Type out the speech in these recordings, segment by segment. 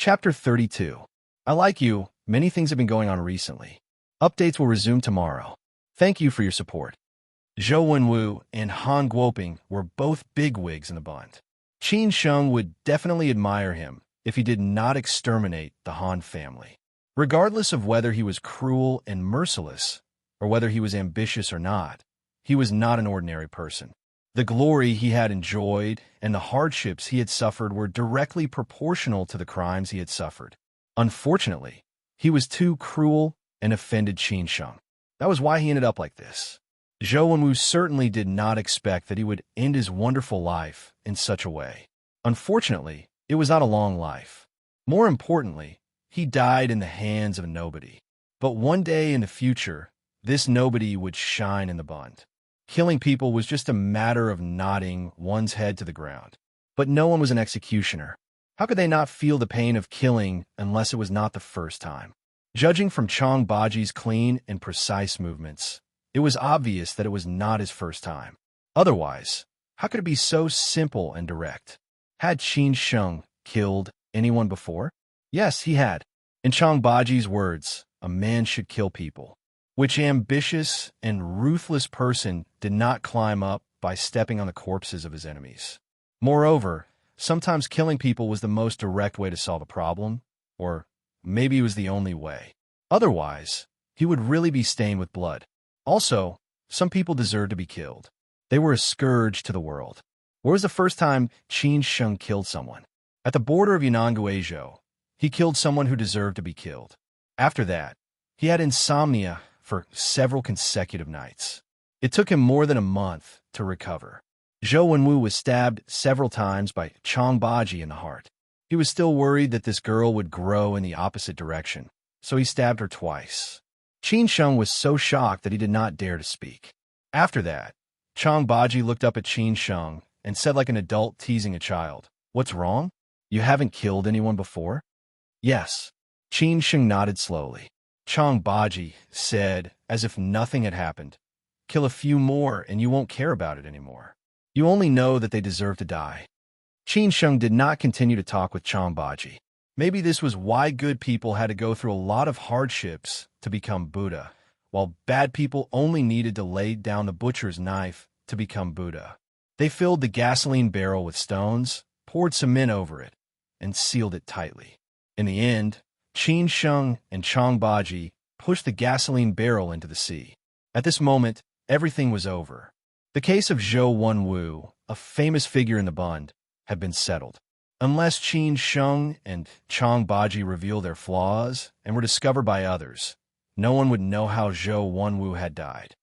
Chapter 32. I like you. Many things have been going on recently. Updates will resume tomorrow. Thank you for your support. Zhou Wenwu and Han Guoping were both bigwigs in the Bund. Qin Sheng would definitely admire him if he did not exterminate the Han family. Regardless of whether he was cruel and merciless, or whether he was ambitious or not, he was not an ordinary person. The glory he had enjoyed and the hardships he had suffered were directly proportional to the crimes he had suffered. Unfortunately, he was too cruel and offended Qin Sheng. That was why he ended up like this. Zhou Wenwu certainly did not expect that he would end his wonderful life in such a way. Unfortunately, it was not a long life. More importantly, he died in the hands of a nobody. But one day in the future, this nobody would shine in the Bund. Killing people was just a matter of nodding one's head to the ground. But no one was an executioner. How could they not feel the pain of killing unless it was not the first time? Judging from Chong Baji's clean and precise movements, it was obvious that it was not his first time. Otherwise, how could it be so simple and direct? Had Qin Sheng killed anyone before? Yes, he had. In Chong Baji's words, a man should kill people. Which ambitious and ruthless person did not climb up by stepping on the corpses of his enemies? Moreover, sometimes killing people was the most direct way to solve a problem, or maybe it was the only way. Otherwise, he would really be stained with blood. Also, some people deserved to be killed. They were a scourge to the world. Where was the first time Qin Sheng killed someone? At the border of Yunnan Guizhou, he killed someone who deserved to be killed. After that, he had insomnia for several consecutive nights. It took him more than a month to recover. Zhou Wenwu was stabbed several times by Chong Baji in the heart. He was still worried that this girl would grow in the opposite direction, so he stabbed her twice. Qin Sheng was so shocked that he did not dare to speak. After that, Chong Baji looked up at Qin Sheng and said like an adult teasing a child, "What's wrong? You haven't killed anyone before?" "Yes." Qin Sheng nodded slowly. Chong Baji said, as if nothing had happened, "Kill a few more and you won't care about it anymore. You only know that they deserve to die." Qin Sheng did not continue to talk with Chong Baji. Maybe this was why good people had to go through a lot of hardships to become Buddha, while bad people only needed to lay down the butcher's knife to become Buddha. They filled the gasoline barrel with stones, poured cement over it, and sealed it tightly. In the end, Qin Sheng and Chong Baji pushed the gasoline barrel into the sea. At this moment, everything was over. The case of Zhou Wenwu, a famous figure in the Bund, had been settled. Unless Qin Sheng and Chong Baji revealed their flaws and were discovered by others, no one would know how Zhou Wenwu had died.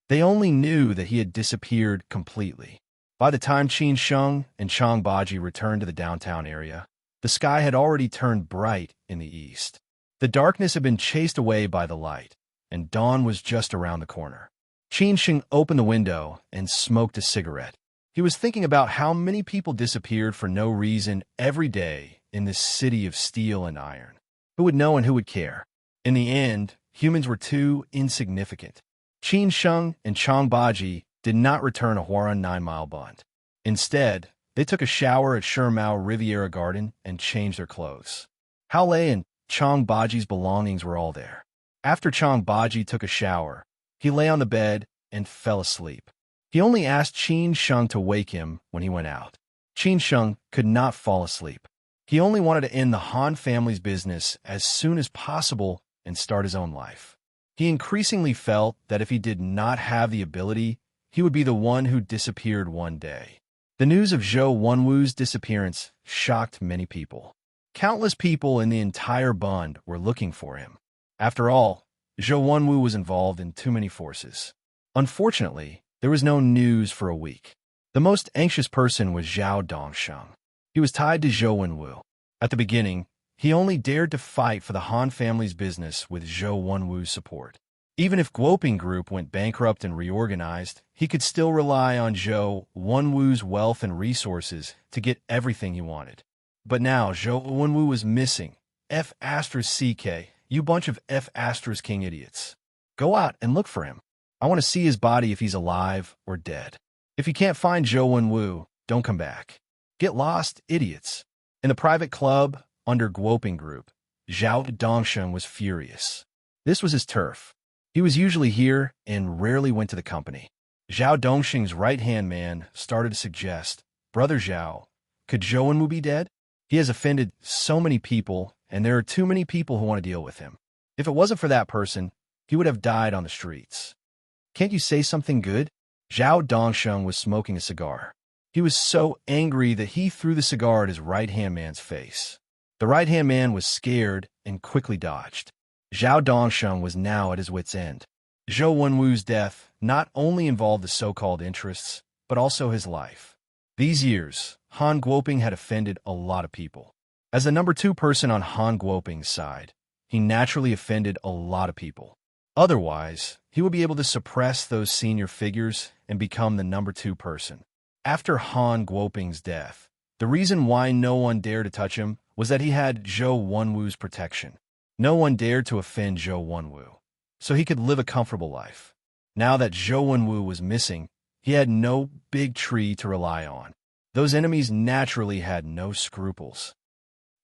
They only knew that he had disappeared completely. By the time Qin Sheng and Chong Baji returned to the downtown area, the sky had already turned bright in the east. The darkness had been chased away by the light, and dawn was just around the corner. Qin Sheng opened the window and smoked a cigarette. He was thinking about how many people disappeared for no reason every day in this city of steel and iron. Who would know and who would care? In the end, humans were too insignificant. Qin Sheng and Chong Baji did not return to Huarun 9-Mile Bund. Instead, they took a shower at Shimao Riviera Garden and changed their clothes. Hao Lei and Chong Baji's belongings were all there. After Chong Baji took a shower, he lay on the bed and fell asleep. He only asked Qin Sheng to wake him when he went out. Qin Sheng could not fall asleep. He only wanted to end the Han family's business as soon as possible and start his own life. He increasingly felt that if he did not have the ability, he would be the one who disappeared one day. The news of Zhou Wenwu's disappearance shocked many people. Countless people in the entire Bund were looking for him. After all, Zhou Wenwu was involved in too many forces. Unfortunately, there was no news for a week. The most anxious person was Zhao Dongsheng. He was tied to Zhou Wenwu. At the beginning, he only dared to fight for the Han family's business with Zhou Wenwu's support. Even if Guoping Group went bankrupt and reorganized, he could still rely on Zhou Wenwu's wealth and resources to get everything he wanted. But now Zhou Wenwu was missing. F***CK, you bunch of F***King idiots. Go out and look for him. I want to see his body if he's alive or dead. If you can't find Zhou Wenwu, don't come back. Get lost, idiots. In the private club, under Guoping Group, Zhao Dongsheng was furious. This was his turf. He was usually here and rarely went to the company. Zhao Dongsheng's right-hand man started to suggest, Brother Zhao, could Zhou Wenwu be dead? He has offended so many people, and there are too many people who want to deal with him. If it wasn't for that person, he would have died on the streets. Can't you say something good? Zhao Dongsheng was smoking a cigar. He was so angry that he threw the cigar at his right-hand man's face. The right-hand man was scared and quickly dodged. Zhao Dongsheng was now at his wit's end. Zhou Wenwu's death not only involved the so-called interests, but also his life. These years, Han Guoping had offended a lot of people. As the number 2 person on Han Guoping's side, he naturally offended a lot of people. Otherwise, he would be able to suppress those senior figures and become the number 2 person. After Han Guoping's death, the reason why no one dared to touch him was that he had Zhou Wenwu's protection. No one dared to offend Zhou Wenwu, so he could live a comfortable life. Now that Zhou Wenwu was missing, he had no big tree to rely on. Those enemies naturally had no scruples.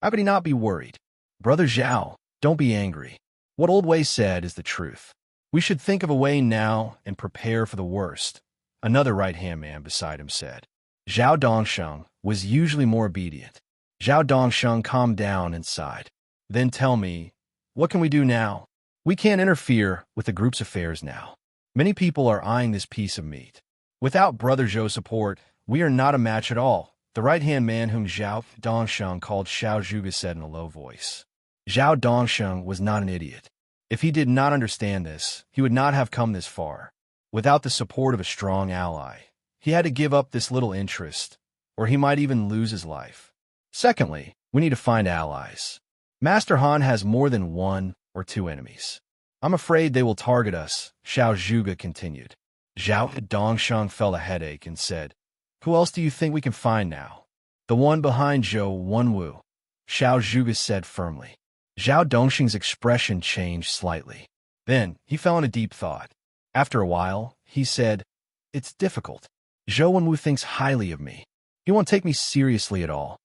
How could he not be worried? Brother Zhao, don't be angry. What Old Wei said is the truth. We should think of a way now and prepare for the worst, another right-hand man beside him said. Zhao Dongsheng was usually more obedient. Zhao Dongsheng calmed down and sighed. Then tell me, what can we do now? We can't interfere with the group's affairs now. Many people are eyeing this piece of meat. Without Brother Zhou's support, we are not a match at all, the right-hand man whom Zhao Dongsheng called Xiao Zhuge said in a low voice. Zhao Dongsheng was not an idiot. If he did not understand this, he would not have come this far. Without the support of a strong ally, he had to give up this little interest, or he might even lose his life. Secondly, we need to find allies. Master Han has more than 1 or 2 enemies. I'm afraid they will target us, Xiao Zhuge continued. Zhao Dongsheng felt a headache and said, Who else do you think we can find now? The one behind Zhou Wenwu, Xiao Zhuge said firmly. Zhao Dongsheng's expression changed slightly. Then he fell into deep thought. After a while, he said, It's difficult. Zhou Wenwu thinks highly of me. He won't take me seriously at all.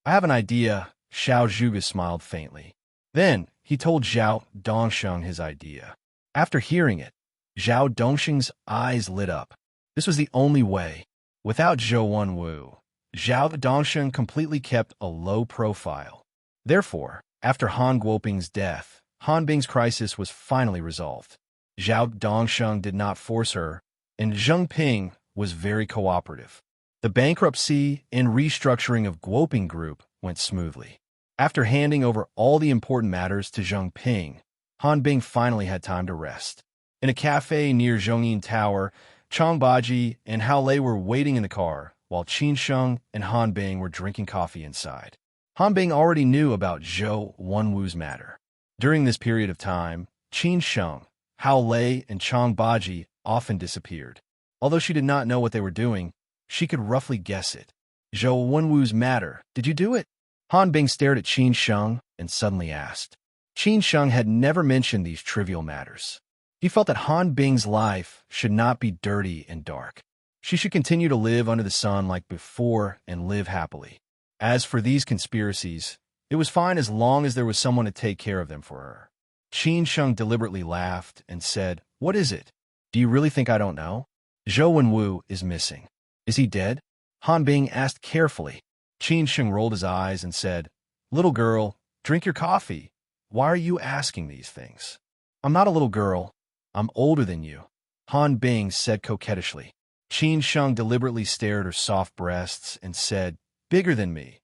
I have an idea, Xiao Zhuge smiled faintly. Then he told Zhao Dongsheng his idea. After hearing it, Zhao Dongsheng's eyes lit up. This was the only way. Without Zhou Wenwu, Zhao Dongsheng completely kept a low profile. Therefore, after Han Guoping's death, Han Bing's crisis was finally resolved. Zhao Dongsheng did not force her, and Zheng Ping was very cooperative. The bankruptcy and restructuring of Guoping Group went smoothly. After handing over all the important matters to Zheng Ping, Han Bing finally had time to rest. In a cafe near Zhongyin Tower, Chang Baji and Hao Lei were waiting in the car, while Qin Sheng and Han Bing were drinking coffee inside. Han Bing already knew about Zhou Wenwu's matter. During this period of time, Qin Sheng, Hao Lei, and Chang Baji often disappeared. Although she did not know what they were doing, she could roughly guess it. Zhou Wenwu's matter, did you do it? Han Bing stared at Qin Sheng and suddenly asked. Qin Sheng had never mentioned these trivial matters. He felt that Han Bing's life should not be dirty and dark. She should continue to live under the sun like before and live happily. As for these conspiracies, it was fine as long as there was someone to take care of them for her. Qin Sheng deliberately laughed and said, What is it? Do you really think I don't know? Zhou Wenwu is missing. Is he dead? Han Bing asked carefully. Qin Sheng rolled his eyes and said, Little girl, drink your coffee. Why are you asking these things? I'm not a little girl. I'm older than you, Han Bing said coquettishly. Qin Sheng deliberately stared at her soft breasts and said, Bigger than me.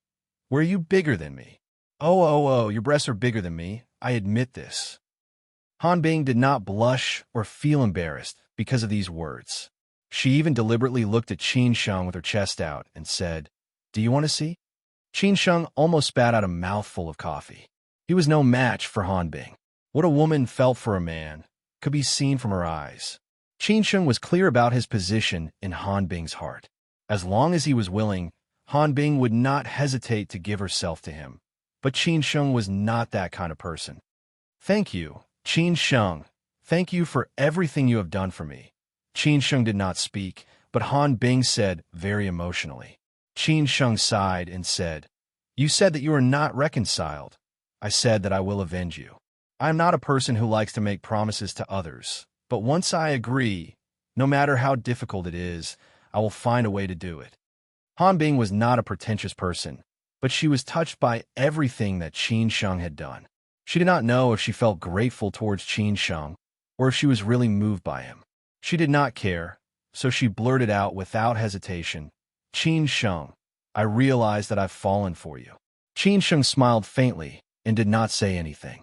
Were you bigger than me? Oh, your breasts are bigger than me. I admit this. Han Bing did not blush or feel embarrassed because of these words. She even deliberately looked at Qin Sheng with her chest out and said, Do you want to see? Qin Sheng almost spat out a mouthful of coffee. He was no match for Han Bing. What a woman felt for a man could be seen from her eyes. Qin Sheng was clear about his position in Han Bing's heart. As long as he was willing, Han Bing would not hesitate to give herself to him. But Qin Sheng was not that kind of person. Thank you, Qin Sheng. Thank you for everything you have done for me. Qin Sheng did not speak, but Han Bing said very emotionally. Qin Sheng sighed and said, You said that you are not reconciled. I said that I will avenge you. I am not a person who likes to make promises to others, but once I agree, no matter how difficult it is, I will find a way to do it. Han Bing was not a pretentious person, but she was touched by everything that Qin Sheng had done. She did not know if she felt grateful towards Qin Sheng or if she was really moved by him. She did not care, so she blurted out without hesitation, "Qin Sheng, I realize that I've fallen for you." Qin Sheng smiled faintly and did not say anything.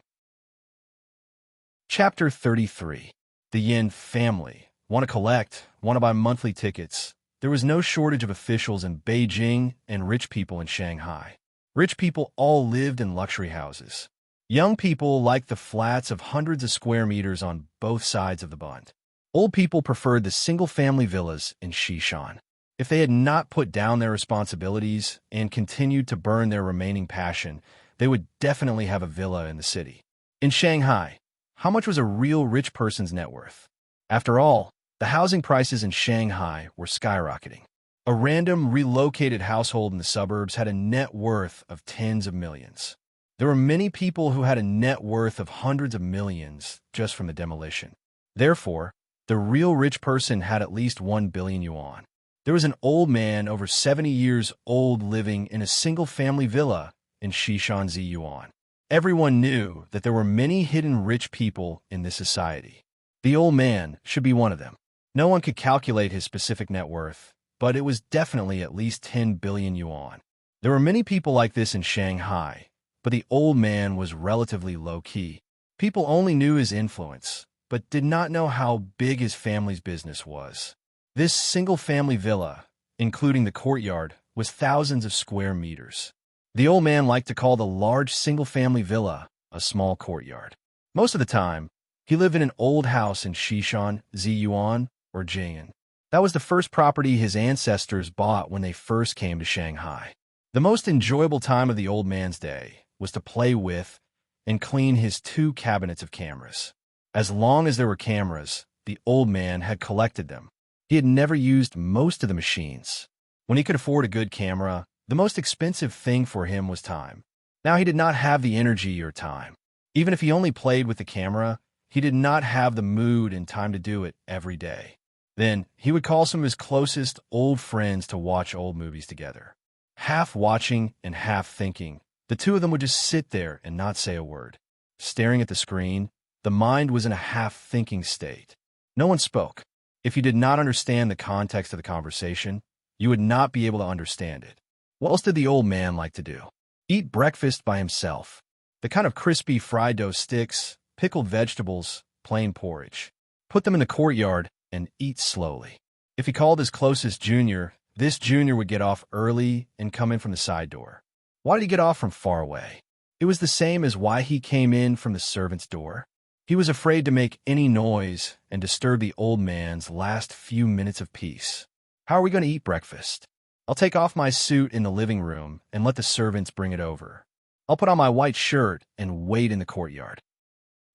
Chapter 33. The Yin family. Want to collect, want to buy monthly tickets. There was no shortage of officials in Beijing and rich people in Shanghai. Rich people all lived in luxury houses. Young people liked the flats of hundreds of square meters on both sides of the bund. Old people preferred the single-family villas in Xishan. If they had not put down their responsibilities and continued to burn their remaining passion, they would definitely have a villa in the city. In Shanghai, how much was a real rich person's net worth? After all, the housing prices in Shanghai were skyrocketing. A random relocated household in the suburbs had a net worth of tens of millions. There were many people who had a net worth of hundreds of millions just from the demolition. Therefore, the real rich person had at least 1 billion yuan. There was an old man over 70 years old living in a single-family villa in Xishan Ziyuan. Everyone knew that there were many hidden rich people in this society. The old man should be one of them. No one could calculate his specific net worth, but it was definitely at least 10 billion yuan. There were many people like this in Shanghai, but the old man was relatively low-key. People only knew his influence, but did not know how big his family's business was. This single-family villa, including the courtyard, was thousands of square meters. The old man liked to call the large single-family villa a small courtyard. Most of the time, he lived in an old house in Xishan, Ziyuan, or Jian. That was the first property his ancestors bought when they first came to Shanghai. The most enjoyable time of the old man's day was to play with and clean his 2 cabinets of cameras. As long as there were cameras, the old man had collected them. He had never used most of the machines. When he could afford a good camera, the most expensive thing for him was time. Now he did not have the energy or time. Even if he only played with the camera, he did not have the mood and time to do it every day. Then he would call some of his closest old friends to watch old movies together. Half watching and half thinking, the two of them would just sit there and not say a word. Staring at the screen, the mind was in a half-thinking state. No one spoke. If you did not understand the context of the conversation, you would not be able to understand it. What else did the old man like to do? Eat breakfast by himself. The kind of crispy fried dough sticks, pickled vegetables, plain porridge. Put them in the courtyard and eat slowly. If he called his closest junior, this junior would get off early and come in from the side door. Why did he get off from far away? It was the same as why he came in from the servant's door. He was afraid to make any noise and disturb the old man's last few minutes of peace. How are we going to eat breakfast? I'll take off my suit in the living room and let the servants bring it over. I'll put on my white shirt and wait in the courtyard.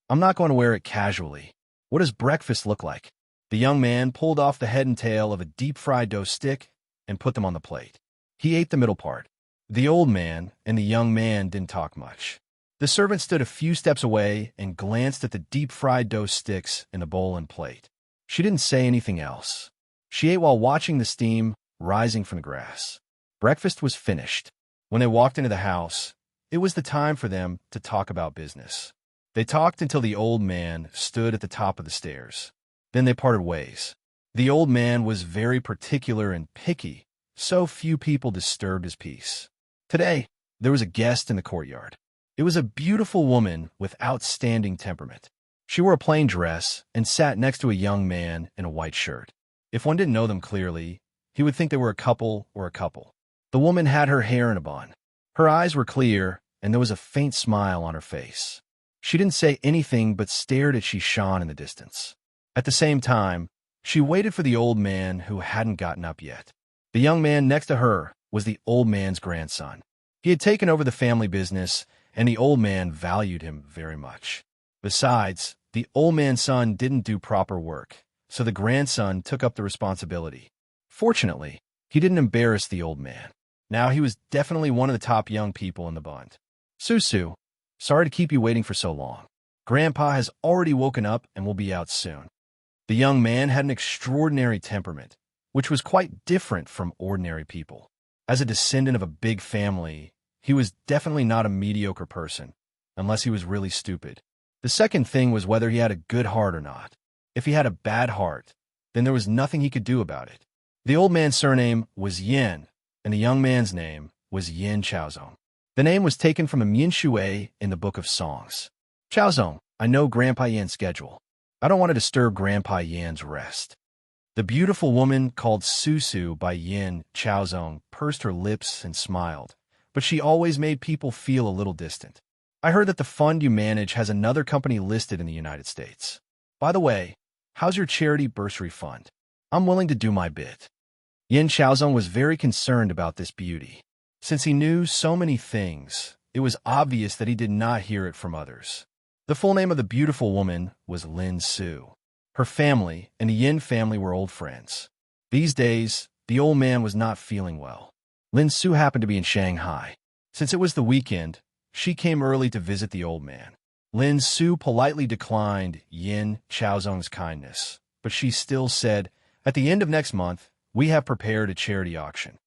I'm not going to wear it casually. What does breakfast look like? The young man pulled off the head and tail of a deep-fried dough stick and put them on the plate. He ate the middle part. The old man and the young man didn't talk much. The servant stood a few steps away and glanced at the deep-fried dough sticks in the bowl and plate. She didn't say anything else. She ate while watching the steam rising from the grass. Breakfast was finished. When they walked into the house, it was the time for them to talk about business. They talked until the old man stood at the top of the stairs. Then they parted ways. The old man was very particular and picky, so few people disturbed his peace. Today, there was a guest in the courtyard. It was a beautiful woman with outstanding temperament. She wore a plain dress and sat next to a young man in a white shirt. If one didn't know them clearly, he would think they were a couple or a couple. The woman had her hair in a bun. Her eyes were clear, and there was a faint smile on her face. She didn't say anything but stared as she shone in the distance. At the same time, she waited for the old man who hadn't gotten up yet. The young man next to her was the old man's grandson. He had taken over the family business, and the old man valued him very much. Besides, the old man's son didn't do proper work, so the grandson took up the responsibility. Fortunately, he didn't embarrass the old man. Now he was definitely one of the top young people in the bund. Susu, sorry to keep you waiting for so long. Grandpa has already woken up and will be out soon. The young man had an extraordinary temperament, which was quite different from ordinary people. As a descendant of a big family, he was definitely not a mediocre person, unless he was really stupid. The second thing was whether he had a good heart or not. If he had a bad heart, then there was nothing he could do about it. The old man's surname was Yin, and the young man's name was Yin Chaozong. The name was taken from a Mian Shui in the Book of Songs. Chaozong, I know Grandpa Yan's schedule. I don't want to disturb Grandpa Yan's rest. The beautiful woman called Susu by Yin Chaozong pursed her lips and smiled, but she always made people feel a little distant. I heard that the fund you manage has another company listed in the United States. By the way, how's your charity bursary fund? I'm willing to do my bit. Yin Chaozong was very concerned about this beauty. Since he knew so many things, it was obvious that he did not hear it from others. The full name of the beautiful woman was Lin Su. Her family and the Yin family were old friends. These days, the old man was not feeling well. Lin Su happened to be in Shanghai. Since it was the weekend, she came early to visit the old man. Lin Su politely declined Yin Chaozong's kindness, but she still said, "At the end of next month, we have prepared a charity auction.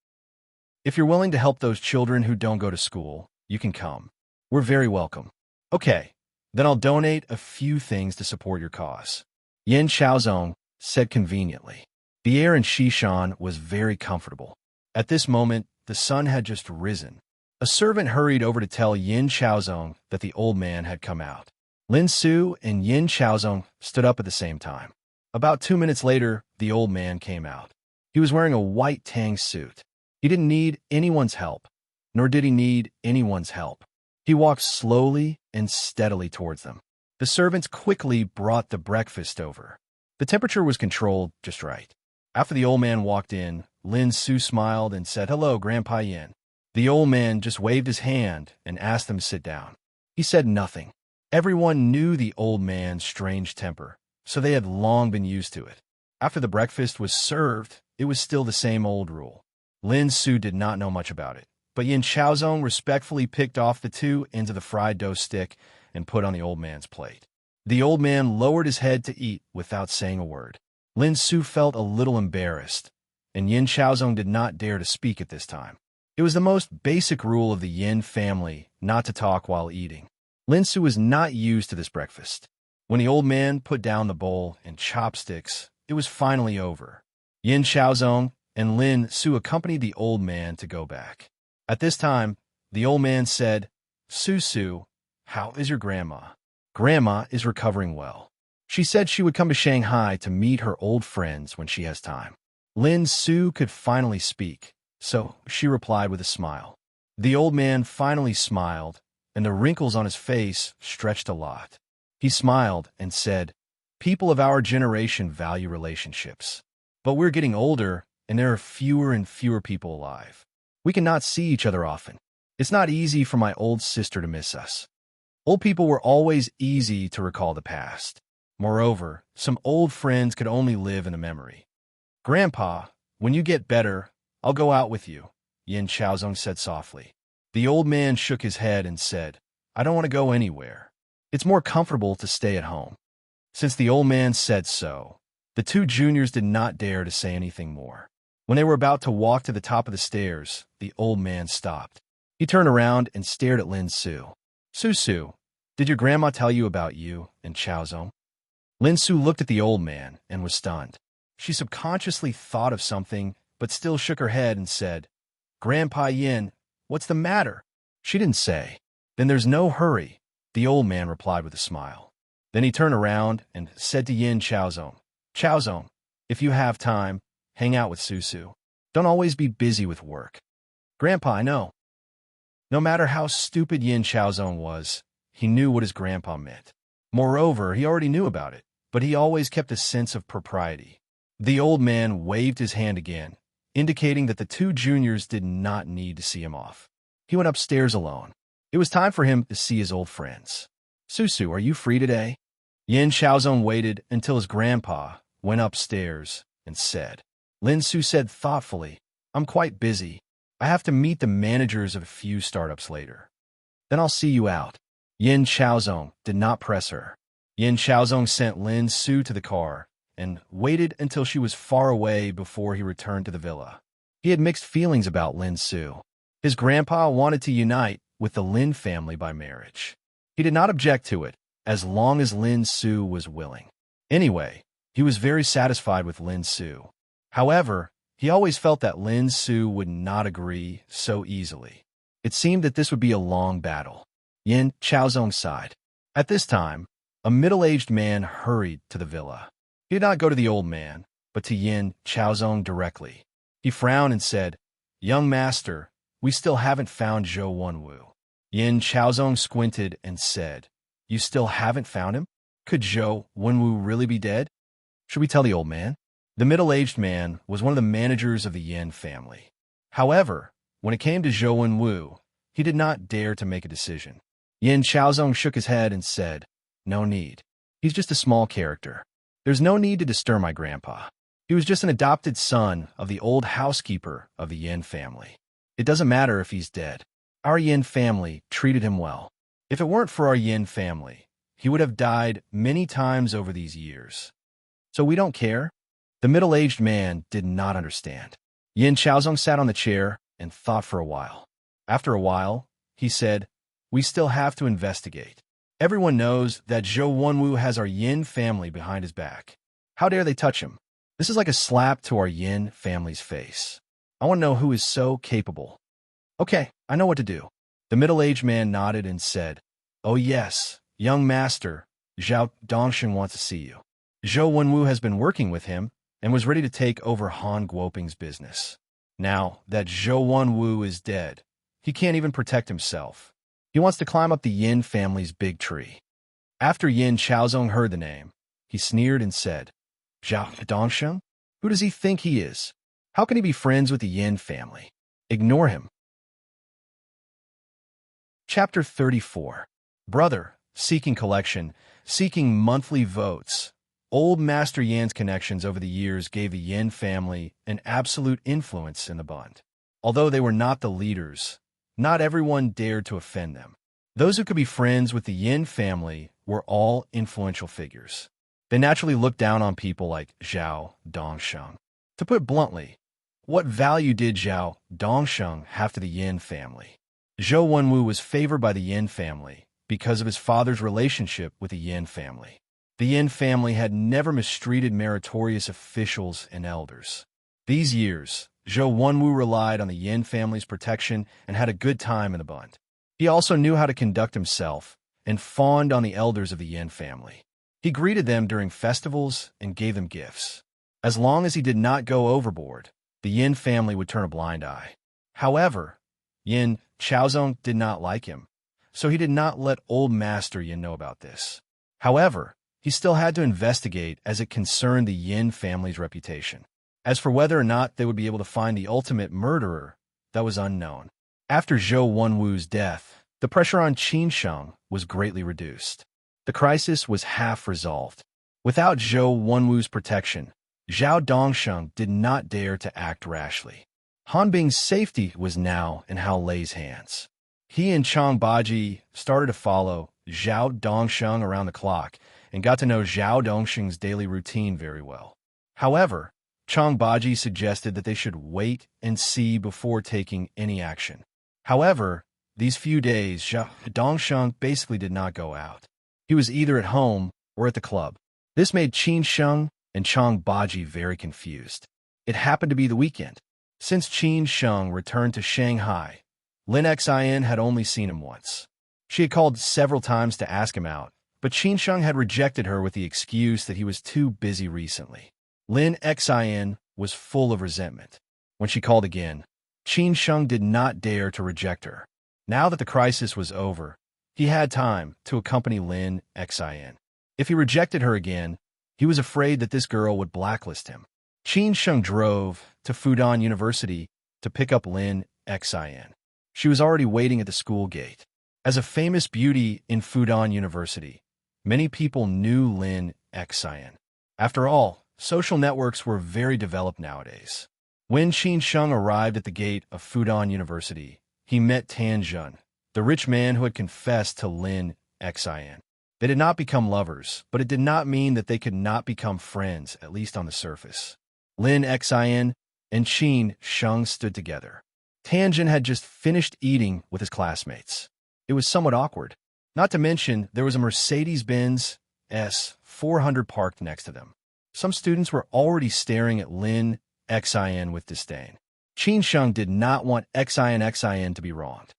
If you're willing to help those children who don't go to school, you can come. We're very welcome." "Okay, then I'll donate a few things to support your cause," Yin Chaozong said conveniently. The air in Shishan was very comfortable. At this moment, the sun had just risen. A servant hurried over to tell Yin Chaozong that the old man had come out. Lin Su and Yin Chaozong stood up at the same time. About 2 minutes later, the old man came out. He was wearing a white tang suit. He didn't need anyone's help, nor did he need anyone's help. He walked slowly and steadily towards them. The servants quickly brought the breakfast over. The temperature was controlled just right. After the old man walked in, Lin Su smiled and said, "Hello, Grandpa Yin." The old man just waved his hand and asked them to sit down. He said nothing. Everyone knew the old man's strange temper, so they had long been used to it. After the breakfast was served, it was still the same old rule. Lin Su did not know much about it, but Yin Chaozong respectfully picked off the 2 ends of the fried dough stick and put on the old man's plate. The old man lowered his head to eat without saying a word. Lin Su felt a little embarrassed, and Yin Chaozong did not dare to speak at this time. It was the most basic rule of the Yin family not to talk while eating. Lin Su was not used to this breakfast. When the old man put down the bowl and chopsticks, it was finally over. Yin Chaozong and Lin Su accompanied the old man to go back. At this time, the old man said, "Susu, how is your grandma?" "Grandma is recovering well. She said she would come to Shanghai to meet her old friends when she has time." Lin Su could finally speak, so she replied with a smile. The old man finally smiled, and the wrinkles on his face stretched a lot. He smiled and said, "People of our generation value relationships, but we're getting older, and there are fewer and fewer people alive. We cannot see each other often. It's not easy for my old sister to miss us. Old people were always easy to recall the past. Moreover, some old friends could only live in the memory. Grandpa, when you get better, I'll go out with you," Yin Chaozong said softly. The old man shook his head and said, "I don't want to go anywhere. It's more comfortable to stay at home." Since the old man said so, the 2 juniors did not dare to say anything more. When they were about to walk to the top of the stairs, the old man stopped. He turned around and stared at Lin Su. "Susu, did your grandma tell you about you and Chaozong?" Lin Su looked at the old man and was stunned. She subconsciously thought of something, but still shook her head and said, "Grandpa Yin, what's the matter?" She didn't say. "Then there's no hurry," the old man replied with a smile. Then he turned around and said to Yin Chaozong, "Chaozong, if you have time, hang out with Susu. Don't always be busy with work." "Grandpa, I know." No matter how stupid Yin Chaozong was, he knew what his grandpa meant. Moreover, he already knew about it, but he always kept a sense of propriety. The old man waved his hand again, indicating that the 2 juniors did not need to see him off. He went upstairs alone. It was time for him to see his old friends. "Susu, are you free today?" Yin Chaozong waited until his grandpa went upstairs and said. Lin Su said thoughtfully, "I'm quite busy. I have to meet the managers of a few startups later. Then I'll see you out. Yin Chaozong did not press her. Yin Chaozong sent Lin Su to the car and waited until she was far away before he returned to the villa. He had mixed feelings about Lin Su. His grandpa wanted to unite with the Lin family by marriage. He did not object to it, as long as Lin Su was willing. Anyway, he was very satisfied with Lin Su. However, he always felt that Lin Su would not agree so easily. It seemed that this would be a long battle. Yin Chaozong sighed. At this time, a middle-aged man hurried to the villa. He did not go to the old man, but to Yin Chaozong directly. He frowned and said, "Young master, we still haven't found Zhou Wenwu." Yin Chaozong squinted and said, "You still haven't found him? Could Zhou Wenwu really be dead? Should we tell the old man?" The middle-aged man was one of the managers of the Yin family. However, when it came to Zhou Wenwu, he did not dare to make a decision. Yin Chaozong shook his head and said, "No need. He's just a small character. There's no need to disturb my grandpa. He was just an adopted son of the old housekeeper of the Yin family. It doesn't matter if he's dead. Our Yin family treated him well. If it weren't for our Yin family, he would have died many times over these years. So we don't care?" The middle-aged man did not understand. Yin Chaozong sat on the chair and thought for a while. After a while, he said, "We still have to investigate. Everyone knows that Zhou Wenwu has our Yin family behind his back. How dare they touch him? This is like a slap to our Yin family's face. I want to know who is so capable." "Okay, I know what to do." The middle-aged man nodded and said, "Oh yes, young master, Zhao Dongsheng wants to see you. Zhou Wenwu has been working with him and was ready to take over Han Guoping's business. Now that Zhou Wenwu is dead, he can't even protect himself. He wants to climb up the Yin family's big tree." After Yin Chaozong heard the name, he sneered and said, "Zhao Dongsheng? Who does he think he is? How can he be friends with the Yin family? Ignore him." Chapter 34. Brother, seeking collection, seeking monthly votes. Old Master Yan's connections over the years gave the Yin family an absolute influence in the Bund. Although they were not the leaders, not everyone dared to offend them. Those who could be friends with the Yin family were all influential figures. They naturally looked down on people like Zhao Dongsheng. To put it bluntly, what value did Zhao Dongsheng have to the Yin family? Zhou Wenwu was favored by the Yin family because of his father's relationship with the Yin family. The Yin family had never mistreated meritorious officials and elders. These years, Zhou Wenwu relied on the Yin family's protection and had a good time in the Bund. He also knew how to conduct himself and fawned on the elders of the Yin family. He greeted them during festivals and gave them gifts. As long as he did not go overboard, the Yin family would turn a blind eye. However, Yin Chaozong did not like him, so he did not let Old Master Yin know about this. However, he still had to investigate as it concerned the Yin family's reputation. As for whether or not they would be able to find the ultimate murderer, that was unknown. After Zhou Wenwu's death, the pressure on Qin Sheng was greatly reduced. The crisis was half resolved. Without Zhou Wenwu's protection, Zhao Dongsheng did not dare to act rashly. Han Bing's safety was now in Hao Lei's hands. He and Chang Baji started to follow Zhao Dongsheng around the clock and got to know Zhao Dongsheng's daily routine very well. However, Chang Baji suggested that they should wait and see before taking any action. However, these few days, Zhao Dongsheng basically did not go out. He was either at home or at the club. This made Qin Sheng and Chang Baji very confused. It happened to be the weekend. Since Qin Sheng returned to Shanghai, Lin Xin had only seen him once. She had called several times to ask him out, but Qin Sheng had rejected her with the excuse that he was too busy recently. Lin Xin was full of resentment. When she called again, Qin Sheng did not dare to reject her. Now that the crisis was over, he had time to accompany Lin Xin. If he rejected her again, he was afraid that this girl would blacklist him. Qin Sheng drove to Fudan University to pick up Lin Xin. She was already waiting at the school gate. As a famous beauty in Fudan University, many people knew Lin Xin. After all, social networks were very developed nowadays. When Qin Sheng arrived at the gate of Fudan University, he met Tan Jun, the rich man who had confessed to Lin Xian. They did not become lovers, but it did not mean that they could not become friends, at least on the surface. Lin Xian and Qin Sheng stood together. Tan Jun had just finished eating with his classmates. It was somewhat awkward. Not to mention, there was a Mercedes-Benz S400 parked next to them. Some students were already staring at Lin Xian with disdain. Qin Sheng did not want Xian to be wronged.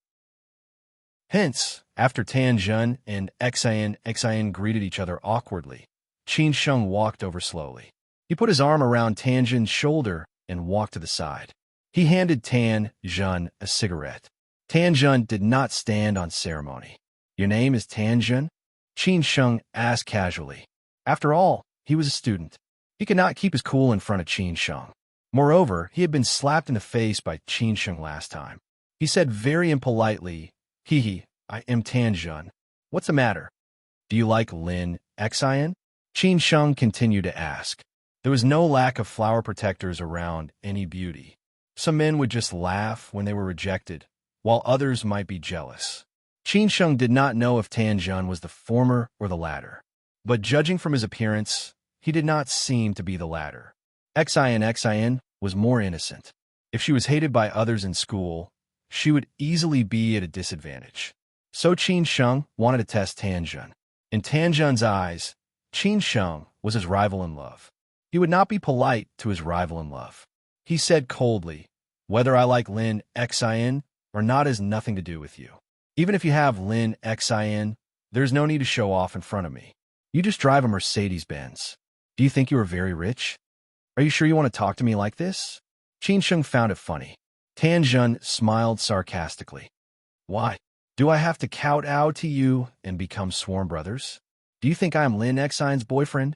Hence, after Tan Jun and Xian greeted each other awkwardly, Qin Sheng walked over slowly. He put his arm around Tan Jun's shoulder and walked to the side. He handed Tan Jun a cigarette. Tan Jun did not stand on ceremony. "Your name is Tan Jun?" Qin Sheng asked casually. After all, he was a student. He could not keep his cool in front of Qin Sheng. Moreover, he had been slapped in the face by Qin Sheng last time. He said very impolitely, I am Tan Jun. What's the matter? Do you like Lin Xian? Qin Sheng continued to ask. There was no lack of flower protectors around any beauty. Some men would just laugh when they were rejected, while others might be jealous. Qin Sheng did not know if Tan Jun was the former or the latter, but judging from his appearance, he did not seem to be the latter. Xian was more innocent. If she was hated by others in school, she would easily be at a disadvantage. So Qin Sheng wanted to test Tan Jun. In Tan Jun's eyes, Qin Sheng was his rival in love. He would not be polite to his rival in love. He said coldly, "Whether I like Lin Xian or not has nothing to do with you. Even if you have Lin Xian, there's no need to show off in front of me. You just drive a Mercedes-Benz. Do you think you are very rich? Are you sure you want to talk to me like this?" Qin Sheng found it funny. Tan Jun smiled sarcastically. "Why? Do I have to kowtow to you and become sworn brothers? Do you think I am Lin Xian's boyfriend?"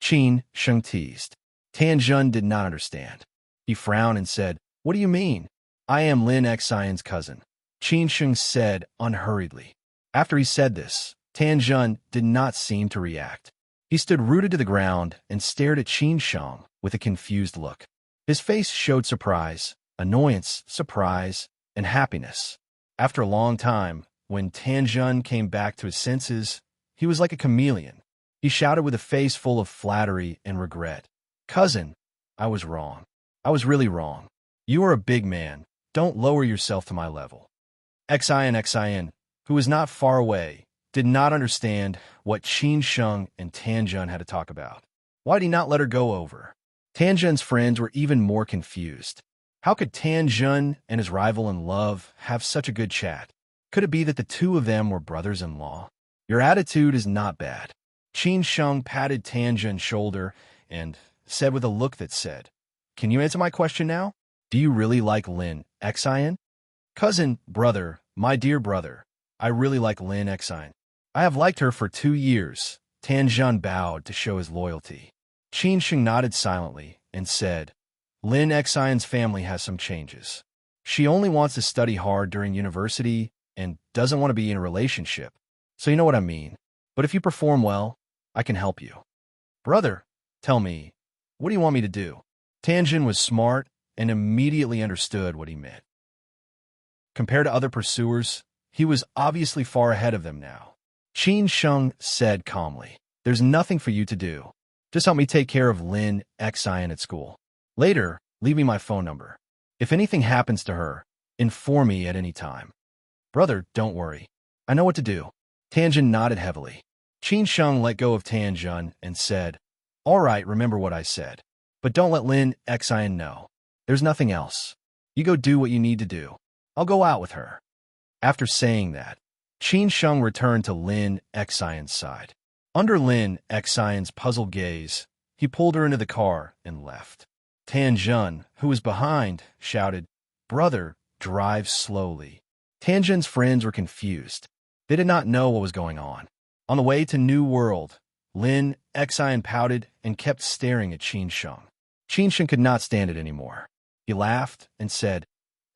Qin Sheng teased. Tan Jun did not understand. He frowned and said, "What do you mean? I am Lin Xian's cousin," Qin Sheng said unhurriedly. After he said this, Tan Jun did not seem to react. He stood rooted to the ground and stared at Qin Sheng with a confused look. His face showed surprise, annoyance, surprise, and happiness. After a long time, when Tan Jun came back to his senses, he was like a chameleon. He shouted with a face full of flattery and regret, "Cousin, I was wrong. I was really wrong. You are a big man. Don't lower yourself to my level." Xian, who was not far away, did not understand what Qin Sheng and Tan Jun had to talk about. Why did he not let her go over? Tan Jun's friends were even more confused. How could Tan Jun and his rival in love have such a good chat? Could it be that the two of them were brothers-in-law? "Your attitude is not bad." Qin Sheng patted Tan Jun's shoulder and said with a look that said, "Can you answer my question now? Do you really like Lin Xian?" "Cousin, brother, my dear brother, I really like Lin Xian. I have liked her for 2 years." Tan Jun bowed to show his loyalty. Qin Sheng nodded silently and said, "Lin Xian's family has some changes. She only wants to study hard during university and doesn't want to be in a relationship. So you know what I mean. But if you perform well, I can help you." "Brother, tell me, what do you want me to do?" Tan Jun was smart and immediately understood what he meant. Compared to other pursuers, he was obviously far ahead of them now. Qin Sheng said calmly, "There's nothing for you to do. Just help me take care of Lin Xian at school. Later, leave me my phone number. If anything happens to her, inform me at any time." "Brother, don't worry. I know what to do." Tan Jun nodded heavily. Qin Sheng let go of Tan Jun and said, "All right, remember what I said. But don't let Lin Xian know. There's nothing else. You go do what you need to do. I'll go out with her." After saying that, Qin Sheng returned to Lin Xian's side. Under Lin Xian's puzzled gaze, he pulled her into the car and left. Tan Jun, who was behind, shouted, "Brother, drive slowly." Tan Jun's friends were confused. They did not know what was going on. On the way to New World, Lin Xian pouted and kept staring at Qin Sheng. Qin Sheng could not stand it anymore. He laughed and said,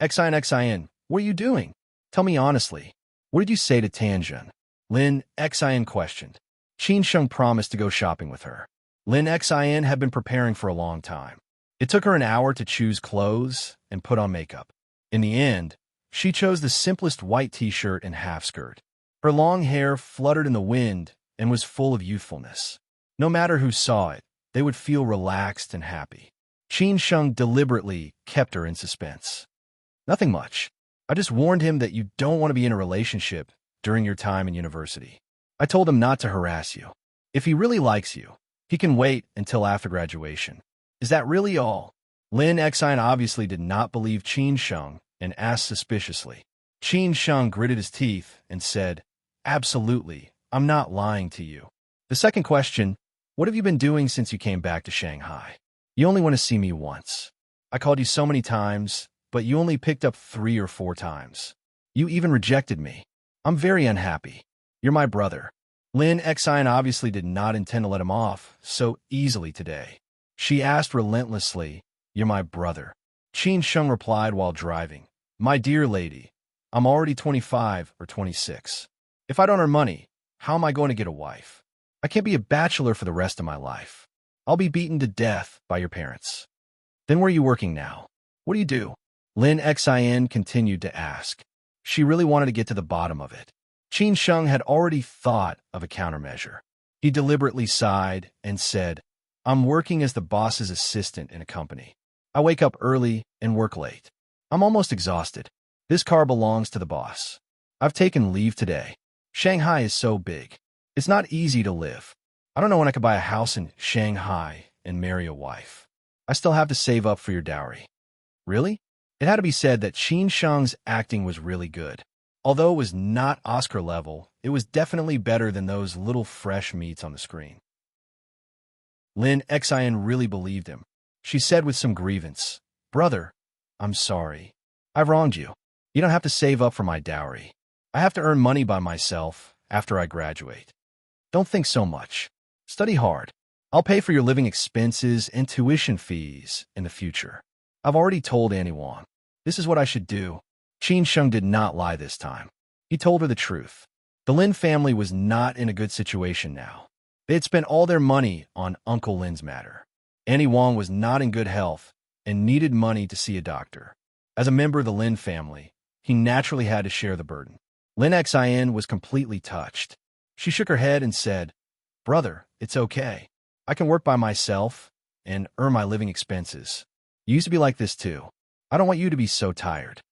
Xian, what are you doing? Tell me honestly. What did you say to Tan Jun?" Lin Xian questioned. Qin Sheng promised to go shopping with her. Lin Xian had been preparing for a long time. It took her an hour to choose clothes and put on makeup. In the end, she chose the simplest white t-shirt and half-skirt. Her long hair fluttered in the wind and was full of youthfulness. No matter who saw it, they would feel relaxed and happy. Qin Sheng deliberately kept her in suspense. Nothing much. I just warned him that you don't want to be in a relationship during your time in university. I told him not to harass you. If he really likes you, he can wait until after graduation. Is that really all? Lin Exine obviously did not believe Qin Sheng and asked suspiciously. Qin Sheng gritted his teeth and said, "Absolutely, I'm not lying to you." The second question, what have you been doing since you came back to Shanghai? You only want to see me once. I called you so many times, but you only picked up 3 or 4 times. You even rejected me. I'm very unhappy. You're my brother. Lin Exine obviously did not intend to let him off so easily today. She asked relentlessly, "You're my brother." Qin Sheng replied while driving, "My dear lady, I'm already 25 or 26. If I don't earn money, how am I going to get a wife? I can't be a bachelor for the rest of my life. I'll be beaten to death by your parents." "Then where are you working now? What do you do?" Lin Xin continued to ask. She really wanted to get to the bottom of it. Qin Sheng had already thought of a countermeasure. He deliberately sighed and said, "I'm working as the boss's assistant in a company. I wake up early and work late. I'm almost exhausted. This car belongs to the boss. I've taken leave today. Shanghai is so big. It's not easy to live. I don't know when I could buy a house in Shanghai and marry a wife. I still have to save up for your dowry." Really? It had to be said that Qin Sheng's acting was really good. Although it was not Oscar level, it was definitely better than those little fresh meats on the screen. Lin Xin really believed him. She said with some grievance, "Brother, I'm sorry. I've wronged you. You don't have to save up for my dowry. I have to earn money by myself after I graduate. Don't think so much. Study hard. I'll pay for your living expenses and tuition fees in the future. I've already told Annie Wang. This is what I should do." Qin Sheng did not lie this time. He told her the truth. The Lin family was not in a good situation now. They had spent all their money on Uncle Lin's matter. Annie Wang was not in good health and needed money to see a doctor. As a member of the Lin family, he naturally had to share the burden. Lin Xin was completely touched. She shook her head and said, "Brother, it's okay. I can work by myself and earn my living expenses. You used to be like this too. I don't want you to be so tired."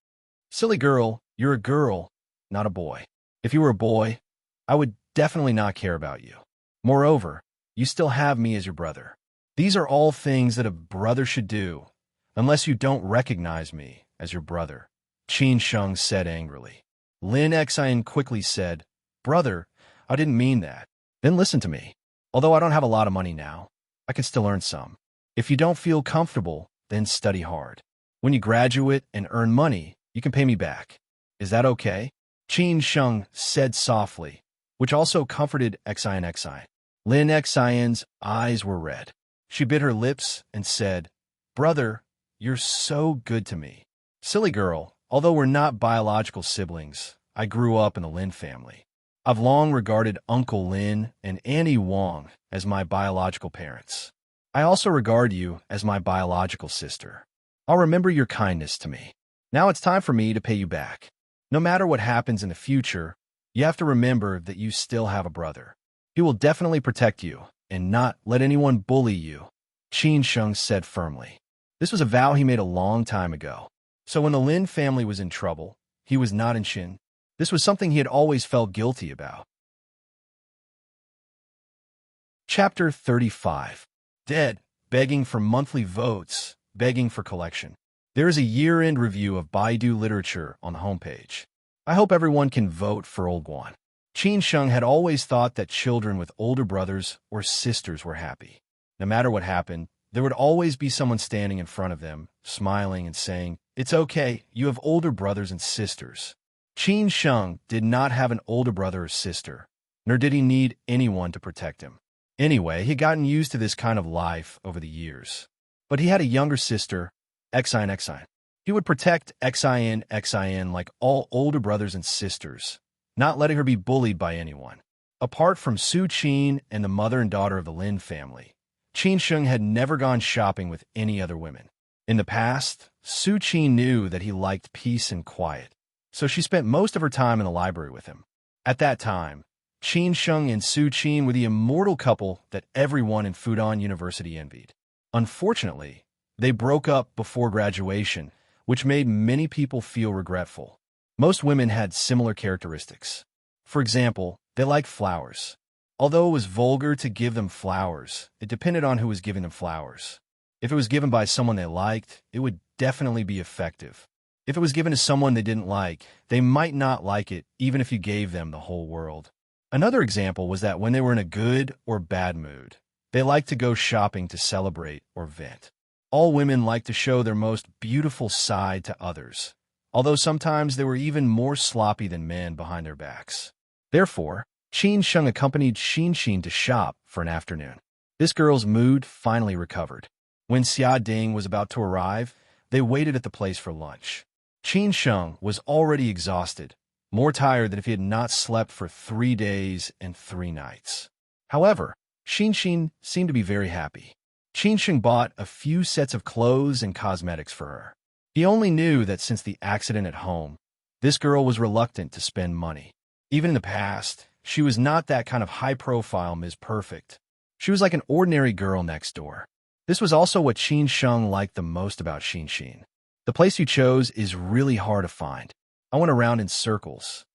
"Silly girl, you're a girl, not a boy. If you were a boy, I would definitely not care about you. Moreover, you still have me as your brother. These are all things that a brother should do, unless you don't recognize me as your brother," Qin Sheng said angrily. Lin Xin quickly said, "Brother, I didn't mean that." "Then listen to me. Although I don't have a lot of money now, I can still earn some. If you don't feel comfortable, then study hard. When you graduate and earn money, you can pay me back. Is that okay?" Qin Sheng said softly, which also comforted Xin. Lin Xin's eyes were red. She bit her lips and said, "Brother, you're so good to me." "Silly girl, although we're not biological siblings, I grew up in the Lin family. I've long regarded Uncle Lin and Annie Wang as my biological parents. I also regard you as my biological sister. I'll remember your kindness to me. Now it's time for me to pay you back. No matter what happens in the future, you have to remember that you still have a brother. He will definitely protect you and not let anyone bully you," Qin Sheng said firmly. This was a vow he made a long time ago. So when the Lin family was in trouble, he was not in Shin. This was something he had always felt guilty about. Chapter 35. Dead, begging for monthly votes, begging for collection. There is a year-end review of Baidu literature on the homepage. I hope everyone can vote for Old Guan. Qin Sheng had always thought that children with older brothers or sisters were happy. No matter what happened, there would always be someone standing in front of them, smiling and saying, "It's okay, you have older brothers and sisters." Qin Sheng did not have an older brother or sister, nor did he need anyone to protect him. Anyway, he had gotten used to this kind of life over the years. But he had a younger sister, Xin. He would protect Xin like all older brothers and sisters, not letting her be bullied by anyone. Apart from Su Qin and the mother and daughter of the Lin family, Qin Sheng had never gone shopping with any other women. In the past, Su Qin knew that he liked peace and quiet, so she spent most of her time in the library with him. At that time, Qin Sheng and Su Qin were the immortal couple that everyone in Fudan University envied. Unfortunately, they broke up before graduation, which made many people feel regretful. Most women had similar characteristics. For example, they liked flowers. Although it was vulgar to give them flowers, it depended on who was giving them flowers. If it was given by someone they liked, it would definitely be effective. If it was given to someone they didn't like, they might not like it even if you gave them the whole world. Another example was that when they were in a good or bad mood, they liked to go shopping to celebrate or vent. All women liked to show their most beautiful side to others, although sometimes they were even more sloppy than men behind their backs. Therefore, Qin Sheng accompanied Xin to shop for an afternoon. This girl's mood finally recovered. When Xia Ding was about to arrive, they waited at the place for lunch. Qin Sheng was already exhausted, more tired than if he had not slept for 3 days and 3 nights. However, Xin seemed to be very happy. Qin Sheng bought a few sets of clothes and cosmetics for her. He only knew that since the accident at home, this girl was reluctant to spend money. Even in the past, she was not that kind of high-profile Ms. Perfect. She was like an ordinary girl next door. This was also what Qin Sheng liked the most about Xin. The place you chose is really hard to find. I went around in circles.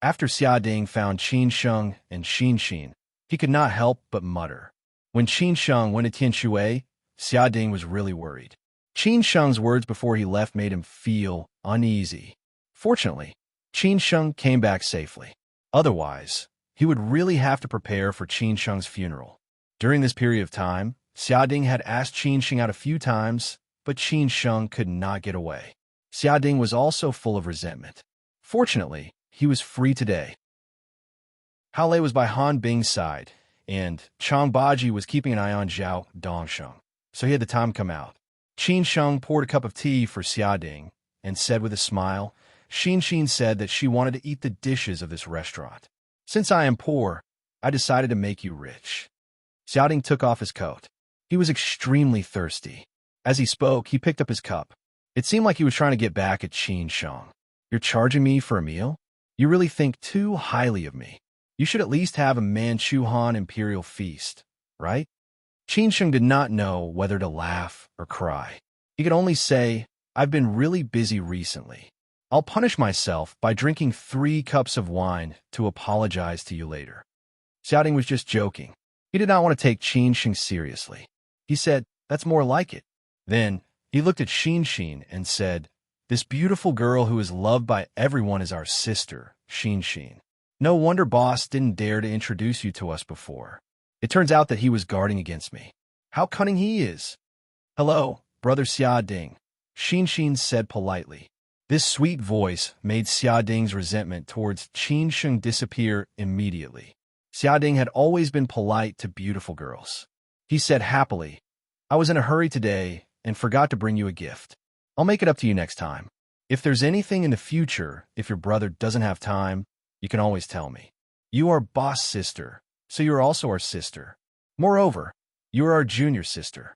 After Xia Ding found Qin Sheng and Xin, he could not help but mutter. When Qin Sheng went to Tianshui, Xia Ding was really worried. Qin Sheng's words before he left made him feel uneasy. Fortunately, Qin Sheng came back safely. Otherwise, he would really have to prepare for Qin Sheng's funeral. During this period of time, Xia Ding had asked Qin Sheng out a few times, but Qin Sheng could not get away. Xia Ding was also full of resentment. Fortunately, he was free today. Hao Lei was by Han Bing's side, and Chang Baji was keeping an eye on Zhao Dongsheng, so he had the time come out. Qin Sheng poured a cup of tea for Xia Ding and said with a smile, Xin said that she wanted to eat the dishes of this restaurant. Since I am poor, I decided to make you rich. Xia Ding took off his coat. He was extremely thirsty. As he spoke, he picked up his cup. It seemed like he was trying to get back at Qin Sheng. You're charging me for a meal? You really think too highly of me. You should at least have a Manchuhan imperial feast, right? Qin Sheng did not know whether to laugh or cry. He could only say, I've been really busy recently. I'll punish myself by drinking 3 cups of wine to apologize to you later. Xia Ding was just joking. He did not want to take Qin Sheng seriously. He said, that's more like it. Then, he looked at Xin and said, this beautiful girl who is loved by everyone is our sister, Xin. No wonder boss didn't dare to introduce you to us before. It turns out that he was guarding against me. How cunning he is. Hello, brother Xia Ding, Xin said politely. This sweet voice made Xia Ding's resentment towards Qin Sheng disappear immediately. Xia Ding had always been polite to beautiful girls. He said happily, I was in a hurry today and forgot to bring you a gift. I'll make it up to you next time. If there's anything in the future, if your brother doesn't have time, you can always tell me. You are boss sister, so you are also our sister. Moreover, you are our junior sister.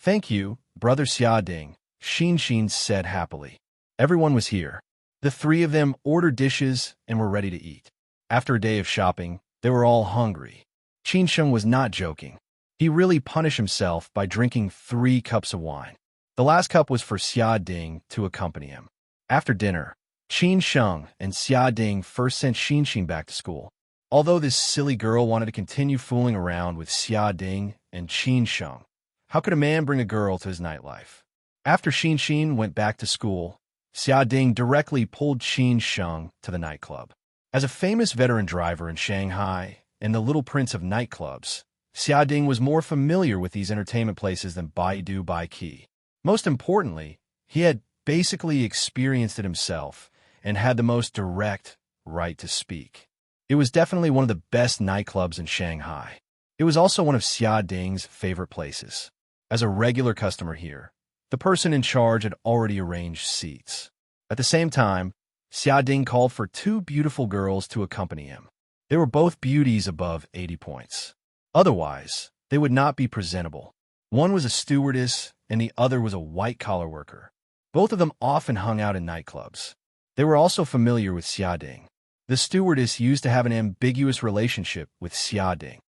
Thank you, brother Xia Ding, Xin said happily. Everyone was here. The 3 of them ordered dishes and were ready to eat. After a day of shopping, they were all hungry. Qin Sheng was not joking. He really punished himself by drinking 3 cups of wine. The last cup was for Xia Ding to accompany him. After dinner, Qin Sheng and Xia Ding first sent Xin back to school. Although this silly girl wanted to continue fooling around with Xia Ding and Qin Sheng, how could a man bring a girl to his nightlife? After Xin went back to school, Xia Ding directly pulled Qin Sheng to the nightclub. As a famous veteran driver in Shanghai and the little prince of nightclubs, Xia Ding was more familiar with these entertainment places than Baidu Baiki. Most importantly, he had basically experienced it himself and had the most direct right to speak. It was definitely one of the best nightclubs in Shanghai. It was also one of Xia Ding's favorite places. As a regular customer here, the person in charge had already arranged seats. At the same time, Xia Ding called for 2 beautiful girls to accompany him. They were both beauties above 80 points. Otherwise, they would not be presentable. One was a stewardess, and the other was a white-collar worker. Both of them often hung out in nightclubs. They were also familiar with Xia Ding. The stewardess used to have an ambiguous relationship with Xia Ding.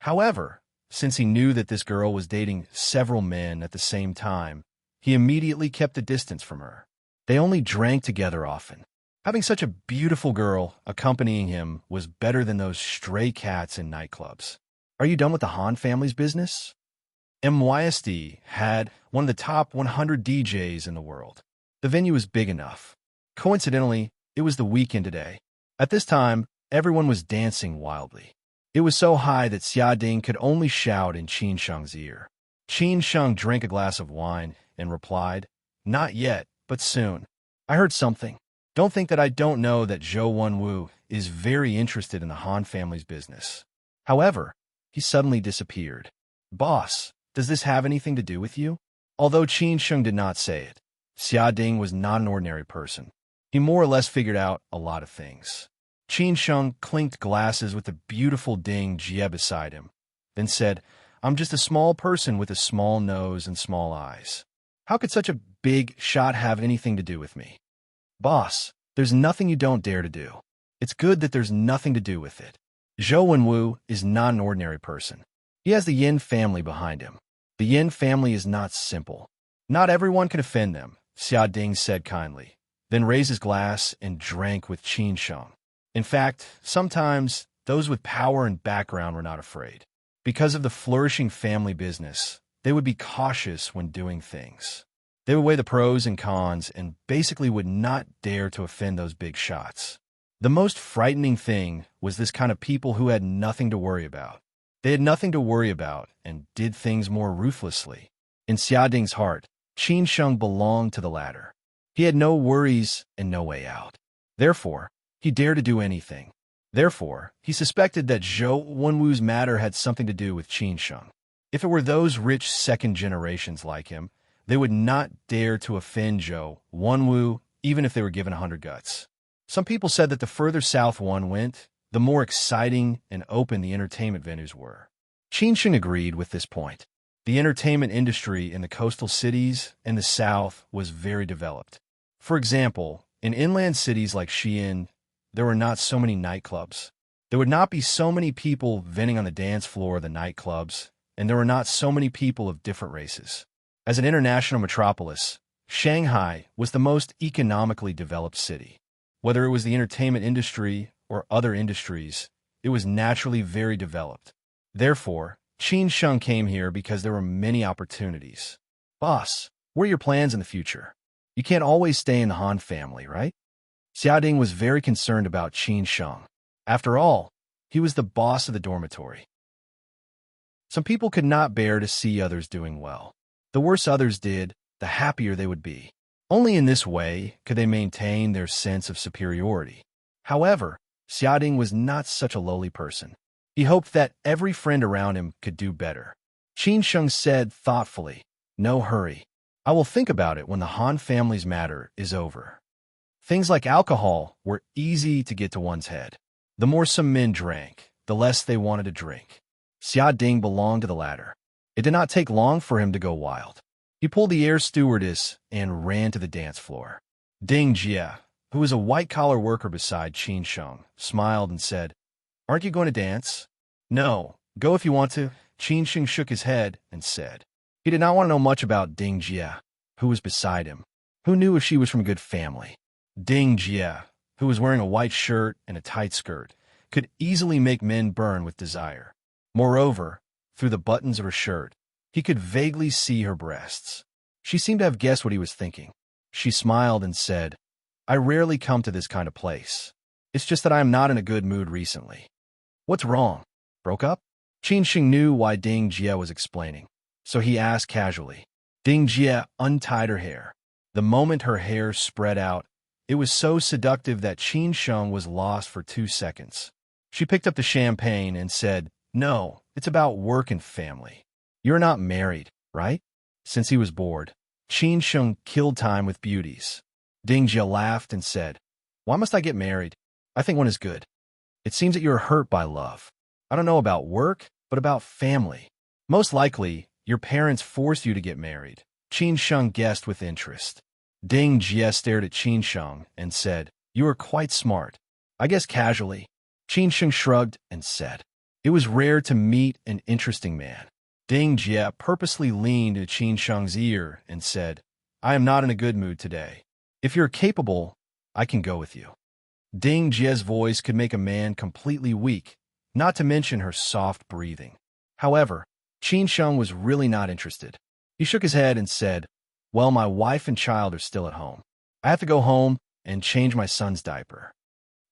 However, since he knew that this girl was dating several men at the same time, he immediately kept a distance from her. They only drank together often. Having such a beautiful girl accompanying him was better than those stray cats in nightclubs. Are you done with the Han family's business? MYSD had one of the top 100 DJs in the world. The venue was big enough. Coincidentally, it was the weekend today. At this time, everyone was dancing wildly. It was so high that Xia Ding could only shout in Qin Sheng's ear. Qin Sheng drank a glass of wine and replied, "Not yet, but soon. I heard something. Don't think that I don't know that Zhou Wenwu is very interested in the Han family's business." However, he suddenly disappeared. "Boss, does this have anything to do with you?" Although Qin Sheng did not say it, Xia Ding was not an ordinary person. He more or less figured out a lot of things. Qin Sheng clinked glasses with the beautiful Ding Jie beside him, then said, "I'm just a small person with a small nose and small eyes. How could such a big shot have anything to do with me?" "Boss, there's nothing you don't dare to do. It's good that there's nothing to do with it. Zhou Wenwu is not an ordinary person. He has the Yin family behind him. The Yin family is not simple. Not everyone can offend them," Xia Ding said kindly, then raised his glass and drank with Qin Sheng. In fact, sometimes those with power and background were not afraid. Because of the flourishing family business, they would be cautious when doing things. They would weigh the pros and cons and basically would not dare to offend those big shots. The most frightening thing was this kind of people who had nothing to worry about. They had nothing to worry about and did things more ruthlessly. In Xia Ding's heart, Qin Sheng belonged to the latter. He had no worries and no way out. Therefore, he dared to do anything. Therefore, he suspected that Zhou Wenwu's matter had something to do with Qin Sheng. If it were those rich second generations like him, they would not dare to offend Zhou Wenwu even if they were given 100 guts. Some people said that the further south one went, the more exciting and open the entertainment venues were. Qin Sheng agreed with this point. The entertainment industry in the coastal cities and the south was very developed. For example, in inland cities like Xi'an, there were not so many nightclubs. There would not be so many people venting on the dance floor of the nightclubs, and there were not so many people of different races. As an international metropolis, Shanghai was the most economically developed city. Whether it was the entertainment industry or other industries, it was naturally very developed. Therefore, Qin Sheng came here because there were many opportunities. "Boss, what are your plans in the future? You can't always stay in the Han family, right?" Xia Ding was very concerned about Qin Sheng. After all, he was the boss of the dormitory. Some people could not bear to see others doing well. The worse others did, the happier they would be. Only in this way could they maintain their sense of superiority. However, Xia Ding was not such a lowly person. He hoped that every friend around him could do better. Qin Sheng said thoughtfully, "No hurry. I will think about it when the Han family's matter is over." Things like alcohol were easy to get to one's head. The more some men drank, the less they wanted to drink. Xia Ding belonged to the latter. It did not take long for him to go wild. He pulled the air stewardess and ran to the dance floor. Ding Jie, who was a white-collar worker beside Qin Sheng, smiled and said, "Aren't you going to dance?" "No, go if you want to," Qin Sheng shook his head and said. He did not want to know much about Ding Jie, who was beside him. Who knew if she was from a good family? Ding Jie, who was wearing a white shirt and a tight skirt, could easily make men burn with desire. Moreover, through the buttons of her shirt, he could vaguely see her breasts. She seemed to have guessed what he was thinking. She smiled and said, "I rarely come to this kind of place. It's just that I am not in a good mood recently." "What's wrong? Broke up?" Qin Sheng knew why Ding Jie was explaining, so he asked casually. Ding Jie untied her hair. The moment her hair spread out, it was so seductive that Qin Sheng was lost for 2 seconds. She picked up the champagne and said, "No, it's about work and family. You're not married, right?" Since he was bored, Qin Sheng killed time with beauties. Ding Jie laughed and said, "Why must I get married? I think one is good. It seems that you're hurt by love. I don't know about work, but about family. Most likely, your parents forced you to get married. Qin Sheng guessed with interest. Ding Jie stared at Qin Sheng and said, "You are quite smart." "I guess casually." Qin Sheng shrugged and said, "It was rare to meet an interesting man." Ding Jie purposely leaned into Qin Sheng's ear and said, "I am not in a good mood today. If you're capable, I can go with you." Ding Jie's voice could make a man completely weak, not to mention her soft breathing. However, Qin Sheng was really not interested. He shook his head and said, "Well, my wife and child are still at home. I have to go home and change my son's diaper."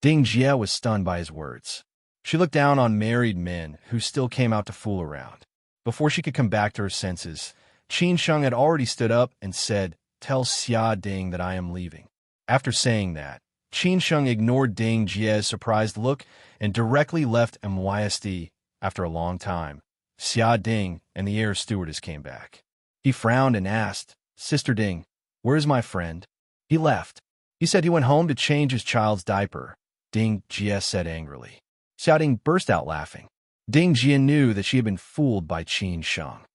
Ding Jie was stunned by his words. She looked down on married men who still came out to fool around. Before she could come back to her senses, Qin Sheng had already stood up and said, "Tell Xia Ding that I am leaving." After saying that, Qin Sheng ignored Ding Jie's surprised look and directly left MYSD. After a long time, Xia Ding and the air stewardess came back. He frowned and asked, "Sister Ding, where is my friend?" "He left. He said he went home to change his child's diaper," Ding Jie said angrily. Xia Ding burst out laughing. Ding Jie knew that she had been fooled by Qin Sheng.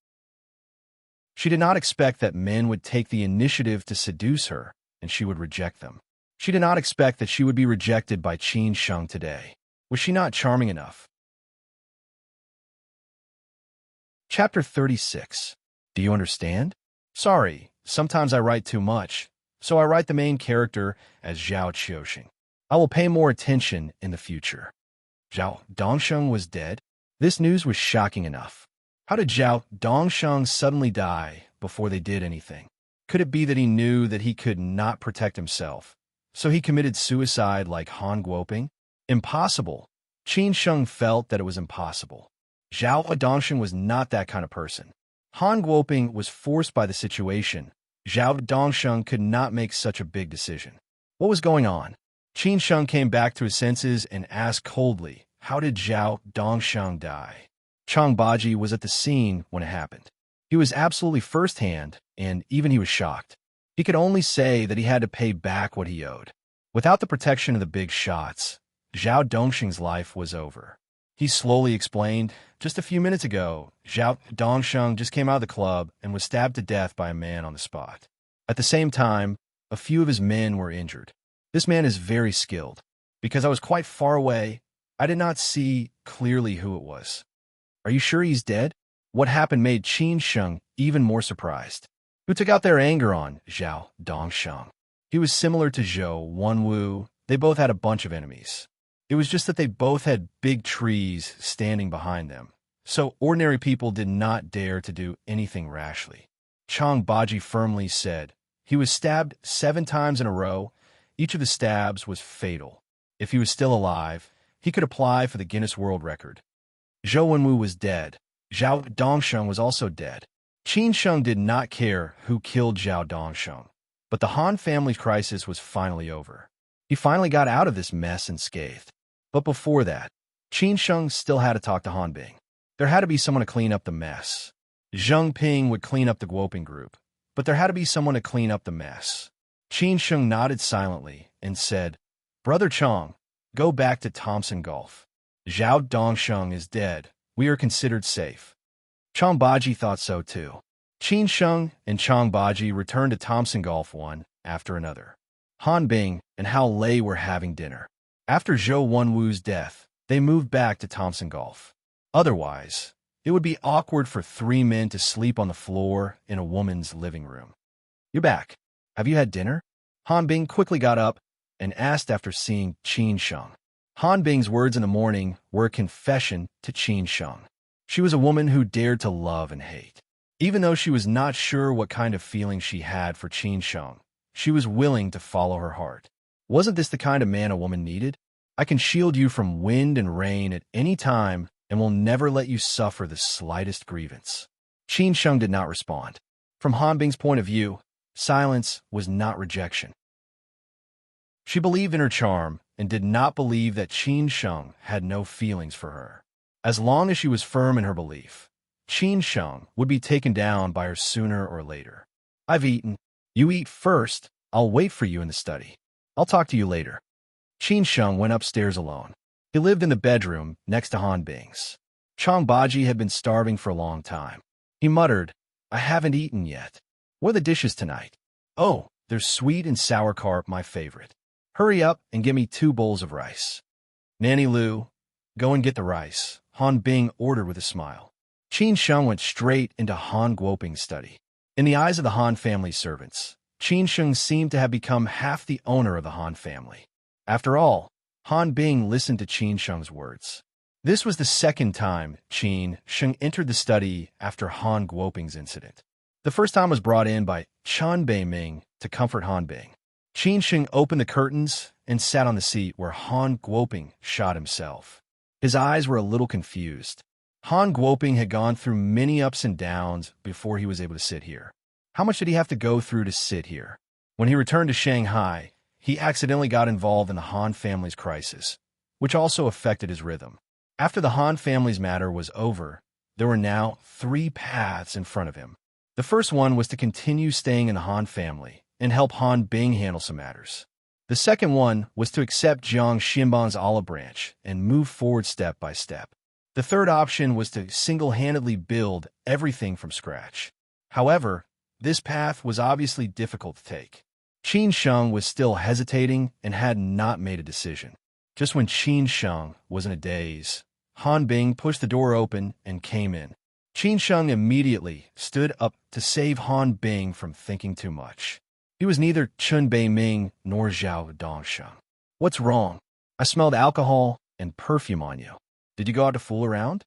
She did not expect that men would take the initiative to seduce her, and she would reject them. She did not expect that she would be rejected by Qin Sheng today. Was she not charming enough? Chapter 36. Do you understand? Sorry, sometimes I write too much, so I write the main character as Zhao Qiuxing. I will pay more attention in the future. Zhao Dongsheng was dead? This news was shocking enough. How did Zhao Dongsheng suddenly die before they did anything? Could it be that he knew that he could not protect himself, so he committed suicide like Han Guoping? Impossible. Qin Sheng felt that it was impossible. Zhao Dongsheng was not that kind of person. Han Guoping was forced by the situation. Zhao Dongsheng could not make such a big decision. What was going on? Qin Sheng came back to his senses and asked coldly, "How did Zhao Dongsheng die?" Chang Baji was at the scene when it happened. He was absolutely firsthand, and even he was shocked. He could only say that he had to pay back what he owed. Without the protection of the big shots, Zhao Dongsheng's life was over. He slowly explained, "Just a few minutes ago, Zhao Dongsheng just came out of the club and was stabbed to death by a man on the spot. At the same time, a few of his men were injured. This man is very skilled. Because I was quite far away, I did not see clearly who it was." "Are you sure he's dead?" What happened made Qin Sheng even more surprised. Who took out their anger on Zhao Dongsheng? He was similar to Zhou Wenwu. They both had a bunch of enemies. It was just that they both had big trees standing behind them, so ordinary people did not dare to do anything rashly. Chang Baji firmly said, "He was stabbed 7 times in a row. Each of the stabs was fatal. If he was still alive, he could apply for the Guinness World Record." Zhou Wenwu was dead. Zhao Dongsheng was also dead. Qin Sheng did not care who killed Zhao Dongsheng, but the Han family crisis was finally over. He finally got out of this mess unscathed. But before that, Qin Sheng still had to talk to Han Bing. There had to be someone to clean up the mess. Zheng Ping would clean up the Guoping group, but there had to be someone to clean up the mess. Qin Sheng nodded silently and said, "Brother Chong, go back to Thompson Gulf. Zhao Dongsheng is dead. We are considered safe." Chang Baji thought so too. Qin Sheng and Chang Baji returned to Thompson Gulf one after another. Han Bing and Hao Lei were having dinner. After Zhou Wenwu's death, they moved back to Thompson Gulf. Otherwise, it would be awkward for 3 men to sleep on the floor in a woman's living room. "You're back. Have you had dinner?" Han Bing quickly got up and asked after seeing Qin Sheng. Han Bing's words in the morning were a confession to Qin Sheng. She was a woman who dared to love and hate. Even though she was not sure what kind of feeling she had for Qin Sheng, she was willing to follow her heart. Wasn't this the kind of man a woman needed? "I can shield you from wind and rain at any time and will never let you suffer the slightest grievance." Qin Sheng did not respond. From Han Bing's point of view, silence was not rejection. She believed in her charm and did not believe that Qin Sheng had no feelings for her. As long as she was firm in her belief, Qin Sheng would be taken down by her sooner or later. "I've eaten. You eat first. I'll wait for you in the study. I'll talk to you later." Qin Sheng went upstairs alone. He lived in the bedroom next to Han Bing's. Chong Baji had been starving for a long time. He muttered, I haven't eaten yet. What are the dishes tonight? Oh, there's sweet and sour carp, my favorite. Hurry up and give me 2 bowls of rice. Nanny Lu, go and get the rice, Han Bing ordered with a smile. Qin Sheng went straight into Han Guoping's study. In the eyes of the Han family servants, Qin Sheng seemed to have become half the owner of the Han family. After all, Han Bing listened to Qin Sheng's words. This was the second time Qin Sheng entered the study after Han Guoping's incident. The first time was brought in by Chen Beiming to comfort Han Bing. Qin Sheng opened the curtains and sat on the seat where Han Guoping shot himself. His eyes were a little confused. Han Guoping had gone through many ups and downs before he was able to sit here. How much did he have to go through to sit here? When he returned to Shanghai, he accidentally got involved in the Han family's crisis, which also affected his rhythm. After the Han family's matter was over, there were now 3 paths in front of him. The first one was to continue staying in the Han family and help Han Bing handle some matters. The second one was to accept Jiang Xinban's olive branch and move forward step by step. The third option was to single-handedly build everything from scratch. However, this path was obviously difficult to take. Qin Sheng was still hesitating and had not made a decision. Just when Qin Sheng was in a daze, Han Bing pushed the door open and came in. Qin Sheng immediately stood up to save Han Bing from thinking too much. He was neither Chen Beiming nor Zhao Dongsheng. What's wrong? I smelled alcohol and perfume on you. Did you go out to fool around?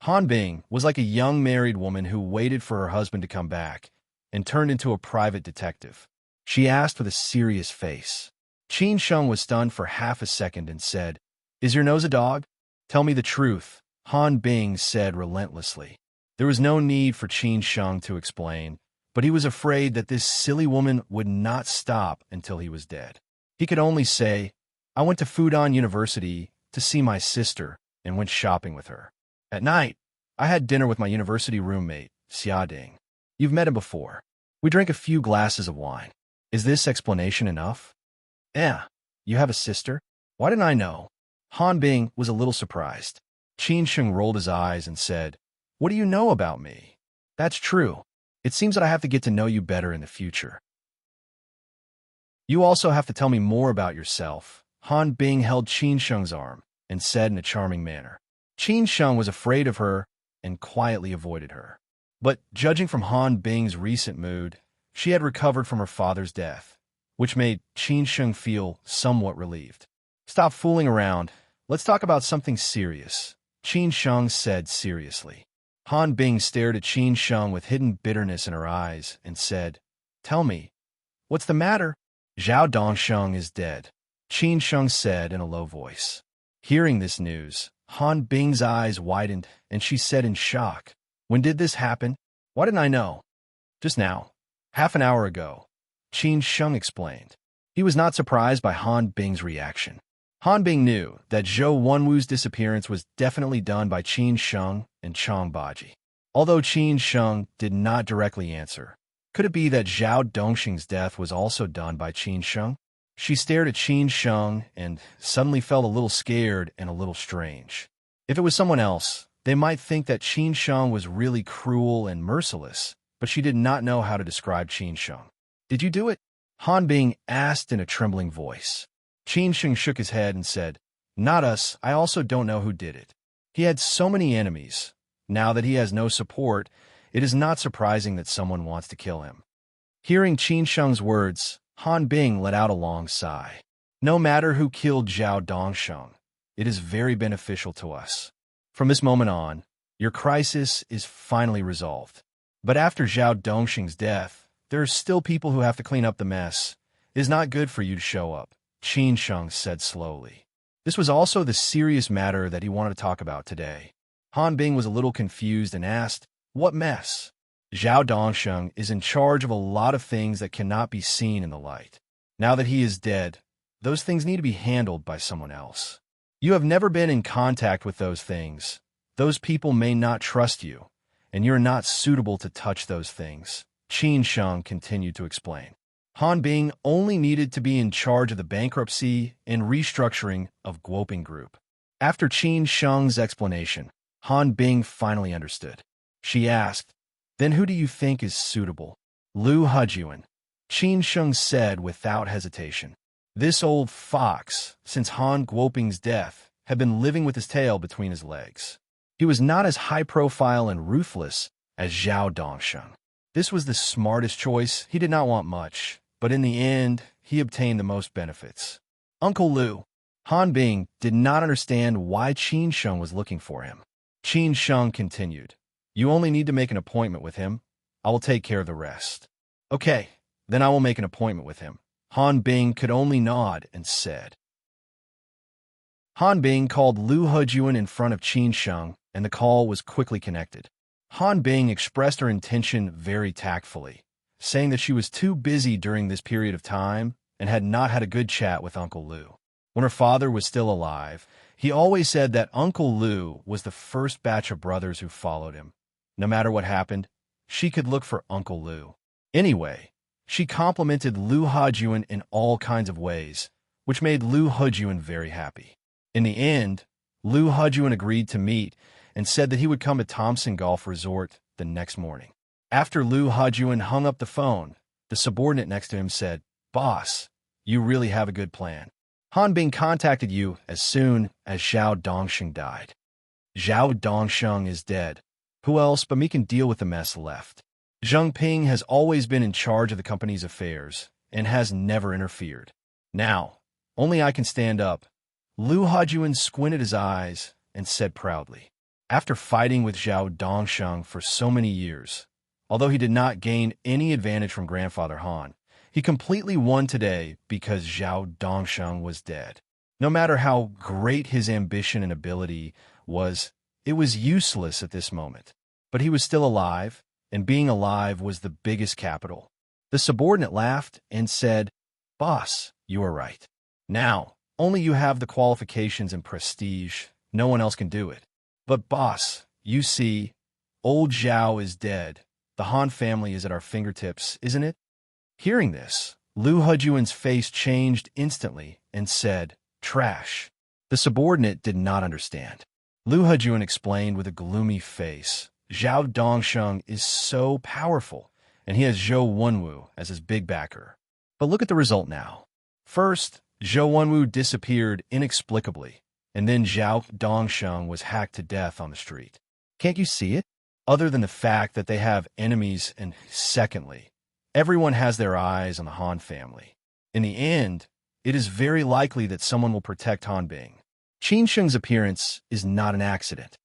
Han Bing was like a young married woman who waited for her husband to come back and turned into a private detective. She asked with a serious face. Qin Sheng was stunned for half a second and said, Is your nose a dog? Tell me the truth, Han Bing said relentlessly. There was no need for Qin Sheng to explain, but he was afraid that this silly woman would not stop until he was dead. He could only say, I went to Fudan University to see my sister and went shopping with her. At night, I had dinner with my university roommate, Xia Ding. You've met him before. We drank a few glasses of wine. Is this explanation enough? Yeah, you have a sister? Why didn't I know? Han Bing was a little surprised. Qin Sheng rolled his eyes and said, What do you know about me? That's true. It seems that I have to get to know you better in the future. You also have to tell me more about yourself. Han Bing held Qin Sheng's arm and said in a charming manner. Qin Sheng was afraid of her and quietly avoided her. But judging from Han Bing's recent mood, she had recovered from her father's death, which made Qin Sheng feel somewhat relieved. Stop fooling around. Let's talk about something serious, Qin Sheng said seriously. Han Bing stared at Qin Sheng with hidden bitterness in her eyes and said, Tell me, what's the matter? Zhao Dongsheng is dead, Qin Sheng said in a low voice. Hearing this news, Han Bing's eyes widened and she said in shock, When did this happen? Why didn't I know? Just now, half an hour ago, Qin Sheng explained. He was not surprised by Han Bing's reaction. Han Bing knew that Zhou Wenwu's disappearance was definitely done by Qin Sheng and Chong Baji. Although Qin Sheng did not directly answer, could it be that Zhao Dongxing's death was also done by Qin Sheng? She stared at Qin Sheng and suddenly felt a little scared and a little strange. If it was someone else, they might think that Qin Sheng was really cruel and merciless, but she did not know how to describe Qin Sheng. Did you do it? Han Bing asked in a trembling voice. Qin Sheng shook his head and said, Not us, I also don't know who did it. He had so many enemies. Now that he has no support, it is not surprising that someone wants to kill him. Hearing Qin Sheng's words, Han Bing let out a long sigh. No matter who killed Zhao Dongsheng, it is very beneficial to us. From this moment on, your crisis is finally resolved. But after Zhao Dongxing's death, there are still people who have to clean up the mess. It is not good for you to show up, Qin Sheng said slowly. This was also the serious matter that he wanted to talk about today. Han Bing was a little confused and asked, What mess? Zhao Dongsheng is in charge of a lot of things that cannot be seen in the light. Now that he is dead, those things need to be handled by someone else. You have never been in contact with those things. Those people may not trust you, and you're not suitable to touch those things, Qin Sheng continued to explain. Han Bing only needed to be in charge of the bankruptcy and restructuring of Guoping Group. After Qin Sheng's explanation, Han Bing finally understood. She asked, "Then who do you think is suitable?" "Lu Hujuan," Qin Sheng said without hesitation. This old fox, since Han Guoping's death, had been living with his tail between his legs. He was not as high-profile and ruthless as Zhao Dongsheng. This was the smartest choice. He did not want much, but in the end, he obtained the most benefits. Uncle Lu. Han Bing did not understand why Qin Sheng was looking for him. Qin Sheng continued, "You only need to make an appointment with him. I will take care of the rest." "Okay, then I will make an appointment with him." Han Bing could only nod and said. Han Bing called Lu Hujuan in front of Qin Sheng, and the call was quickly connected. Han Bing expressed her intention very tactfully, saying that she was too busy during this period of time and had not had a good chat with Uncle Lu. When her father was still alive, he always said that Uncle Lu was the first batch of brothers who followed him. No matter what happened, she could look for Uncle Lu. Anyway, she complimented Lu Hujuan in all kinds of ways, which made Lu Hujuan very happy. In the end, Lu Hujuan agreed to meet and said that he would come to Thompson Golf Resort the next morning. After Lu Hujuan hung up the phone, the subordinate next to him said, "Boss, you really have a good plan. Han Bing contacted you as soon as Zhao Dongsheng died. Zhao Dongsheng is dead. Who else but me can deal with the mess left? Zheng Ping has always been in charge of the company's affairs and has never interfered. Now, only I can stand up." Lu Hujuan squinted his eyes and said proudly, "After fighting with Zhao Dongsheng for so many years, although he did not gain any advantage from Grandfather Han, he completely won today because Zhao Dongsheng was dead. No matter how great his ambition and ability was, it was useless at this moment. But he was still alive, and being alive was the biggest capital." The subordinate laughed and said, "Boss, you are right. Now, only you have the qualifications and prestige. No one else can do it. But boss, you see, old Zhao is dead. The Han family is at our fingertips, isn't it?" Hearing this, Lu Hujuan's face changed instantly and said, "Trash." The subordinate did not understand. Lu Hujuan explained with a gloomy face, "Zhao Dongsheng is so powerful, and he has Zhou Wenwu as his big backer. But look at the result now. First, Zhou Wenwu disappeared inexplicably, and then Zhao Dongsheng was hacked to death on the street. Can't you see it? Other than the fact that they have enemies, and secondly, everyone has their eyes on the Han family. In the end, it is very likely that someone will protect Han Bing. Qin Sheng's appearance is not an accident."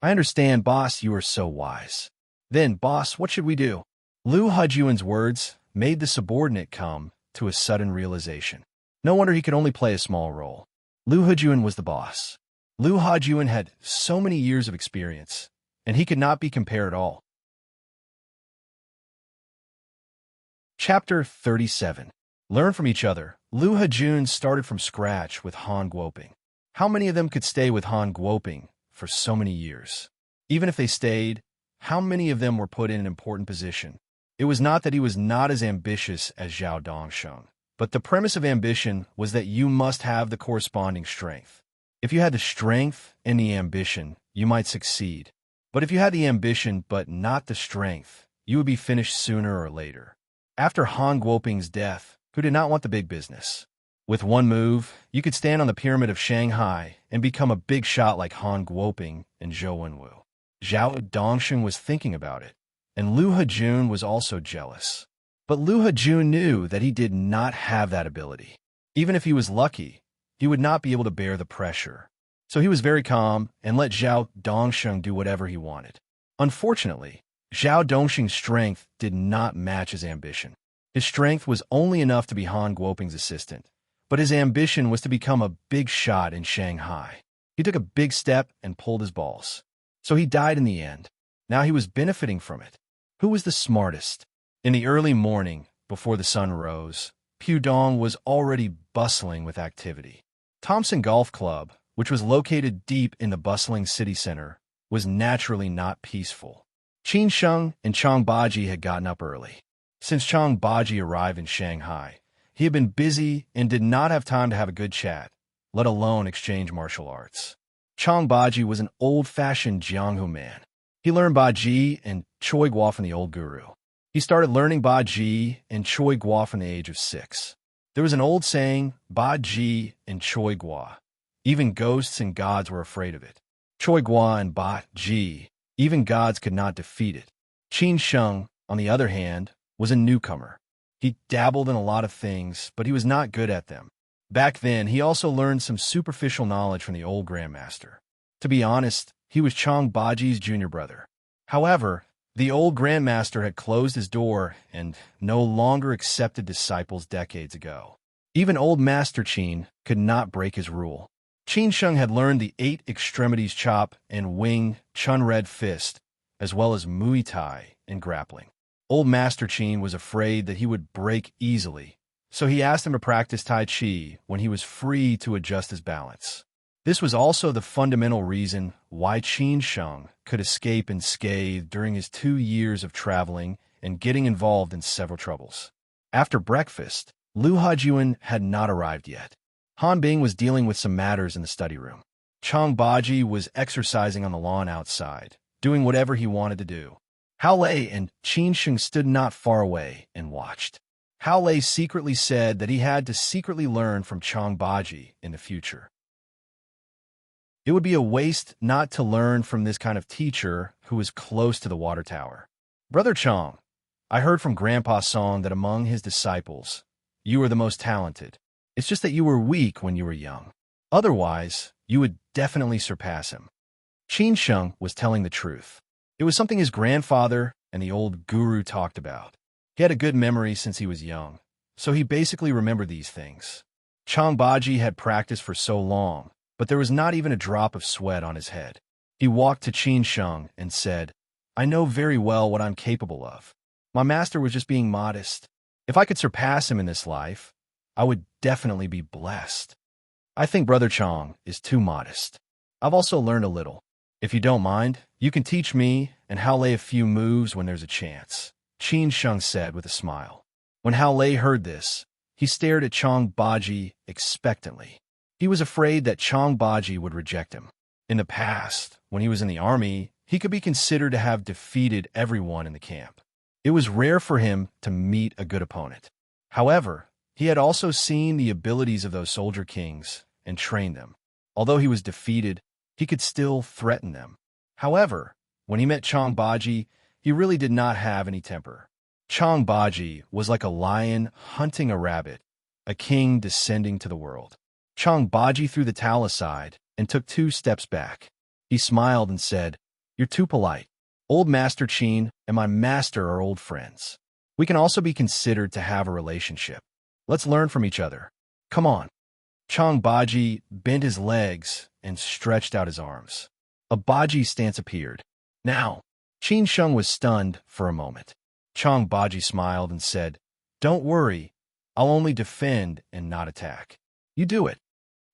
"I understand, boss, you are so wise. Then, boss, what should we do?" Lu Hujuan's words made the subordinate come to a sudden realization. No wonder he could only play a small role. Lu Hujuan was the boss. Lu Hujuan had so many years of experience, and he could not be compared at all. Chapter 37. Learn from each other. Lu Hujuan started from scratch with Han Guoping. How many of them could stay with Han Guoping for so many years? Even if they stayed, how many of them were put in an important position? It was not that he was not as ambitious as Zhao Dongsheng, but the premise of ambition was that you must have the corresponding strength. If you had the strength and the ambition, you might succeed. But if you had the ambition but not the strength, you would be finished sooner or later. After Han Guoping's death, who did not want the big business? With one move, you could stand on the pyramid of Shanghai and become a big shot like Han Guoping and Zhou Wenwu. Zhao Dongsheng was thinking about it, and Lu Hujuan was also jealous. But Lu Hujuan knew that he did not have that ability. Even if he was lucky, he would not be able to bear the pressure. So he was very calm and let Zhao Dongsheng do whatever he wanted. Unfortunately, Zhao Dongsheng's strength did not match his ambition. His strength was only enough to be Han Guoping's assistant, but his ambition was to become a big shot in Shanghai. He took a big step and pulled his balls. So he died in the end. Now he was benefiting from it. Who was the smartest? In the early morning, before the sun rose, Pudong was already bustling with activity. Thompson Golf Club, which was located deep in the bustling city center, was naturally not peaceful. Qin Sheng and Chang Baji had gotten up early. Since Chang Baji arrived in Shanghai, he had been busy and did not have time to have a good chat, let alone exchange martial arts. Chong Baji was an old-fashioned Jianghu man. He learned Baji and Choi Gua from the old guru. He started learning Baji and Choi Gua from the age of 6. There was an old saying, Baji and Choi Gua. Even ghosts and gods were afraid of it. Choi Gua and Baji, even gods could not defeat it. Qin Sheng, on the other hand, was a newcomer. He dabbled in a lot of things, but he was not good at them. Back then, he also learned some superficial knowledge from the old grandmaster. To be honest, he was Chong Baji's junior brother. However, the old grandmaster had closed his door and no longer accepted disciples decades ago. Even old Master Qin could not break his rule. Qin Sheng had learned the 8 extremities chop and Wing Chun Red Fist, as well as Muay Thai and grappling. Old Master Qin was afraid that he would break easily, so he asked him to practice Tai Chi when he was free to adjust his balance. This was also the fundamental reason why Qin Sheng could escape unscathed during his 2 years of traveling and getting involved in several troubles. After breakfast, Lu Hajuan had not arrived yet. Han Bing was dealing with some matters in the study room. Chong Baji was exercising on the lawn outside, doing whatever he wanted to do. Hao Lei and Qin Sheng stood not far away and watched. Hao Lei secretly said that he had to secretly learn from Chong Baji in the future. It would be a waste not to learn from this kind of teacher who was close to the water tower. Brother Chong, I heard from Grandpa Song that among his disciples, you were the most talented. It's just that you were weak when you were young. Otherwise, you would definitely surpass him. Qin Sheng was telling the truth. It was something his grandfather and the old guru talked about. He had a good memory since he was young, so he basically remembered these things. Chong Baji had practiced for so long, but there was not even a drop of sweat on his head. He walked to Qin Sheng and said, I know very well what I'm capable of. My master was just being modest. If I could surpass him in this life, I would definitely be blessed. I think Brother Chong is too modest. I've also learned a little. If you don't mind, you can teach me and Hao Lei a few moves when there's a chance, Qin Sheng said with a smile. When Hao Lei heard this, he stared at Chong Baji expectantly. He was afraid that Chong Baji would reject him. In the past, when he was in the army, he could be considered to have defeated everyone in the camp. It was rare for him to meet a good opponent. However, he had also seen the abilities of those soldier kings and trained them. Although he was defeated, he could still threaten them. However, when he met Chong Baji, he really did not have any temper. Chong Baji was like a lion hunting a rabbit, a king descending to the world. Chong Baji threw the towel aside and took 2 steps back. He smiled and said, You're too polite. Old Master Qin and my master are old friends. We can also be considered to have a relationship. Let's learn from each other. Come on. Chong Baji bent his legs and stretched out his arms. A Baji stance appeared. Now, Qin Sheng was stunned for a moment. Chong Baji smiled and said, Don't worry. I'll only defend and not attack. You do it.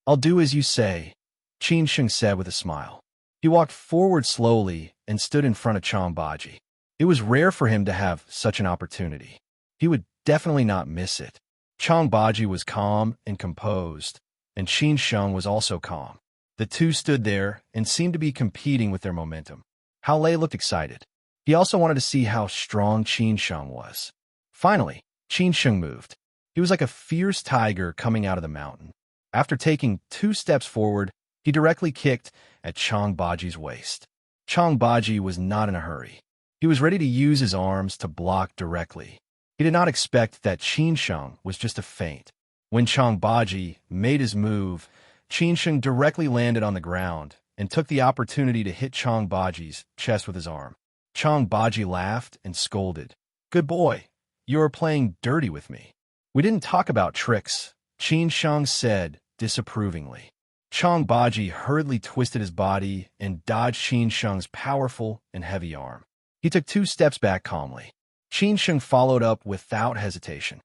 I'll do as you say, Qin Sheng said with a smile. He walked forward slowly and stood in front of Chong Baji. It was rare for him to have such an opportunity. He would definitely not miss it. Chong Baji was calm and composed, and Qin Sheng was also calm. The two stood there and seemed to be competing with their momentum. Hao Lei looked excited. He also wanted to see how strong Qin Sheng was. Finally, Qin Sheng moved. He was like a fierce tiger coming out of the mountain. After taking 2 steps forward, he directly kicked at Chong Baji's waist. Chong Baji was not in a hurry. He was ready to use his arms to block directly. He did not expect that Qin Sheng was just a feint. When Chong Baji made his move, Qin Sheng directly landed on the ground and took the opportunity to hit Chong Baji's chest with his arm. Chong Baji laughed and scolded. Good boy, you are playing dirty with me. We didn't talk about tricks, Qin Sheng said disapprovingly. Chong Baji hurriedly twisted his body and dodged Qin Sheng's powerful and heavy arm. He took 2 steps back calmly. Qin Sheng followed up without hesitation.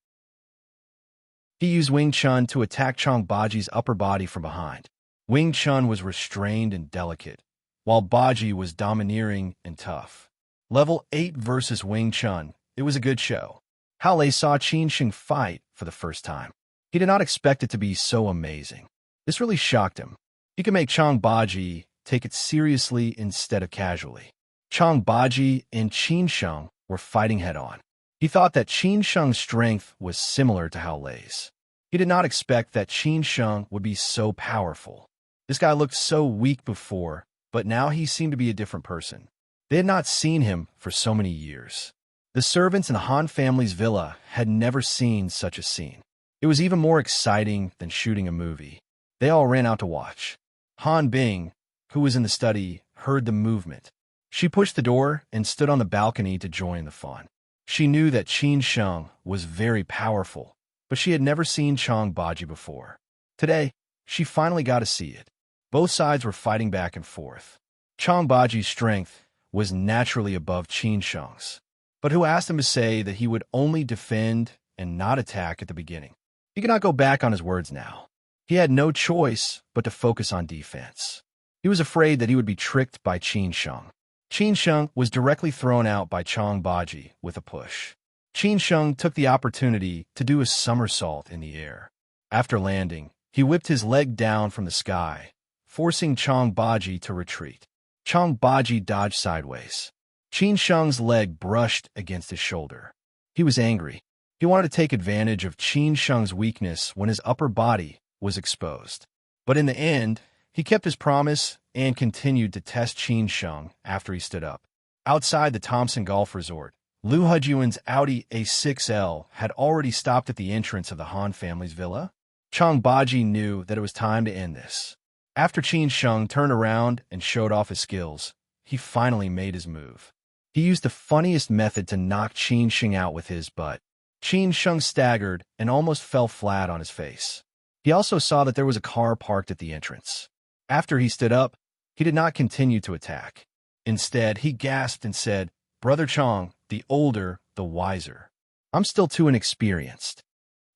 He used Wing Chun to attack Chong Baji's upper body from behind. Wing Chun was restrained and delicate, while Baji was domineering and tough. Level 8 versus Wing Chun, it was a good show. Hao Lei saw Qin Sheng fight for the first time. He did not expect it to be so amazing. This really shocked him. He could make Chong Baji take it seriously instead of casually. Chang Baji and Qin Sheng were fighting head-on. He thought that Qin Sheng's strength was similar to Hao Lei's. He did not expect that Qin Sheng would be so powerful. This guy looked so weak before, but now he seemed to be a different person. They had not seen him for so many years. The servants in the Han family's villa had never seen such a scene. It was even more exciting than shooting a movie. They all ran out to watch. Han Bing, who was in the study, heard the movement. She pushed the door and stood on the balcony to join the fun. She knew that Qin Sheng was very powerful, but she had never seen Chang Baji before. Today, she finally got to see it. Both sides were fighting back and forth. Chang Baji's strength was naturally above Qin Sheng's. But who asked him to say that he would only defend and not attack at the beginning? He could not go back on his words now. He had no choice but to focus on defense. He was afraid that he would be tricked by Qin Sheng. Qin Sheng was directly thrown out by Chang Baji with a push. Qin Sheng took the opportunity to do a somersault in the air. After landing, he whipped his leg down from the sky, forcing Chang Baji to retreat. Chang Baji dodged sideways. Qin Sheng's leg brushed against his shoulder. He was angry. He wanted to take advantage of Qin Sheng's weakness when his upper body was exposed. But in the end, he kept his promise and continued to test Qin Sheng after he stood up. Outside the Thompson Golf Resort, Liu Hejuan's Audi A6L had already stopped at the entrance of the Han family's villa. Chang Baji knew that it was time to end this. After Qin Sheng turned around and showed off his skills, he finally made his move. He used the funniest method to knock Qin Sheng out with his butt. Qin Sheng staggered and almost fell flat on his face. He also saw that there was a car parked at the entrance. After he stood up, he did not continue to attack. Instead, he gasped and said, "Brother Chang, the older, the wiser. I'm still too inexperienced.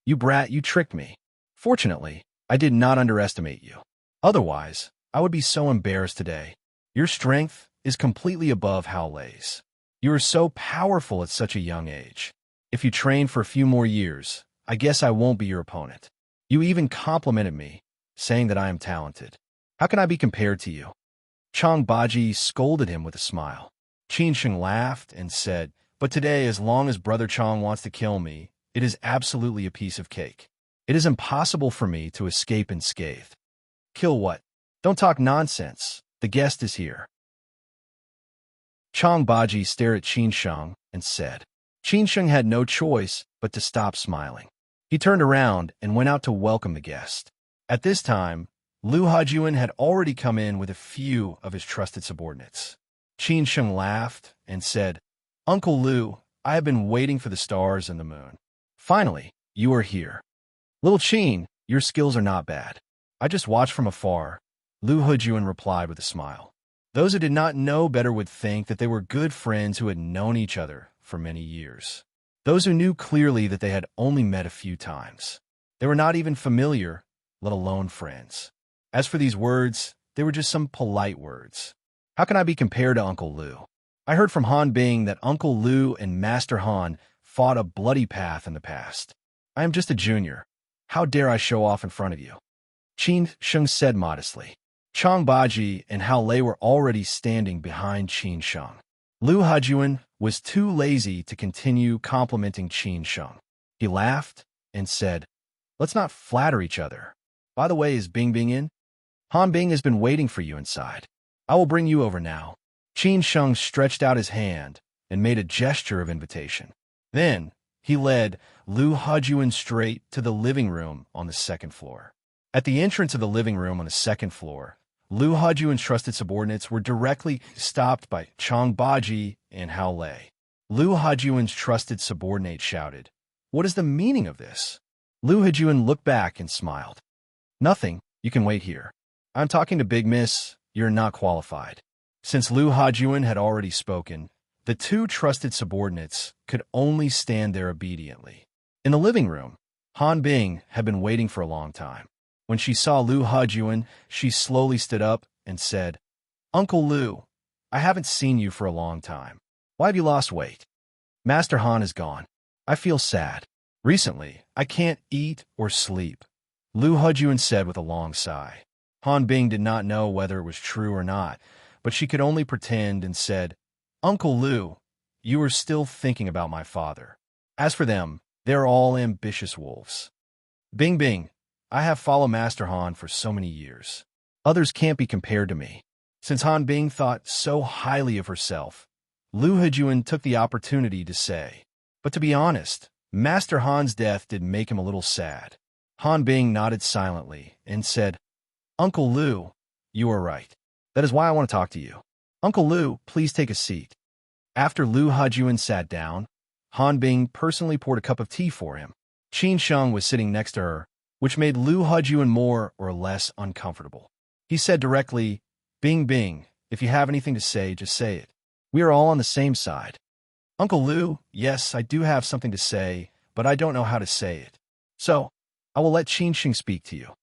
You brat, you tricked me. Fortunately, I did not underestimate you. Otherwise, I would be so embarrassed today. Your strength is completely above Hao Lei's. You are so powerful at such a young age. If you train for a few more years, I guess I won't be your opponent. You even complimented me, saying that I am talented. How can I be compared to you?" Chang Baji scolded him with a smile. Qin Sheng laughed and said, "But today, as long as Brother Chang wants to kill me, it is absolutely a piece of cake. It is impossible for me to escape unscathed." "Kill what? Don't talk nonsense. The guest is here." Chang Baji stared at Qin Sheng and said. Qin Sheng had no choice but to stop smiling. He turned around and went out to welcome the guest. At this time, Liu Hejuan had already come in with a few of his trusted subordinates. Qin Sheng laughed and said, "Uncle Liu, I have been waiting for the stars and the moon. Finally, you are here. Little Qin, your skills are not bad. I just watched from afar," Liu Hejuan replied with a smile. Those who did not know better would think that they were good friends who had known each other for many years. Those who knew clearly that they had only met a few times. They were not even familiar, let alone friends. As for these words, they were just some polite words. How can I be compared to Uncle Liu? I heard from Han Bing that Uncle Liu and Master Han fought a bloody path in the past. I am just a junior. How dare I show off in front of you?" Qin Sheng said modestly. Chang Baji and Hao Lei were already standing behind Qin Sheng. Liu Hejuan was too lazy to continue complimenting Qin Sheng. He laughed and said, "Let's not flatter each other. By the way, is Bing Bing in? Han Bing has been waiting for you inside. I will bring you over now." Qin Sheng stretched out his hand and made a gesture of invitation. Then, he led Liu Hejuan straight to the living room on the second floor. At the entrance of the living room on the second floor, Liu Hejuan's trusted subordinates were directly stopped by Chang Baji and Hao Lei. Liu Hejuan's trusted subordinate shouted, "What is the meaning of this?" Liu Hejuan looked back and smiled. "Nothing, you can wait here. I'm talking to Big Miss, you're not qualified." Since Liu Hejuan had already spoken, the two trusted subordinates could only stand there obediently. In the living room, Han Bing had been waiting for a long time. When she saw Liu Hejuan, she slowly stood up and said, "Uncle Liu, I haven't seen you for a long time. Why have you lost weight? Master Han is gone. I feel sad. Recently, I can't eat or sleep," Liu Hejuan said with a long sigh. Han Bing did not know whether it was true or not, but she could only pretend and said, "Uncle Lu, you are still thinking about my father. As for them, they're all ambitious wolves. Bing Bing, I have followed Master Han for so many years. Others can't be compared to me." Since Han Bing thought so highly of herself, Lu Hejuan took the opportunity to say, "But to be honest, Master Han's death did make him a little sad." Han Bing nodded silently and said, "Uncle Lu, you are right. That is why I want to talk to you. Uncle Lu, please take a seat." After Lu Hejuan sat down, Han Bing personally poured a cup of tea for him. Qin Sheng was sitting next to her, which made Lu Hejuan more or less uncomfortable. He said directly, "Bing Bing, if you have anything to say, just say it. We are all on the same side." "Uncle Lu, yes, I do have something to say, but I don't know how to say it. So, I will let Qin Sheng speak to you."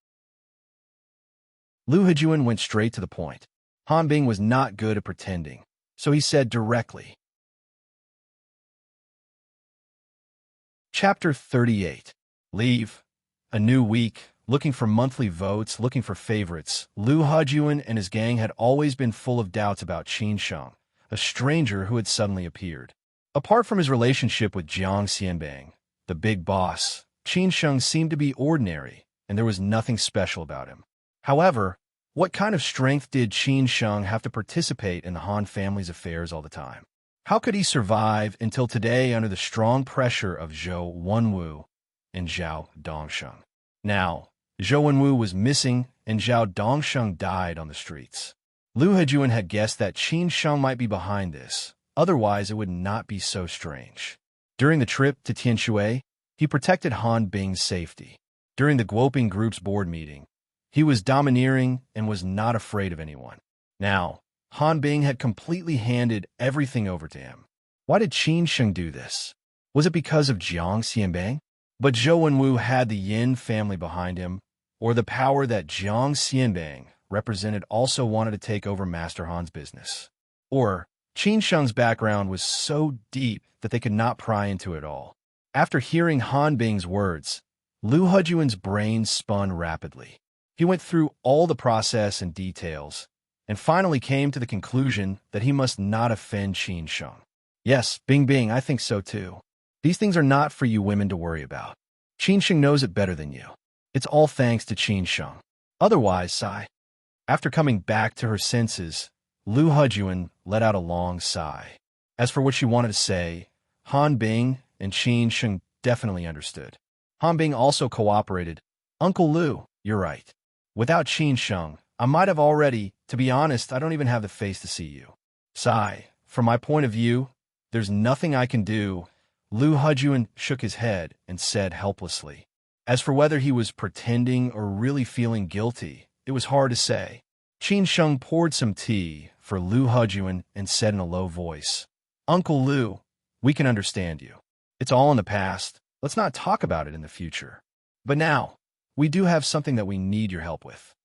Lu Hejuan went straight to the point. Han Bing was not good at pretending, so he said directly. Chapter 38. Leave. A new week. Looking for monthly votes, looking for favorites. Lu Hejuan and his gang had always been full of doubts about Qin Sheng, a stranger who had suddenly appeared. Apart from his relationship with Jiang Xianbang, the big boss, Qin Sheng seemed to be ordinary, and there was nothing special about him. However, what kind of strength did Qin Sheng have to participate in the Han family's affairs all the time? How could he survive until today under the strong pressure of Zhou Wenwu and Zhao Dongsheng? Now, Zhou Wenwu was missing, and Zhao Dongsheng died on the streets. Lu Hejuan had guessed that Qin Sheng might be behind this, otherwise it would not be so strange. During the trip to Tianshui, he protected Han Bing's safety. During the Guoping Group's board meeting, he was domineering and was not afraid of anyone. Now, Han Bing had completely handed everything over to him. Why did Qin Sheng do this? Was it because of Jiang Xianbang? But Zhou Wenwu had the Yin family behind him, or the power that Jiang Xianbang represented also wanted to take over Master Han's business. Or Qin Sheng's background was so deep that they could not pry into it all. After hearing Han Bing's words, Lu Hejuan's brain spun rapidly. He went through all the process and details, and finally came to the conclusion that he must not offend Qin Sheng. "Yes, Bing Bing, I think so too. These things are not for you women to worry about. Qin Sheng knows it better than you. It's all thanks to Qin Sheng. Otherwise, sigh." After coming back to her senses, Lu Hejuan let out a long sigh. As for what she wanted to say, Han Bing and Qin Sheng definitely understood. Han Bing also cooperated. "Uncle Lu, you're right. Without Qin Sheng, I might have already, to be honest, I don't even have the face to see you." Sigh. "From my point of view, there's nothing I can do." Lu Hejuan shook his head and said helplessly. As for whether he was pretending or really feeling guilty, it was hard to say. Qin Sheng poured some tea for Lu Hejuan and said in a low voice, "Uncle Lu, we can understand you. It's all in the past. Let's not talk about it in the future. But now, we do have something that we need your help with."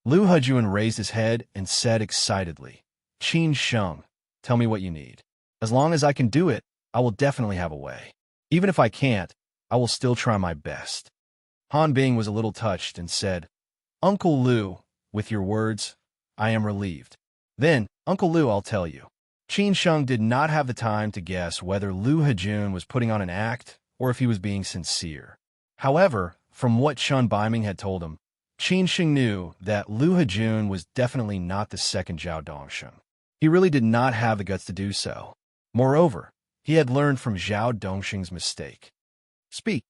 Lu Hejuan raised his head and said excitedly, "Qin Sheng, tell me what you need. As long as I can do it, I will definitely have a way. Even if I can't, I will still try my best." Han Bing was a little touched and said, "Uncle Lu, with your words, I am relieved." "Then, Uncle Lu, I'll tell you." Qin Sheng did not have the time to guess whether Lu Hejuan was putting on an act or if he was being sincere. However, from what Chun Baiming had told him, Qin Sheng knew that Lu Hejuan was definitely not the second Zhao Dongsheng. He really did not have the guts to do so. Moreover, he had learned from Zhao Dongsheng's mistake. "Speak."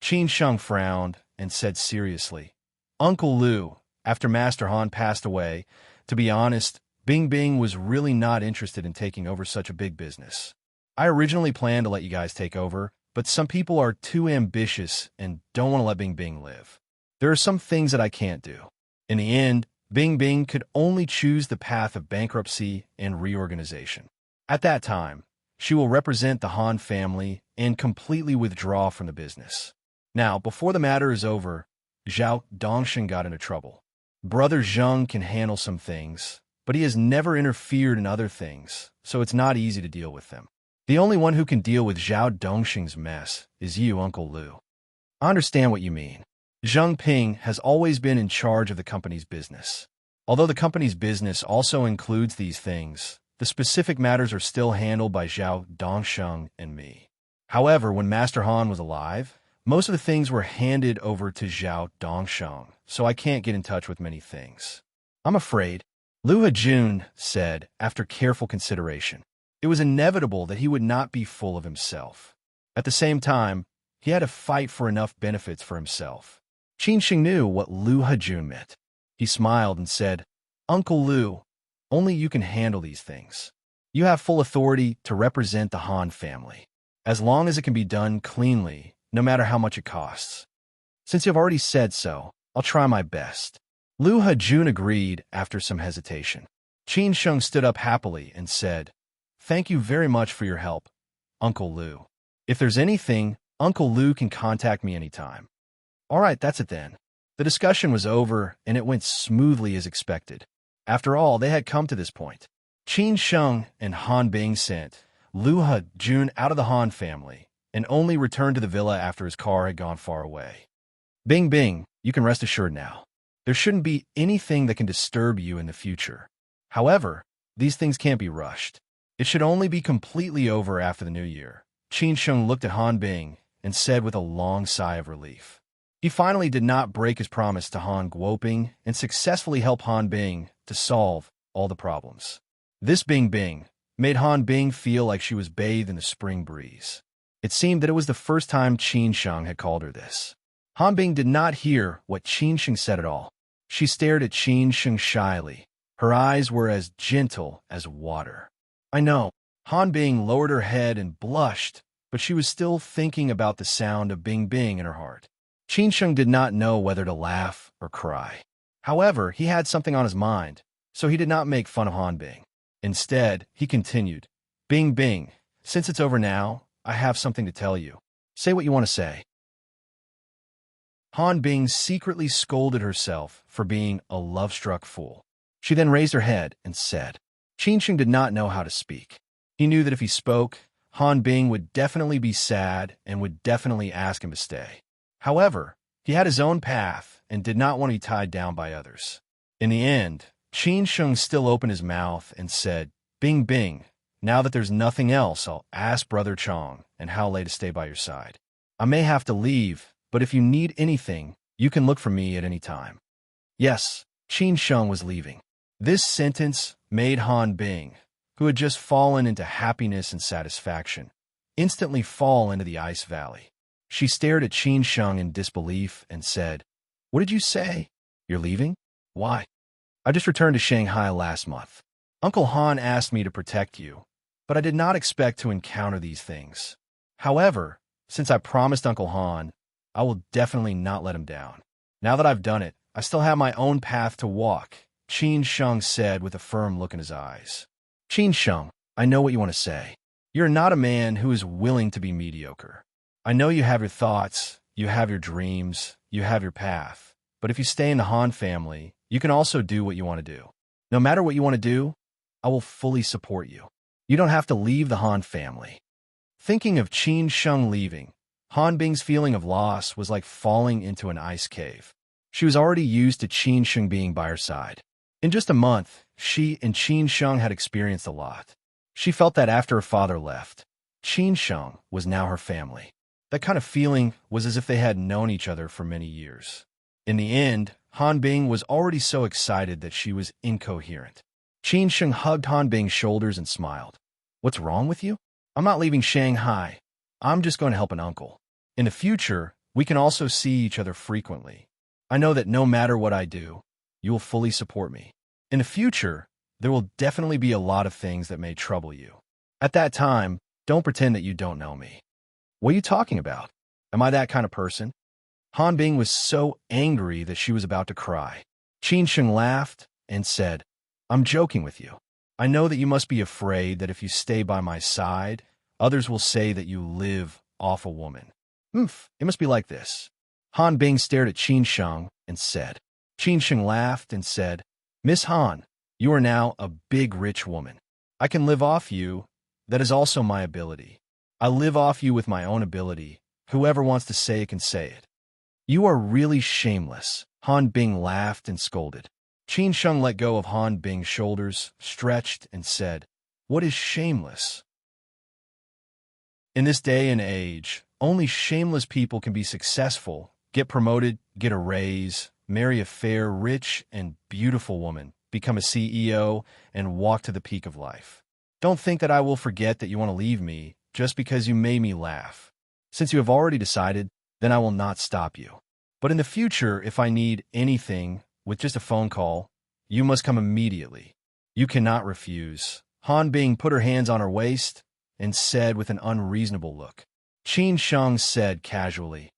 Qin Sheng frowned and said seriously, "Uncle Lu, after Master Han passed away, to be honest, Bing Bing was really not interested in taking over such a big business. I originally planned to let you guys take over, but some people are too ambitious and don't want to let Bing Bing live. There are some things that I can't do. In the end, Bing Bing could only choose the path of bankruptcy and reorganization. At that time, she will represent the Han family and completely withdraw from the business. Now, before the matter is over, Zhao Dongsheng got into trouble. Brother Zheng can handle some things, but he has never interfered in other things, so it's not easy to deal with them. The only one who can deal with Zhao Dongsheng's mess is you, Uncle Lu." "I understand what you mean." Zheng Ping has always been in charge of the company's business. Although the company's business also includes these things, the specific matters are still handled by Zhao Dongsheng and me. However, when Master Han was alive, most of the things were handed over to Zhao Dongsheng, so I can't get in touch with many things. I'm afraid, Lu Hejun said after careful consideration. It was inevitable that he would not be full of himself. At the same time, he had to fight for enough benefits for himself. Qin Sheng knew what Lu Hejun meant. He smiled and said, Uncle Lu, only you can handle these things. You have full authority to represent the Han family, as long as it can be done cleanly, no matter how much it costs. Since you've already said so, I'll try my best. Lu Hejun agreed after some hesitation. Qin Sheng stood up happily and said, Thank you very much for your help, Uncle Lu. If there's anything, Uncle Lu can contact me anytime. All right, that's it then. The discussion was over, and it went smoothly as expected. After all, they had come to this point. Qin Sheng and Han Bing sent Lu Hejun out of the Han family, and only returned to the villa after his car had gone far away. Bing Bing, you can rest assured now. There shouldn't be anything that can disturb you in the future. However, these things can't be rushed. It should only be completely over after the new year. Qin Sheng looked at Han Bing and said with a long sigh of relief. He finally did not break his promise to Han Guoping and successfully help Han Bing to solve all the problems. This Bing Bing made Han Bing feel like she was bathed in the spring breeze. It seemed that it was the first time Qin Sheng had called her this. Han Bing did not hear what Qin Sheng said at all. She stared at Qin Sheng shyly. Her eyes were as gentle as water. I know. Han Bing lowered her head and blushed, but she was still thinking about the sound of Bing Bing in her heart. Qin Sheng did not know whether to laugh or cry. However, he had something on his mind, so he did not make fun of Han Bing. Instead, he continued, Bing Bing, since it's over now, I have something to tell you. Say what you want to say. Han Bing secretly scolded herself for being a love-struck fool. She then raised her head and said, Qin Sheng did not know how to speak. He knew that if he spoke, Han Bing would definitely be sad and would definitely ask him to stay. However, he had his own path and did not want to be tied down by others. In the end, Qin Sheng still opened his mouth and said, Bing Bing, now that there's nothing else, I'll ask Brother Chong and Hao Lei to stay by your side. I may have to leave, but if you need anything, you can look for me at any time. Yes, Qin Sheng was leaving. This sentence made Han Bing, who had just fallen into happiness and satisfaction, instantly fall into the ice valley. She stared at Qin Sheng in disbelief and said, What did you say? You're leaving? Why? I just returned to Shanghai last month. Uncle Han asked me to protect you, but I did not expect to encounter these things. However, since I promised Uncle Han, I will definitely not let him down. Now that I've done it, I still have my own path to walk, Qin Sheng said with a firm look in his eyes. Qin Sheng, I know what you want to say. You're not a man who is willing to be mediocre. I know you have your thoughts, you have your dreams, you have your path, but if you stay in the Han family, you can also do what you want to do. No matter what you want to do, I will fully support you. You don't have to leave the Han family. Thinking of Qin Sheng leaving, Han Bing's feeling of loss was like falling into an ice cave. She was already used to Qin Sheng being by her side. In just a month, she and Qin Sheng had experienced a lot. She felt that after her father left, Qin Sheng was now her family. That kind of feeling was as if they had known each other for many years. In the end, Han Bing was already so excited that she was incoherent. Qin Sheng hugged Han Bing's shoulders and smiled. What's wrong with you? I'm not leaving Shanghai. I'm just going to help an uncle. In the future, we can also see each other frequently. I know that no matter what I do, you will fully support me. In the future, there will definitely be a lot of things that may trouble you. At that time, don't pretend that you don't know me. What are you talking about? Am I that kind of person? Han Bing was so angry that she was about to cry. Qin Sheng laughed and said, I'm joking with you. I know that you must be afraid that if you stay by my side, others will say that you live off a woman. It must be like this. Han Bing stared at Qin Sheng and said. Qin Sheng laughed and said, Miss Han, you are now a big rich woman. I can live off you. That is also my ability. I live off you with my own ability. Whoever wants to say it can say it. You are really shameless. Han Bing laughed and scolded. Qin Sheng let go of Han Bing's shoulders, stretched, and said, "What is shameless?" In this day and age, only shameless people can be successful, get promoted, get a raise, marry a fair, rich, and beautiful woman, become a CEO, and walk to the peak of life. Don't think that I will forget that you want to leave me just because you made me laugh. Since you have already decided, then I will not stop you. But in the future, if I need anything, with just a phone call, you must come immediately. You cannot refuse. Han Bing put her hands on her waist and said with an unreasonable look. Qin Sheng said casually,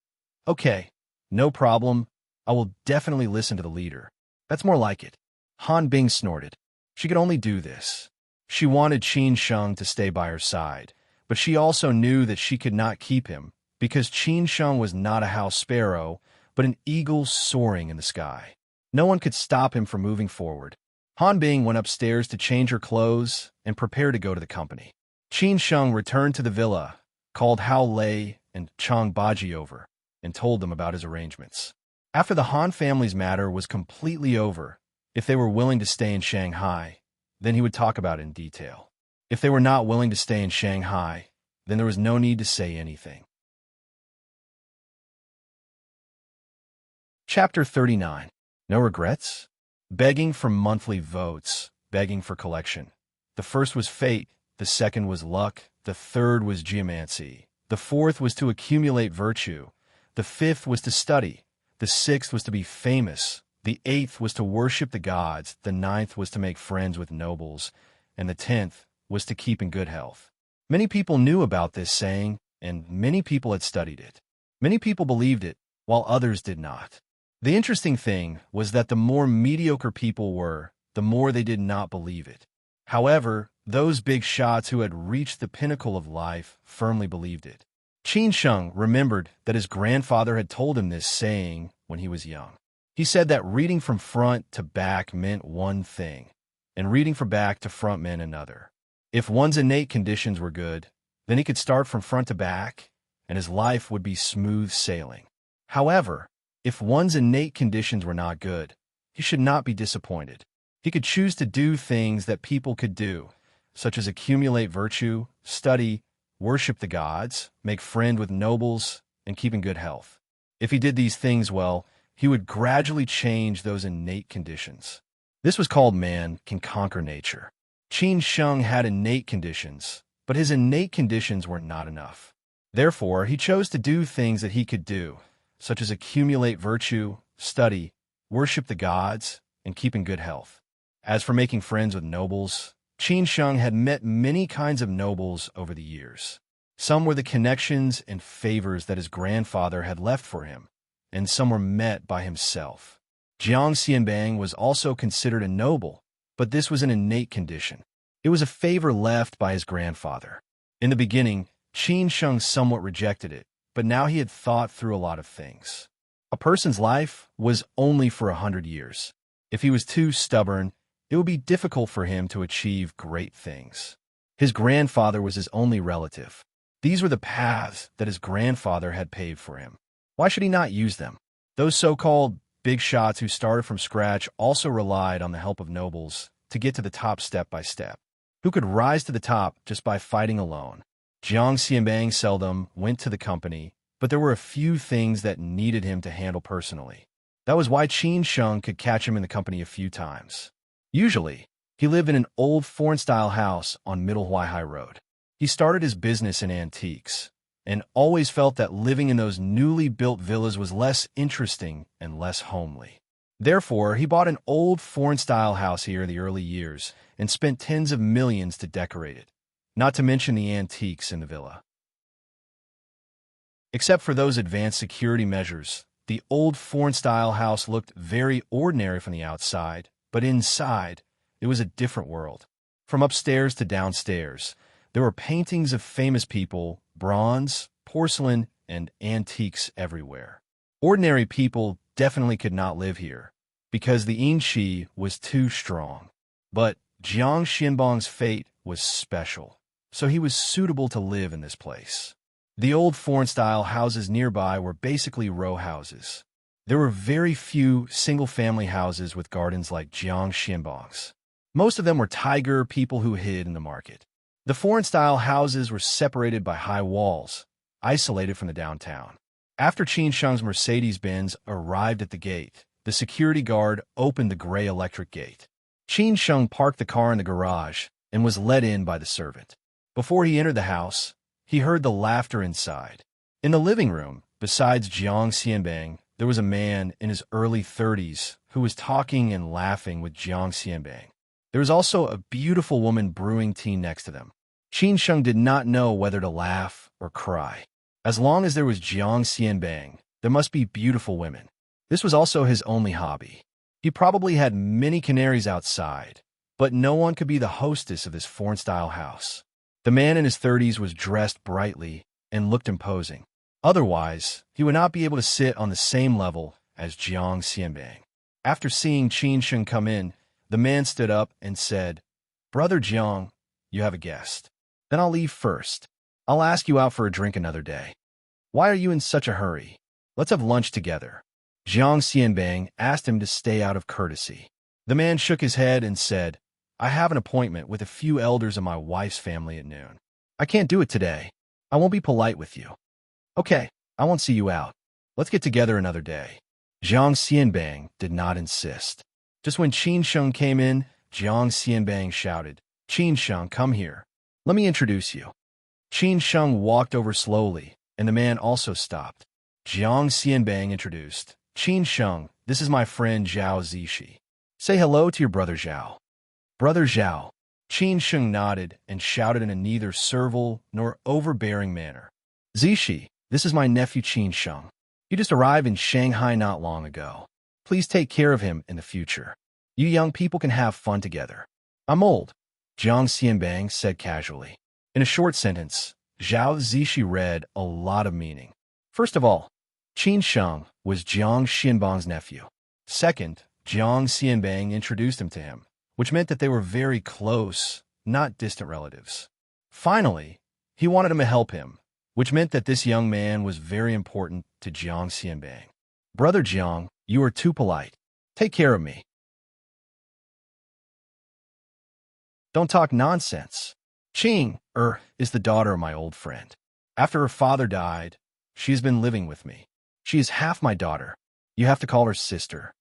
"Okay, no problem. I will definitely listen to the leader. That's more like it." Han Bing snorted. She could only do this. She wanted Qin Sheng to stay by her side, but she also knew that she could not keep him because Qin Sheng was not a house sparrow, but an eagle soaring in the sky. No one could stop him from moving forward. Han Bing went upstairs to change her clothes and prepare to go to the company. Qin Sheng returned to the villa, called Hao Lei and Chang Baji over, and told them about his arrangements. After the Han family's matter was completely over, if they were willing to stay in Shanghai, then he would talk about it in detail. If they were not willing to stay in Shanghai, then there was no need to say anything. Chapter 39. No regrets? Begging for monthly votes, begging for collection. The first was fate, the second was luck, the third was geomancy, the fourth was to accumulate virtue, the fifth was to study, the sixth was to be famous, the eighth was to worship the gods, the ninth was to make friends with nobles, and the 10th was to keep in good health. Many people knew about this saying, and many people had studied it. Many people believed it, while others did not. The interesting thing was that the more mediocre people were, the more they did not believe it. However, those big shots who had reached the pinnacle of life firmly believed it. Qin Sheng remembered that his grandfather had told him this saying when he was young. He said that reading from front to back meant one thing, and reading from back to front meant another. If one's innate conditions were good, then he could start from front to back, and his life would be smooth sailing. However, if one's innate conditions were not good, he should not be disappointed. He could choose to do things that people could do, such as accumulate virtue, study, worship the gods, make friends with nobles, and keep in good health. If he did these things well, he would gradually change those innate conditions. This was called man can conquer nature. Qin Sheng had innate conditions, but his innate conditions were not enough. Therefore, he chose to do things that he could do, such as accumulate virtue, study, worship the gods, and keep in good health. As for making friends with nobles, Qin Sheng had met many kinds of nobles over the years. Some were the connections and favors that his grandfather had left for him, and some were met by himself. Jiang Xianbang was also considered a noble, but this was an innate condition. It was a favor left by his grandfather. In the beginning, Qin Sheng somewhat rejected it, but now he had thought through a lot of things. A person's life was only for 100 years. If he was too stubborn, it would be difficult for him to achieve great things. His grandfather was his only relative. These were the paths that his grandfather had paved for him. Why should he not use them? Those so-called big shots who started from scratch also relied on the help of nobles to get to the top step by step. Who could rise to the top just by fighting alone? Jiang Xianbang seldom went to the company, but there were a few things that needed him to handle personally. That was why Qin Sheng could catch him in the company a few times. Usually, he lived in an old foreign-style house on Middle Huaihai Road. He started his business in antiques, and always felt that living in those newly built villas was less interesting and less homely. Therefore, he bought an old foreign-style house here in the early years and spent tens of millions to decorate it, not to mention the antiques in the villa. Except for those advanced security measures, the old foreign-style house looked very ordinary from the outside, but inside, it was a different world. From upstairs to downstairs, there were paintings of famous people, bronze, porcelain, and antiques everywhere. Ordinary people definitely could not live here, because the Yinqi was too strong. But Jiang Xianbang's fate was special, so he was suitable to live in this place. The old foreign-style houses nearby were basically row houses. There were very few single-family houses with gardens like Jiang Xianbang's. Most of them were tiger people who hid in the market. The foreign-style houses were separated by high walls, isolated from the downtown. After Qin Sheng's Mercedes-Benz arrived at the gate, the security guard opened the gray electric gate. Qin Sheng parked the car in the garage and was let in by the servant. Before he entered the house, he heard the laughter inside. In the living room, besides Jiang Xianbang, there was a man in his early 30s who was talking and laughing with Jiang Xianbang. There was also a beautiful woman brewing tea next to them. Qin Sheng did not know whether to laugh or cry. As long as there was Jiang Xianbang, there must be beautiful women. This was also his only hobby. He probably had many canaries outside, but no one could be the hostess of this foreign-style house. The man in his 30s was dressed brightly and looked imposing. Otherwise, he would not be able to sit on the same level as Jiang Xianbang. After seeing Qin Sheng come in, the man stood up and said, "Brother Jiang, you have a guest. Then I'll leave first. I'll ask you out for a drink another day. Why are you in such a hurry? Let's have lunch together." Jiang Xianbang asked him to stay out of courtesy. The man shook his head and said, "I have an appointment with a few elders of my wife's family at noon. I can't do it today. I won't be polite with you." "Okay, I won't see you out. Let's get together another day." Jiang Xianbang did not insist. Just when Qin Sheng came in, Jiang Xianbang shouted, "Qin Sheng, come here. Let me introduce you." Qin Sheng walked over slowly, and the man also stopped. Jiang Xianbang introduced, "Qin Sheng, this is my friend Zhao Zishi. Say hello to your brother Zhao." "Brother Zhao." Qin Sheng nodded and shouted in a neither servile nor overbearing manner, "Zishi, this is my nephew Qin Sheng. He just arrived in Shanghai not long ago. Please take care of him in the future. You young people can have fun together." "I'm old," Jiang Xianbang said casually. In a short sentence, Zhao Zishi read a lot of meaning. First of all, Qin Sheng was Jiang Xianbang's nephew. Second, Jiang Xianbang introduced him to him, which meant that they were very close, not distant relatives. Finally, he wanted him to help him, which meant that this young man was very important to Jiang Xianbang. "Brother Jiang, you are too polite. Take care of me. Don't talk nonsense. Qing is the daughter of my old friend. After her father died, she has been living with me. She is half my daughter. You have to call her sister."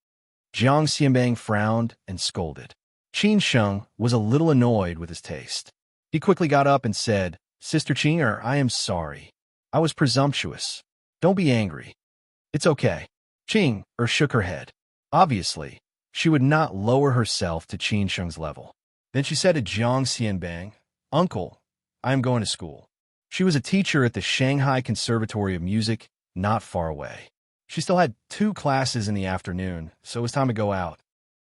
Jiang Xianbang frowned and scolded. Qin Sheng was a little annoyed with his taste. He quickly got up and said, "Sister Qing, I am sorry. I was presumptuous. Don't be angry. It's okay." Qing shook her head. Obviously, she would not lower herself to Qin Sheng's level. Then she said to Jiang Xianbang, "Uncle, I am going to school." She was a teacher at the Shanghai Conservatory of Music, not far away. She still had 2 classes in the afternoon, so it was time to go out.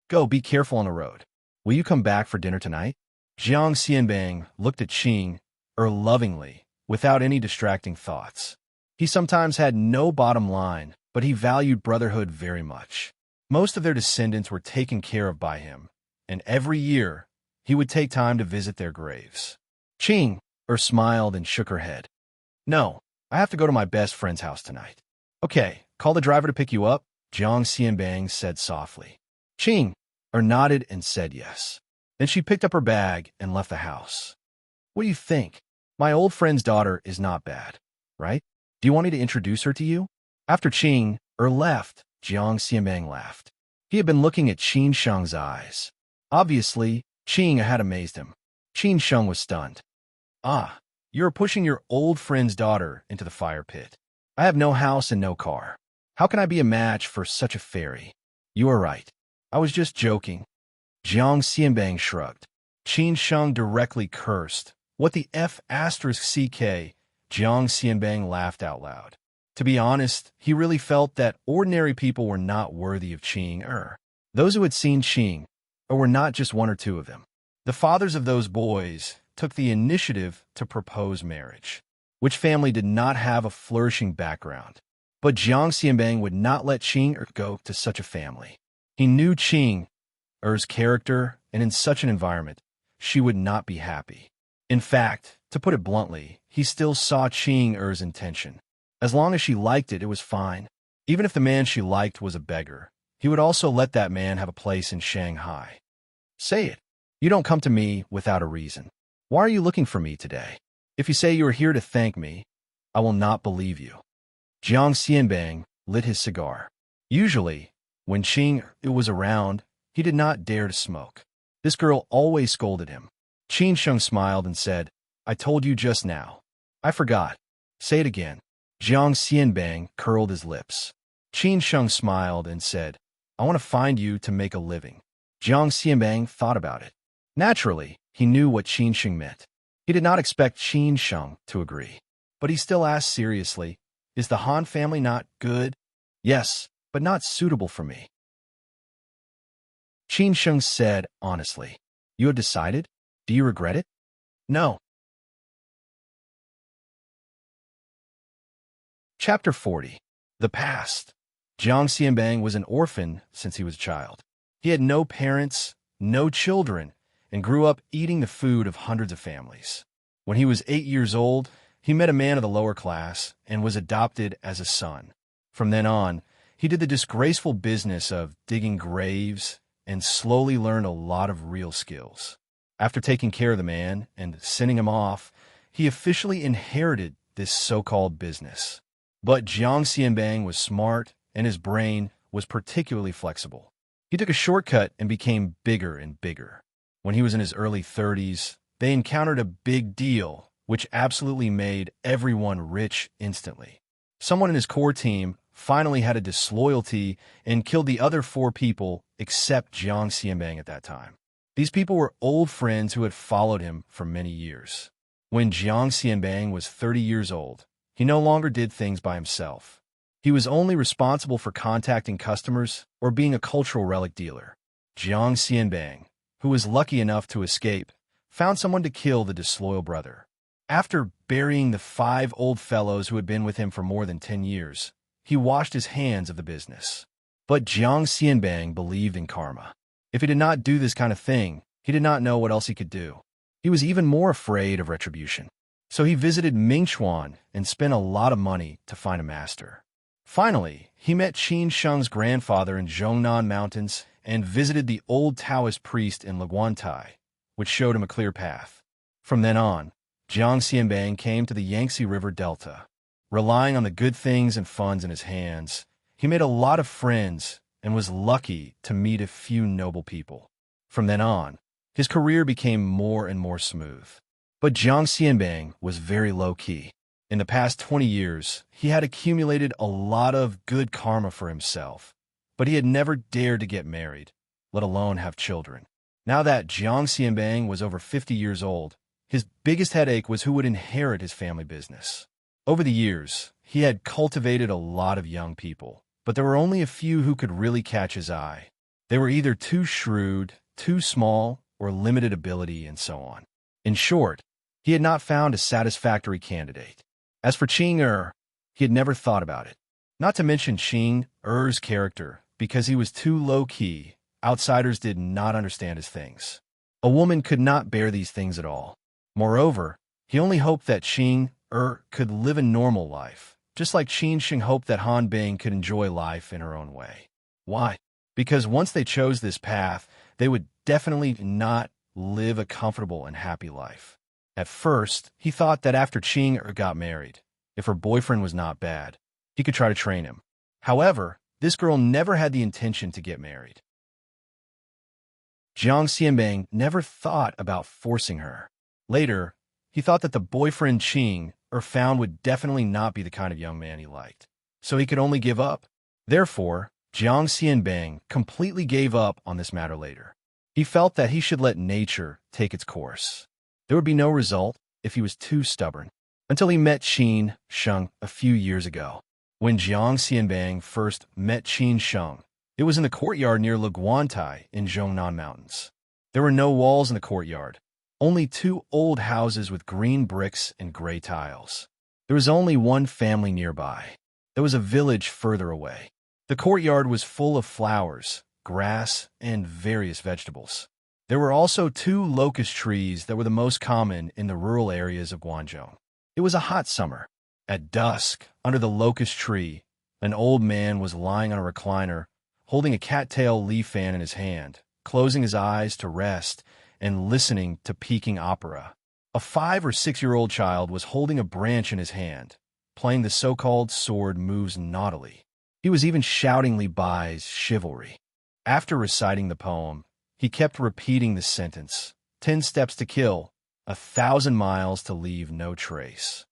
"Go, be careful on the road. Will you come back for dinner tonight?" Jiang Xianbang looked at Qing lovingly, without any distracting thoughts. He sometimes had no bottom line, but he valued brotherhood very much. Most of their descendants were taken care of by him, and every year, he would take time to visit their graves. Qing smiled and shook her head. "No, I have to go to my best friend's house tonight." "Okay, call the driver to pick you up," Jiang Xianbang said softly. Qing nodded and said yes. Then she picked up her bag and left the house. "What do you think? My old friend's daughter is not bad, right? Do you want me to introduce her to you?" After Qing left, Jiang Xianbang laughed. He had been looking at Qin Sheng's eyes. Obviously, Qing had amazed him. Qin Sheng was stunned. "Ah, you're pushing your old friend's daughter into the fire pit. I have no house and no car. How can I be a match for such a fairy?" "You are right. I was just joking." Jiang Xianbang shrugged. Qin Sheng directly cursed. "What the F***CK?" Jiang Xianbang laughed out loud. To be honest, he really felt that ordinary people were not worthy of Qing. Those who had seen Qing were not just 1 or 2 of them. The fathers of those boys took the initiative to propose marriage, which family did not have a flourishing background. But Jiang Xianbang would not let Qing go to such a family. He knew Qing's character, and in such an environment, she would not be happy. In fact, to put it bluntly, he still saw Ching Er's intention. As long as she liked it, it was fine. Even if the man she liked was a beggar, he would also let that man have a place in Shanghai. Say it. You don't come to me without a reason. Why are you looking for me today? If you say you are here to thank me, I will not believe you. Jiang Xianbang lit his cigar. Usually, when Ching was around, he did not dare to smoke. This girl always scolded him. Qin Sheng smiled and said, I told you just now. I forgot. Say it again. Jiang Xianbang curled his lips. Qin Sheng smiled and said, I want to find you to make a living. Jiang Xianbang thought about it. Naturally, he knew what Qin Sheng meant. He did not expect Qin Sheng to agree. But he still asked seriously, Is the Han family not good? Yes, but not suitable for me. Qin Sheng said honestly, You have decided? Do you regret it? No. Chapter 40. The Past. Jiang Xianbang was an orphan since he was a child. He had no parents, no children, and grew up eating the food of hundreds of families. When he was 8 years old, he met a man of the lower class and was adopted as a son. From then on, he did the disgraceful business of digging graves and slowly learned a lot of real skills. After taking care of the man and sending him off, he officially inherited this so-called business. But Jiang Xianbang was smart, and his brain was particularly flexible. He took a shortcut and became bigger and bigger. When he was in his early 30s, they encountered a big deal, which absolutely made everyone rich instantly. Someone in his core team finally had a disloyalty and killed the other 4 people except Jiang Xianbang at that time. These people were old friends who had followed him for many years. When Jiang Xianbang was 30 years old, he no longer did things by himself. He was only responsible for contacting customers or being a cultural relic dealer. Jiang Xianbang, who was lucky enough to escape, found someone to kill the disloyal brother. After burying the 5 old fellows who had been with him for more than 10 years, he washed his hands of the business. But Jiang Xianbang believed in karma. If he did not do this kind of thing, he did not know what else he could do. He was even more afraid of retribution. So he visited Mingchuan and spent a lot of money to find a master. Finally, he met Qin Sheng's grandfather in Zhongnan Mountains and visited the old Taoist priest in Leguantai, which showed him a clear path. From then on, Jiang Xianbang came to the Yangtze River Delta. Relying on the good things and funds in his hands, he made a lot of friends and was lucky to meet a few noble people. From then on, his career became more and more smooth. But Jiang Xianbang was very low-key. In the past 20 years, he had accumulated a lot of good karma for himself, but he had never dared to get married, let alone have children. Now that Jiang Xianbang was over 50 years old, his biggest headache was who would inherit his family business. Over the years, he had cultivated a lot of young people, but there were only a few who could really catch his eye. They were either too shrewd, too small, or limited ability, and so on. In short, he had not found a satisfactory candidate. As for Qing Er, he had never thought about it. Not to mention Qing Er's character, because he was too low-key, outsiders did not understand his things. A woman could not bear these things at all. Moreover, he only hoped that Qing Er could live a normal life, just like Qin Sheng hoped that Han Bing could enjoy life in her own way. Why? Because once they chose this path, they would definitely not live a comfortable and happy life. At first, he thought that after Qing Er got married, if her boyfriend was not bad, he could try to train him. However, this girl never had the intention to get married. Jiang Xianbang never thought about forcing her. Later, he thought that the boyfriend Qing Er found would definitely not be the kind of young man he liked, so he could only give up. Therefore, Jiang Xianbang completely gave up on this matter later. He felt that he should let nature take its course. There would be no result if he was too stubborn. Until he met Qin Sheng a few years ago. When Jiang Xianbang first met Qin Sheng, it was in the courtyard near Leguantai in Zhongnan Mountains. There were no walls in the courtyard, only 2 old houses with green bricks and gray tiles. There was only one family nearby. There was a village further away. The courtyard was full of flowers, grass, and various vegetables. There were also 2 locust trees that were the most common in the rural areas of Guangzhou. It was a hot summer. At dusk, under the locust tree, an old man was lying on a recliner, holding a cattail leaf fan in his hand, closing his eyes to rest and listening to Peking opera. A 5 or 6-year-old child was holding a branch in his hand, playing the so-called sword moves naughtily. He was even shouting Li Bai's chivalry. After reciting the poem, he kept repeating the sentence, 10 steps to kill, 1,000 miles to leave no trace.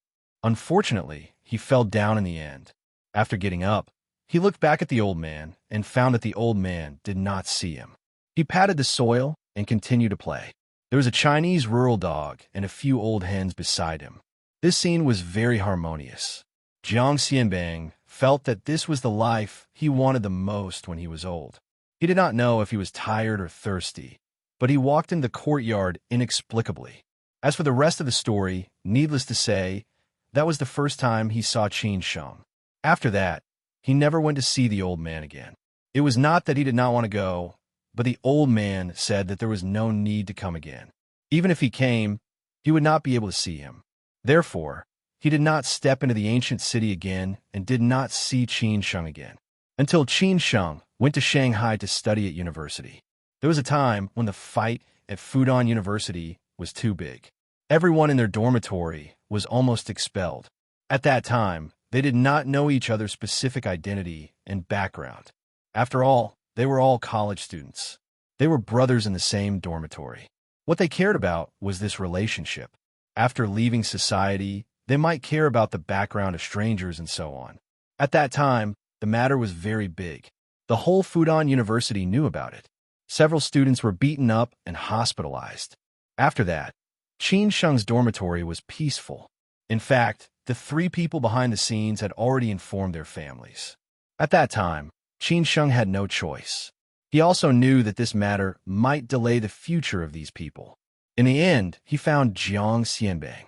Unfortunately, he fell down in the end. After getting up, he looked back at the old man and found that the old man did not see him. He patted the soil and continued to play. There was a Chinese rural dog and a few old hens beside him. This scene was very harmonious. Jiang Xianbang felt that this was the life he wanted the most when he was old. He did not know if he was tired or thirsty, but he walked in the courtyard inexplicably. As for the rest of the story, needless to say, that was the first time he saw Qin Sheng. After that, he never went to see the old man again. It was not that he did not want to go, but the old man said that there was no need to come again. Even if he came, he would not be able to see him. Therefore, he did not step into the ancient city again and did not see Qin Sheng again. Until Qin Sheng went to Shanghai to study at university. There was a time when the fight at Fudan University was too big. Everyone in their dormitory was almost expelled. At that time, they did not know each other's specific identity and background. After all, they were all college students. They were brothers in the same dormitory. What they cared about was this relationship. After leaving society, they might care about the background of strangers and so on. At that time, the matter was very big. The whole Fudan University knew about it. Several students were beaten up and hospitalized. After that, Qin Sheng's dormitory was peaceful. In fact, the 3 people behind the scenes had already informed their families. At that time, Qin Sheng had no choice. He also knew that this matter might delay the future of these people. In the end, he found Jiang Xianbang.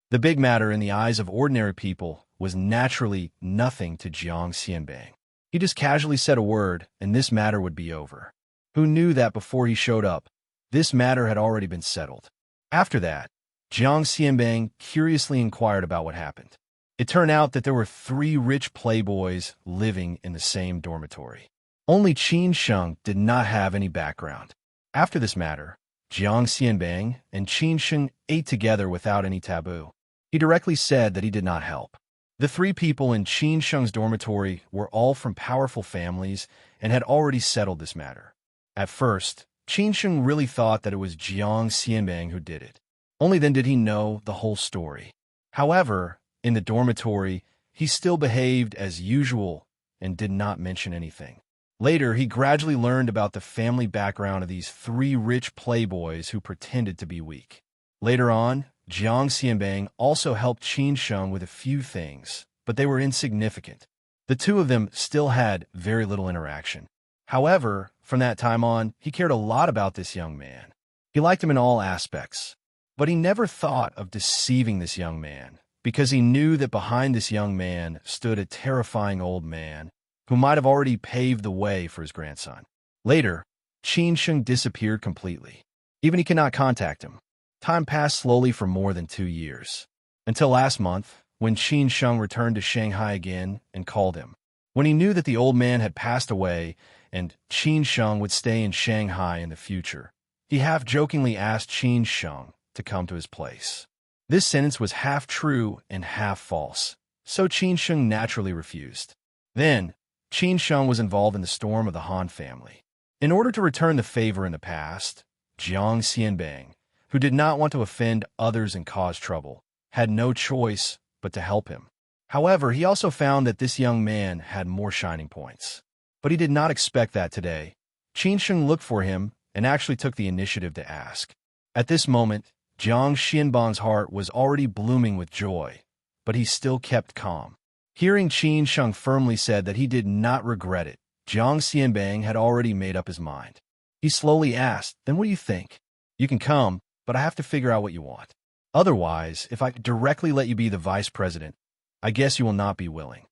The big matter in the eyes of ordinary people was naturally nothing to Jiang Xianbang. He just casually said a word, and this matter would be over. Who knew that before he showed up, this matter had already been settled? After that, Jiang Xianbang curiously inquired about what happened. It turned out that there were 3 rich playboys living in the same dormitory. Only Qin Sheng did not have any background. After this matter, Jiang Xianbang and Qin Sheng ate together without any taboo. He directly said that he did not help. The 3 people in Qin Sheng's dormitory were all from powerful families and had already settled this matter. At first, Qin Sheng really thought that it was Jiang Xianbang who did it. Only then did he know the whole story. However, in the dormitory, he still behaved as usual and did not mention anything. Later, he gradually learned about the family background of these 3 rich playboys who pretended to be weak. Later on, Jiang Xianbang also helped Qin Sheng with a few things, but they were insignificant. The 2 of them still had very little interaction. However, from that time on, he cared a lot about this young man. He liked him in all aspects, but he never thought of deceiving this young man, because he knew that behind this young man stood a terrifying old man who might have already paved the way for his grandson. Later, Qin Sheng disappeared completely. Even he could not contact him. Time passed slowly for more than 2 years, until last month, when Qin Sheng returned to Shanghai again and called him. When he knew that the old man had passed away and Qin Sheng would stay in Shanghai in the future, he half-jokingly asked Qin Sheng to come to his place. This sentence was half true and half false, so Qin Sheng naturally refused. Then, Qin Sheng was involved in the storm of the Han family. In order to return the favor in the past, Jiang Xianbang, who did not want to offend others and cause trouble, had no choice but to help him. However, he also found that this young man had more shining points. But he did not expect that today. Qin Sheng looked for him and actually took the initiative to ask. At this moment, Jiang Xianbang's heart was already blooming with joy, but he still kept calm. Hearing Qin Sheng firmly said that he did not regret it, Jiang Xianbang had already made up his mind. He slowly asked, "Then what do you think? You can come, but I have to figure out what you want. Otherwise, if I directly let you be the vice president, I guess you will not be willing.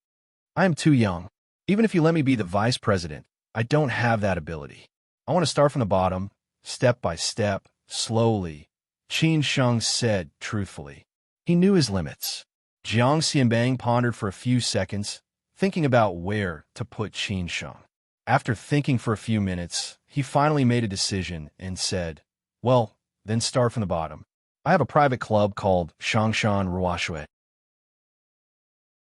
I am too young. Even if you let me be the vice president, I don't have that ability. I want to start from the bottom, step by step, slowly, Qin Sheng said truthfully. He knew his limits. Jiang Xianbang pondered for a few seconds, thinking about where to put Qin Sheng. After thinking for a few minutes, he finally made a decision and said, well, then start from the bottom. I have a private club called Shangshan Ruoshui.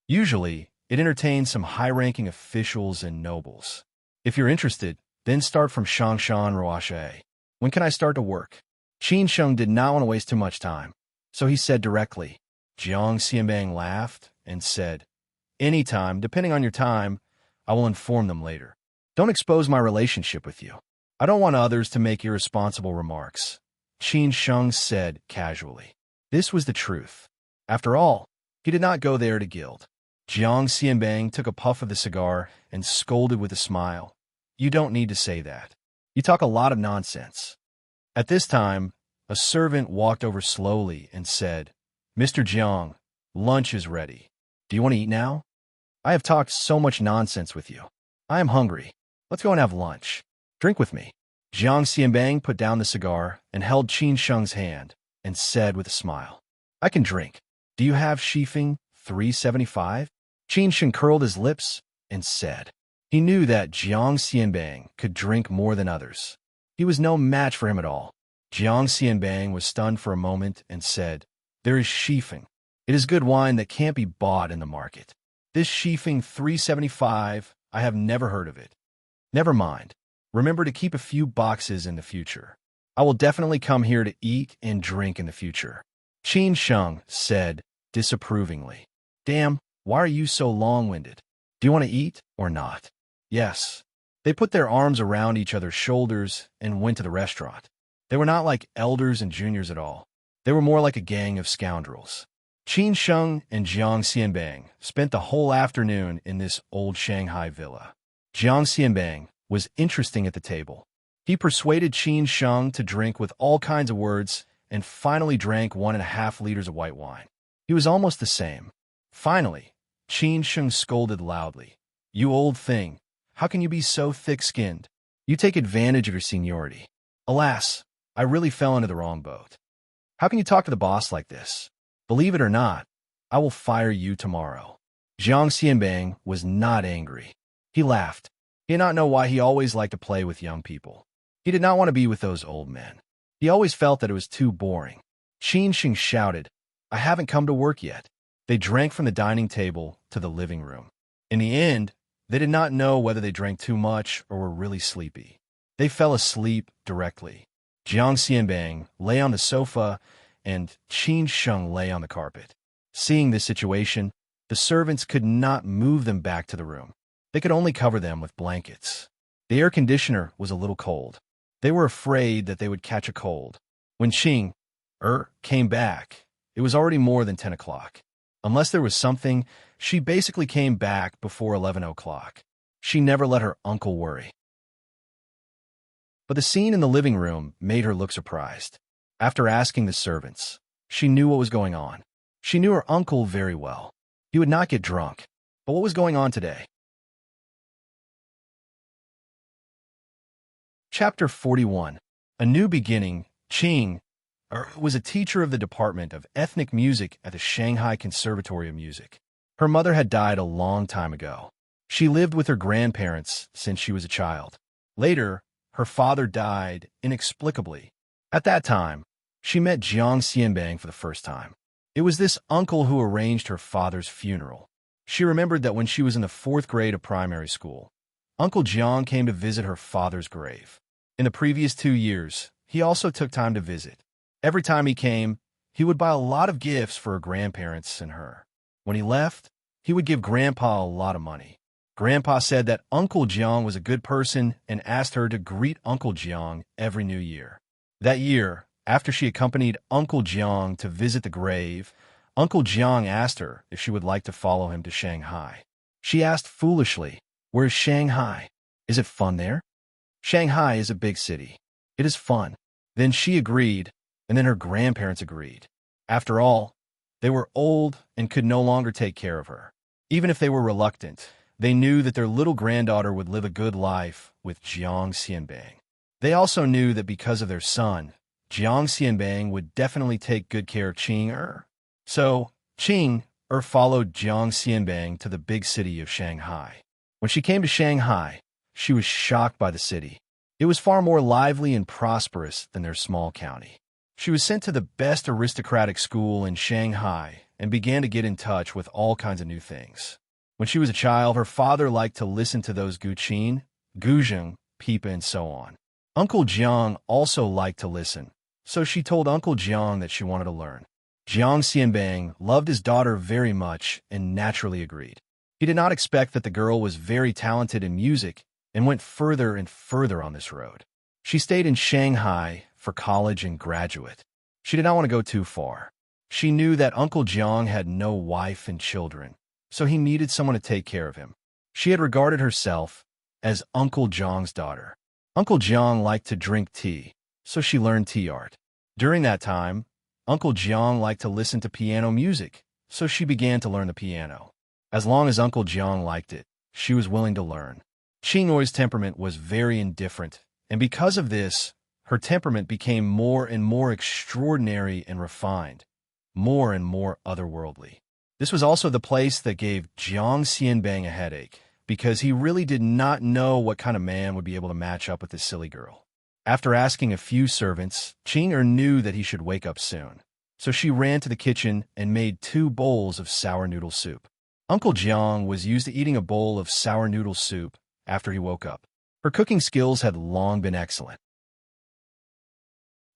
Usually, it entertains some high-ranking officials and nobles. If you're interested, then start from Shangshan Ruoshui. When can I start to work? Qin Sheng did not want to waste too much time, so he said directly. Jiang Xianbang laughed and said, anytime, depending on your time, I will inform them later. Don't expose my relationship with you. I don't want others to make irresponsible remarks, Qin Sheng said casually. This was the truth. After all, he did not go there to gild. Jiang Xianbang took a puff of the cigar and scolded with a smile. You don't need to say that. You talk a lot of nonsense. At this time, a servant walked over slowly and said, Mr. Jiang, lunch is ready. Do you want to eat now? I have talked so much nonsense with you. I am hungry. Let's go and have lunch. Drink with me. Jiang Xianbang put down the cigar and held Qin Sheng's hand and said with a smile, I can drink. Do you have Shifeng 375? Qin Sheng curled his lips and said. He knew that Jiang Xianbang could drink more than others. He was no match for him at all. Jiang Xianbang was stunned for a moment and said, there is Shifeng. It is good wine that can't be bought in the market. This Shifeng 375, I have never heard of it. Never mind. Remember to keep a few boxes in the future. I will definitely come here to eat and drink in the future. Qin Sheng said disapprovingly. Damn, why are you so long-winded? Do you want to eat or not? Yes. They put their arms around each other's shoulders and went to the restaurant. They were not like elders and juniors at all. They were more like a gang of scoundrels. Qin Sheng and Jiang Xianbang spent the whole afternoon in this old Shanghai villa. Jiang Xianbang was interesting at the table. He persuaded Qin Sheng to drink with all kinds of words and finally drank 1.5 liters of white wine. He was almost the same. Finally, Qin Sheng scolded loudly. You old thing, how can you be so thick-skinned? You take advantage of your seniority. Alas, I really fell into the wrong boat. How can you talk to the boss like this? Believe it or not, I will fire you tomorrow. Jiang Xianbang was not angry. He laughed. He did not know why he always liked to play with young people. He did not want to be with those old men. He always felt that it was too boring. Qin Sheng shouted, I haven't come to work yet. They drank from the dining table to the living room. In the end, they did not know whether they drank too much or were really sleepy. They fell asleep directly. Jiang Xianbang lay on the sofa and Qin Sheng lay on the carpet. Seeing this situation, the servants could not move them back to the room. They could only cover them with blankets. The air conditioner was a little cold. They were afraid that they would catch a cold. When Qing came back, it was already more than 10 o'clock. Unless there was something, she basically came back before 11 o'clock. She never let her uncle worry. But the scene in the living room made her look surprised. After asking the servants, she knew what was going on. She knew her uncle very well. He would not get drunk. But what was going on today? Chapter 41. A New Beginning. Qing was a teacher of the Department of Ethnic Music at the Shanghai Conservatory of Music. Her mother had died a long time ago. She lived with her grandparents since she was a child. Later, her father died inexplicably. At that time, she met Jiang Xianbang for the first time. It was this uncle who arranged her father's funeral. She remembered that when she was in the 4th grade of primary school, Uncle Jiang came to visit her father's grave. In the previous 2 years, he also took time to visit. Every time he came, he would buy a lot of gifts for her grandparents and her. When he left, he would give Grandpa a lot of money. Grandpa said that Uncle Jiang was a good person and asked her to greet Uncle Jiang every New Year. That year, after she accompanied Uncle Jiang to visit the grave, Uncle Jiang asked her if she would like to follow him to Shanghai. She asked foolishly, "Where's Shanghai? Is it fun there?" Shanghai is a big city. It is fun. Then she agreed, and then her grandparents agreed. After all, they were old and could no longer take care of her. Even if they were reluctant, they knew that their little granddaughter would live a good life with Jiang Xianbang. They also knew that because of their son, Jiang Xianbang would definitely take good care of Qing. So, Qing followed Jiang Xianbang to the big city of Shanghai. When she came to Shanghai, she was shocked by the city. It was far more lively and prosperous than their small county. She was sent to the best aristocratic school in Shanghai and began to get in touch with all kinds of new things. When she was a child, her father liked to listen to those Guqin, Guzheng, Pipa, and so on. Uncle Jiang also liked to listen, so she told Uncle Jiang that she wanted to learn. Jiang Xianbang loved his daughter very much and naturally agreed. He did not expect that the girl was very talented in music and went further and further on this road. She stayed in Shanghai for college and graduate. She did not want to go too far. She knew that Uncle Jiang had no wife and children, so he needed someone to take care of him. She had regarded herself as Uncle Jiang's daughter. Uncle Jiang liked to drink tea, so she learned tea art. During that time, Uncle Jiang liked to listen to piano music, so she began to learn the piano. As long as Uncle Jiang liked it, she was willing to learn. Qingnoi's temperament was very indifferent, and because of this, her temperament became more and more extraordinary and refined, more and more otherworldly. This was also the place that gave Jiang Xianbang a headache, because he really did not know what kind of man would be able to match up with this silly girl. After asking a few servants, Qing knew that he should wake up soon, so she ran to the kitchen and made 2 bowls of sour noodle soup. Uncle Jiang was used to eating a bowl of sour noodle soup after he woke up. Her cooking skills had long been excellent.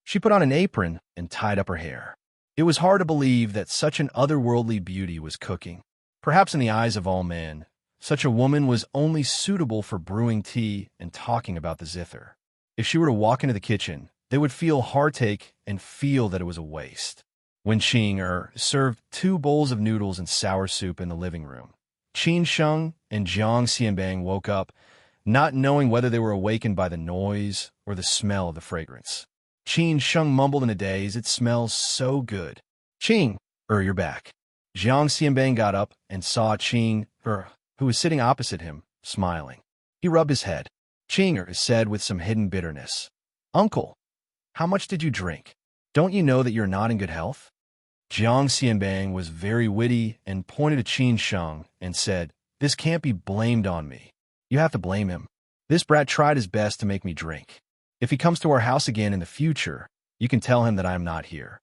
She put on an apron and tied up her hair. It was hard to believe that such an otherworldly beauty was cooking. Perhaps in the eyes of all men, such a woman was only suitable for brewing tea and talking about the zither. If she were to walk into the kitchen, they would feel heartache and feel that it was a waste. When Qing served 2 bowls of noodles and sour soup in the living room, Qin Sheng and Jiang Xianbang woke up, not knowing whether they were awakened by the noise or the smell of the fragrance. Qin Sheng mumbled in a daze, "It smells so good." "Qing, you're back." Jiang Xianbang got up and saw Qing, who was sitting opposite him, smiling. He rubbed his head. Qing said with some hidden bitterness, "Uncle, how much did you drink? Don't you know that you're not in good health?" Jiang Xianbang was very witty and pointed to Qin Sheng and said, "This can't be blamed on me. You have to blame him. This brat tried his best to make me drink. If he comes to our house again in the future, you can tell him that I am not here."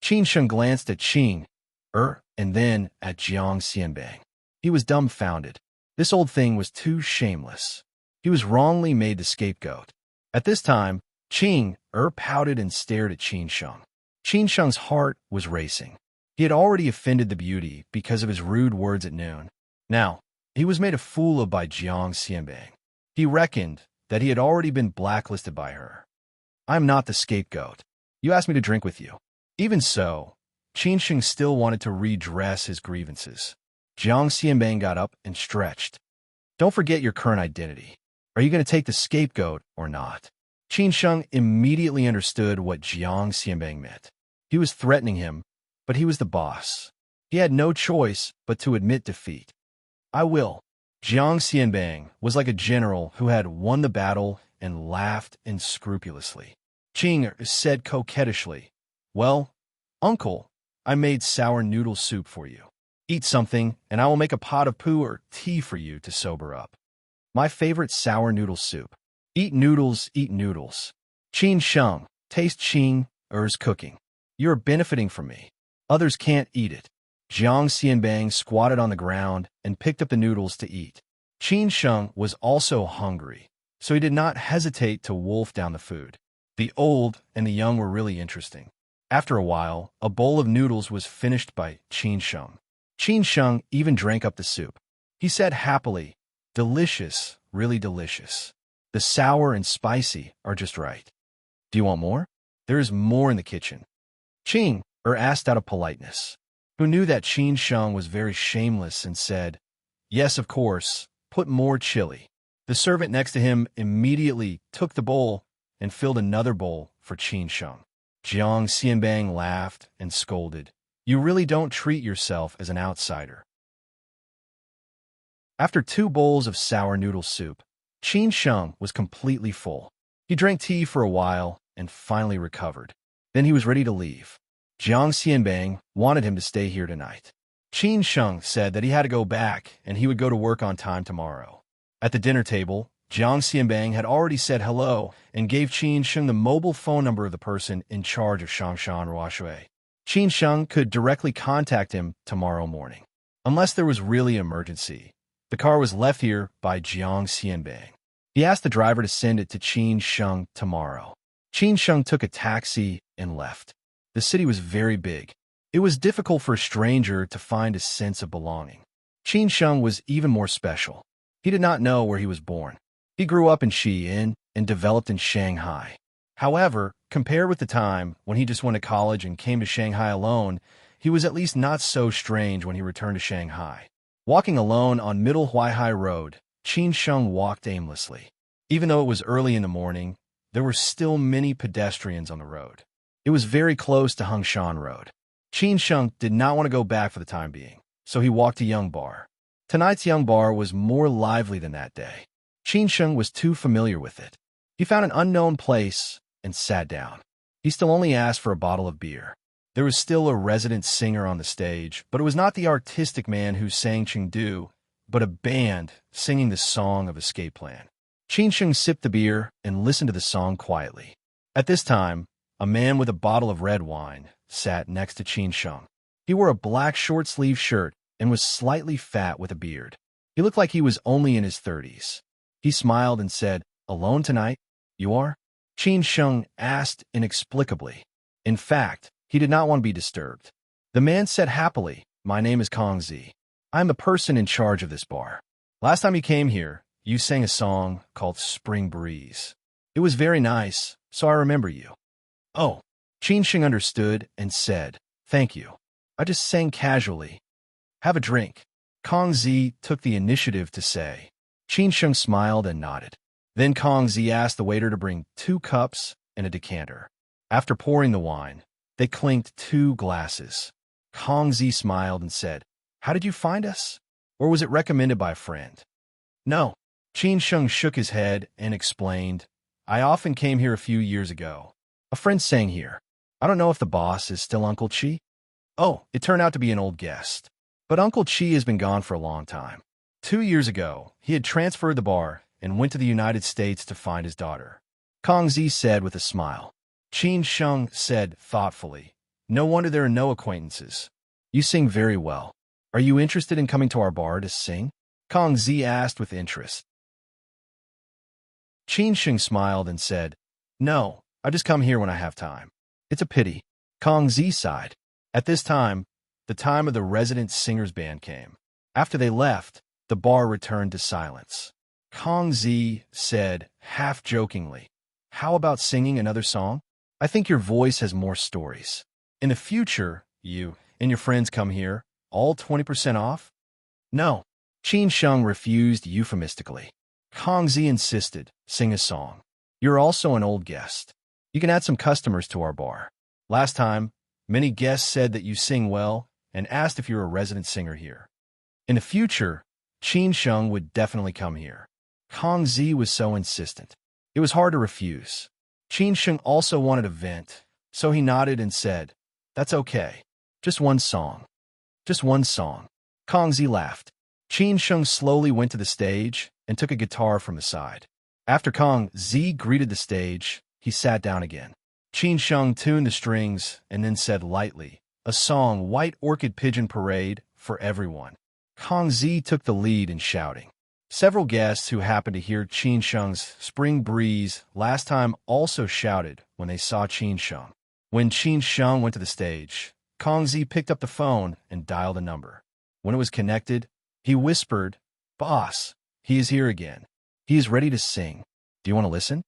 Qin Sheng glanced at Qing, and then at Jiang Xianbang. He was dumbfounded. This old thing was too shameless. He was wrongly made the scapegoat. At this time, Qing pouted and stared at Qin Sheng. Qin Sheng's heart was racing. He had already offended the beauty because of his rude words at noon. Now, he was made a fool of by Jiang Xianbang. He reckoned that he had already been blacklisted by her. "I am not the scapegoat. You asked me to drink with you." Even so, Qin Sheng still wanted to redress his grievances. Jiang Xianbang got up and stretched. "Don't forget your current identity. Are you going to take the scapegoat or not?" Qin Sheng immediately understood what Jiang Xianbang meant. He was threatening him, but he was the boss. He had no choice but to admit defeat. "I will." Jiang Xianbang was like a general who had won the battle and laughed unscrupulously. Qing said coquettishly, "Well, uncle, I made sour noodle soup for you. Eat something, and I will make a pot of poo or tea for you to sober up. My favorite sour noodle soup. Eat noodles, eat noodles." Qin Sheng, taste Qing's cooking. You are benefiting from me. Others can't eat it. Jiang Xianbang squatted on the ground and picked up the noodles to eat. Qin Sheng was also hungry, so he did not hesitate to wolf down the food. The old and the young were really interesting. After a while, a bowl of noodles was finished by Qin Sheng. Qin Sheng even drank up the soup. He said happily, "Delicious, really delicious. The sour and spicy are just right. Do you want more?" "There is more in the kitchen." Qing asked out of politeness, who knew that Qin Sheng was very shameless and said, "Yes, of course, put more chili." The servant next to him immediately took the bowl and filled another bowl for Qin Sheng. Jiang Xianbang laughed and scolded, "You really don't treat yourself as an outsider." After 2 bowls of sour noodle soup, Qin Sheng was completely full. He drank tea for a while and finally recovered. Then he was ready to leave. Jiang Xianbang wanted him to stay here tonight. Qin Sheng said that he had to go back and he would go to work on time tomorrow. At the dinner table, Jiang Xianbang had already said hello and gave Qin Sheng the mobile phone number of the person in charge of Shangshan Ruashui. Qin Sheng could directly contact him tomorrow morning. Unless there was really an emergency, the car was left here by Jiang Xianbang. He asked the driver to send it to Qin Sheng tomorrow. Qin Sheng took a taxi and left. The city was very big. It was difficult for a stranger to find a sense of belonging. Qin Sheng was even more special. He did not know where he was born. He grew up in Xi'an and developed in Shanghai. However, compared with the time when he just went to college and came to Shanghai alone, he was at least not so strange when he returned to Shanghai. Walking alone on Middle Huaihai Road, Qin Sheng walked aimlessly. Even though it was early in the morning, there were still many pedestrians on the road. It was very close to Hengshan Road. Qin Sheng did not want to go back for the time being, so he walked to Young Bar. Tonight's Young Bar was more lively than that day. Qin Sheng was too familiar with it. He found an unknown place and sat down. He still only asked for a bottle of beer. There was still a resident singer on the stage, but it was not the artistic man who sang Chengdu, but a band singing the song of Escape Plan. Qin Sheng sipped the beer and listened to the song quietly. At this time, a man with a bottle of red wine sat next to Qin Sheng. He wore a black short-sleeved shirt and was slightly fat with a beard. He looked like he was only in his 30s. He smiled and said, "Alone tonight? You are?" Qin Sheng asked inexplicably. In fact, he did not want to be disturbed. The man said happily, "My name is Kong Zi. I am the person in charge of this bar. Last time you came here, you sang a song called Spring Breeze. It was very nice, so I remember you." "Oh." Qin Sheng understood and said, "Thank you. I just sang casually. Have a drink." Kong Zi took the initiative to say. Qin Sheng smiled and nodded. Then Kong Zi asked the waiter to bring 2 cups and a decanter. After pouring the wine, they clinked 2 glasses. Kong Zi smiled and said, "How did you find us? Or was it recommended by a friend?" "No." Qin Sheng shook his head and explained, "I often came here a few years ago. A friend sang here. I don't know if the boss is still Uncle Chi." "Oh, it turned out to be an old guest. But Uncle Chi has been gone for a long time. 2 years ago, he had transferred the bar and went to the United States to find his daughter," Kong Zi said with a smile. Qin Sheng said thoughtfully, "No wonder there are no acquaintances. You sing very well. Are you interested in coming to our bar to sing?" Kong Zi asked with interest. Qin Sheng smiled and said, "No, I just come here when I have time." "It's a pity." Kong Zi sighed. At this time, the time of the resident singers band came. After they left, the bar returned to silence. Kong Zi said, half-jokingly, "How about singing another song? I think your voice has more stories. In the future, you and your friends come here, all 20% off?" "No." Qin Sheng refused euphemistically. Kong Zi insisted, "Sing a song. You're also an old guest. You can add some customers to our bar. Last time, many guests said that you sing well and asked if you're a resident singer here. In the future, Qin Sheng would definitely come here." Kong Zi was so insistent. It was hard to refuse. Qin Sheng also wanted a vent, so he nodded and said, "That's okay. Just one song." "Just one song." Kong Zi laughed. Qin Sheng slowly went to the stage and took a guitar from the side. After Kong Zi greeted the stage, he sat down again. Qin Sheng tuned the strings and then said lightly, "A song, White Orchid Pigeon Parade, for everyone." Kong Zi took the lead in shouting. Several guests who happened to hear Qin Sheng's Spring Breeze last time also shouted when they saw Qin Sheng. When Qin Sheng went to the stage, Kong Zi picked up the phone and dialed a number. When it was connected, he whispered, "Boss, he is here again. He is ready to sing. Do you want to listen?"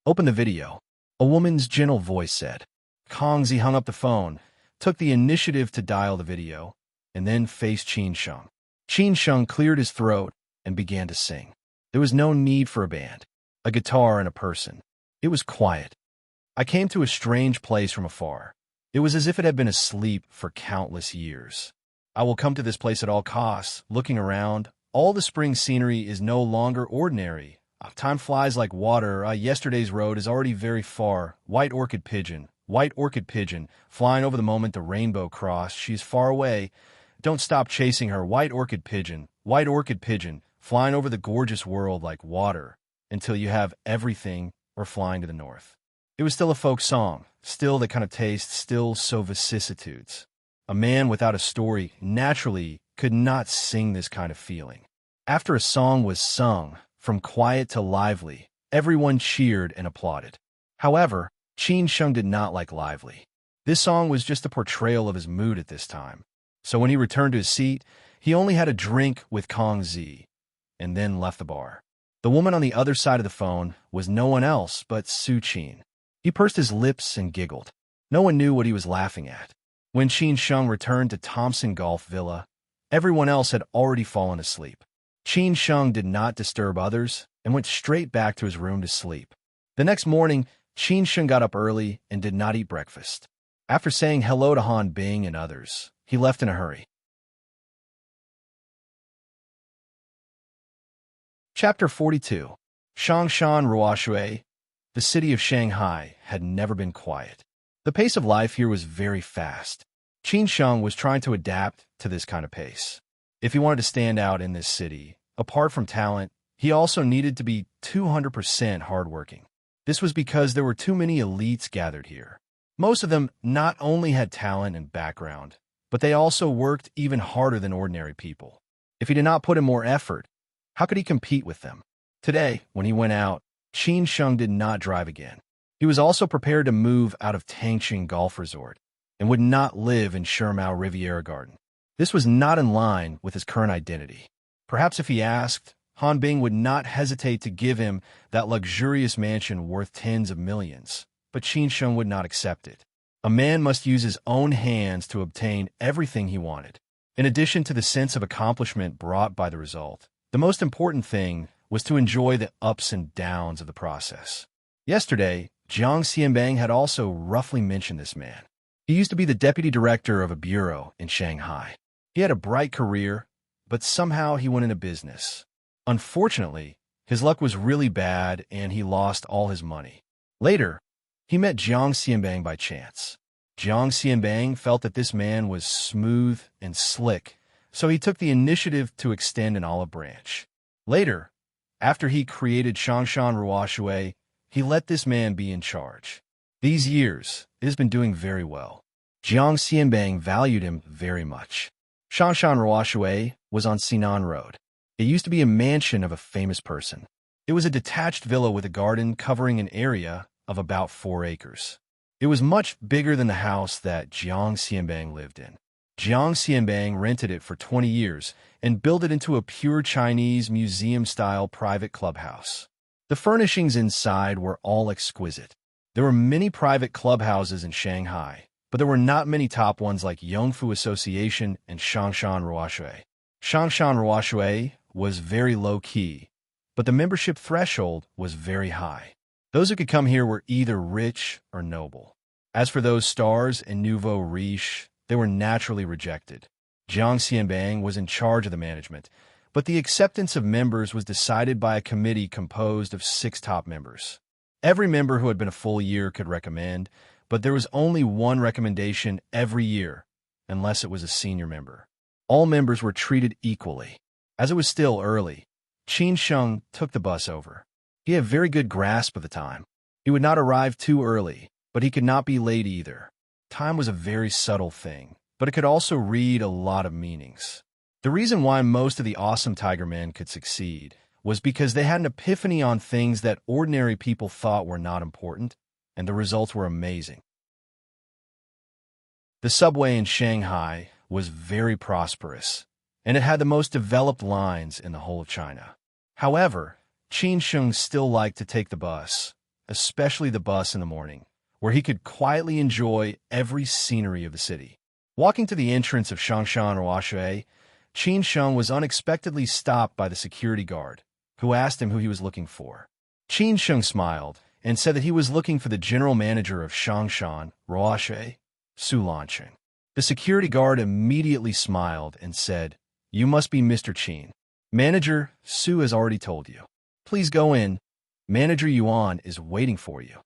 "Open the video," a woman's gentle voice said. Kong Zi hung up the phone, took the initiative to dial the video, and then faced Qin Sheng. Qin Sheng cleared his throat and began to sing. There was no need for a band, a guitar, and a person. It was quiet. "I came to a strange place from afar. It was as if it had been asleep for countless years. I will come to this place at all costs, looking around. All the spring scenery is no longer ordinary. Time flies like water. Yesterday's road is already very far. White orchid pigeon, flying over the moment the rainbow crossed. She's far away. Don't stop chasing her. White orchid pigeon, flying over the gorgeous world like water until you have everything or flying to the north. It was still a folk song, still that kind of taste, still so vicissitudes. A man without a story naturally could not sing this kind of feeling. After a song was sung, from quiet to lively, everyone cheered and applauded. However, Qin Sheng did not like lively. This song was just a portrayal of his mood at this time. So when he returned to his seat, he only had a drink with Kong Zi, and then left the bar. The woman on the other side of the phone was no one else but Su Qin. He pursed his lips and giggled. No one knew what he was laughing at. When Qin Sheng returned to Thompson Golf Villa, everyone else had already fallen asleep. Qin Sheng did not disturb others and went straight back to his room to sleep. The next morning, Qin Sheng got up early and did not eat breakfast. After saying hello to Han Bing and others, he left in a hurry. Chapter 42. Shangshan Ruoshui. The city of Shanghai had never been quiet. The pace of life here was very fast. Qin Sheng was trying to adapt to this kind of pace. If he wanted to stand out in this city, apart from talent, he also needed to be 200% hardworking. This was because there were too many elites gathered here. Most of them not only had talent and background, but they also worked even harder than ordinary people. If he did not put in more effort, how could he compete with them? Today, when he went out, Qin Sheng did not drive again. He was also prepared to move out of Tangqing Golf Resort and would not live in Shermao Riviera Garden. This was not in line with his current identity. Perhaps if he asked, Han Bing would not hesitate to give him that luxurious mansion worth tens of millions, but Qin Sheng would not accept it. A man must use his own hands to obtain everything he wanted. In addition to the sense of accomplishment brought by the result, the most important thing was to enjoy the ups and downs of the process. Yesterday, Jiang Xianbang had also roughly mentioned this man. He used to be the deputy director of a bureau in Shanghai. He had a bright career, but somehow he went into business. Unfortunately, his luck was really bad and he lost all his money. Later, he met Jiang Xianbang by chance. Jiang Xianbang felt that this man was smooth and slick, so he took the initiative to extend an olive branch. Later, after he created Shangshan Ruoshui, he let this man be in charge. These years, it has been doing very well. Jiang Xianbang valued him very much. Shangshan Ruoshui was on Sinan Road. It used to be a mansion of a famous person. It was a detached villa with a garden covering an area of about 4 acres. It was much bigger than the house that Jiang Xianbang lived in. Jiang Xianbang rented it for 20 years and built it into a pure Chinese museum-style private clubhouse. The furnishings inside were all exquisite. There were many private clubhouses in Shanghai, but there were not many top ones like Yongfu Association and Shangshan Ruoshui. Shangshan Ruoshui was very low-key, but the membership threshold was very high. Those who could come here were either rich or noble. As for those stars and nouveau riche, they were naturally rejected. Jiang Xianbang was in charge of the management, but the acceptance of members was decided by a committee composed of 6 top members. Every member who had been a full year could recommend, but there was only one recommendation every year, unless it was a senior member. All members were treated equally. As it was still early, Qin Sheng took the bus over. He had very good grasp of the time. He would not arrive too early, but he could not be late either. Time was a very subtle thing, but it could also read a lot of meanings. The reason why most of the awesome Tiger Men could succeed was because they had an epiphany on things that ordinary people thought were not important, and the results were amazing. The subway in Shanghai was very prosperous, and it had the most developed lines in the whole of China. However, Qin Sheng still liked to take the bus, especially the bus in the morning, where he could quietly enjoy every scenery of the city. Walking to the entrance of Shangshan Ruoshui, Qin Sheng was unexpectedly stopped by the security guard, who asked him who he was looking for. Qin Sheng smiled and said that he was looking for the general manager of Shangshan Ruoshui, Su Lanqing. The security guard immediately smiled and said, "You must be Mr. Qin. Manager, Su has already told you. Please go in. Manager Yuan is waiting for you.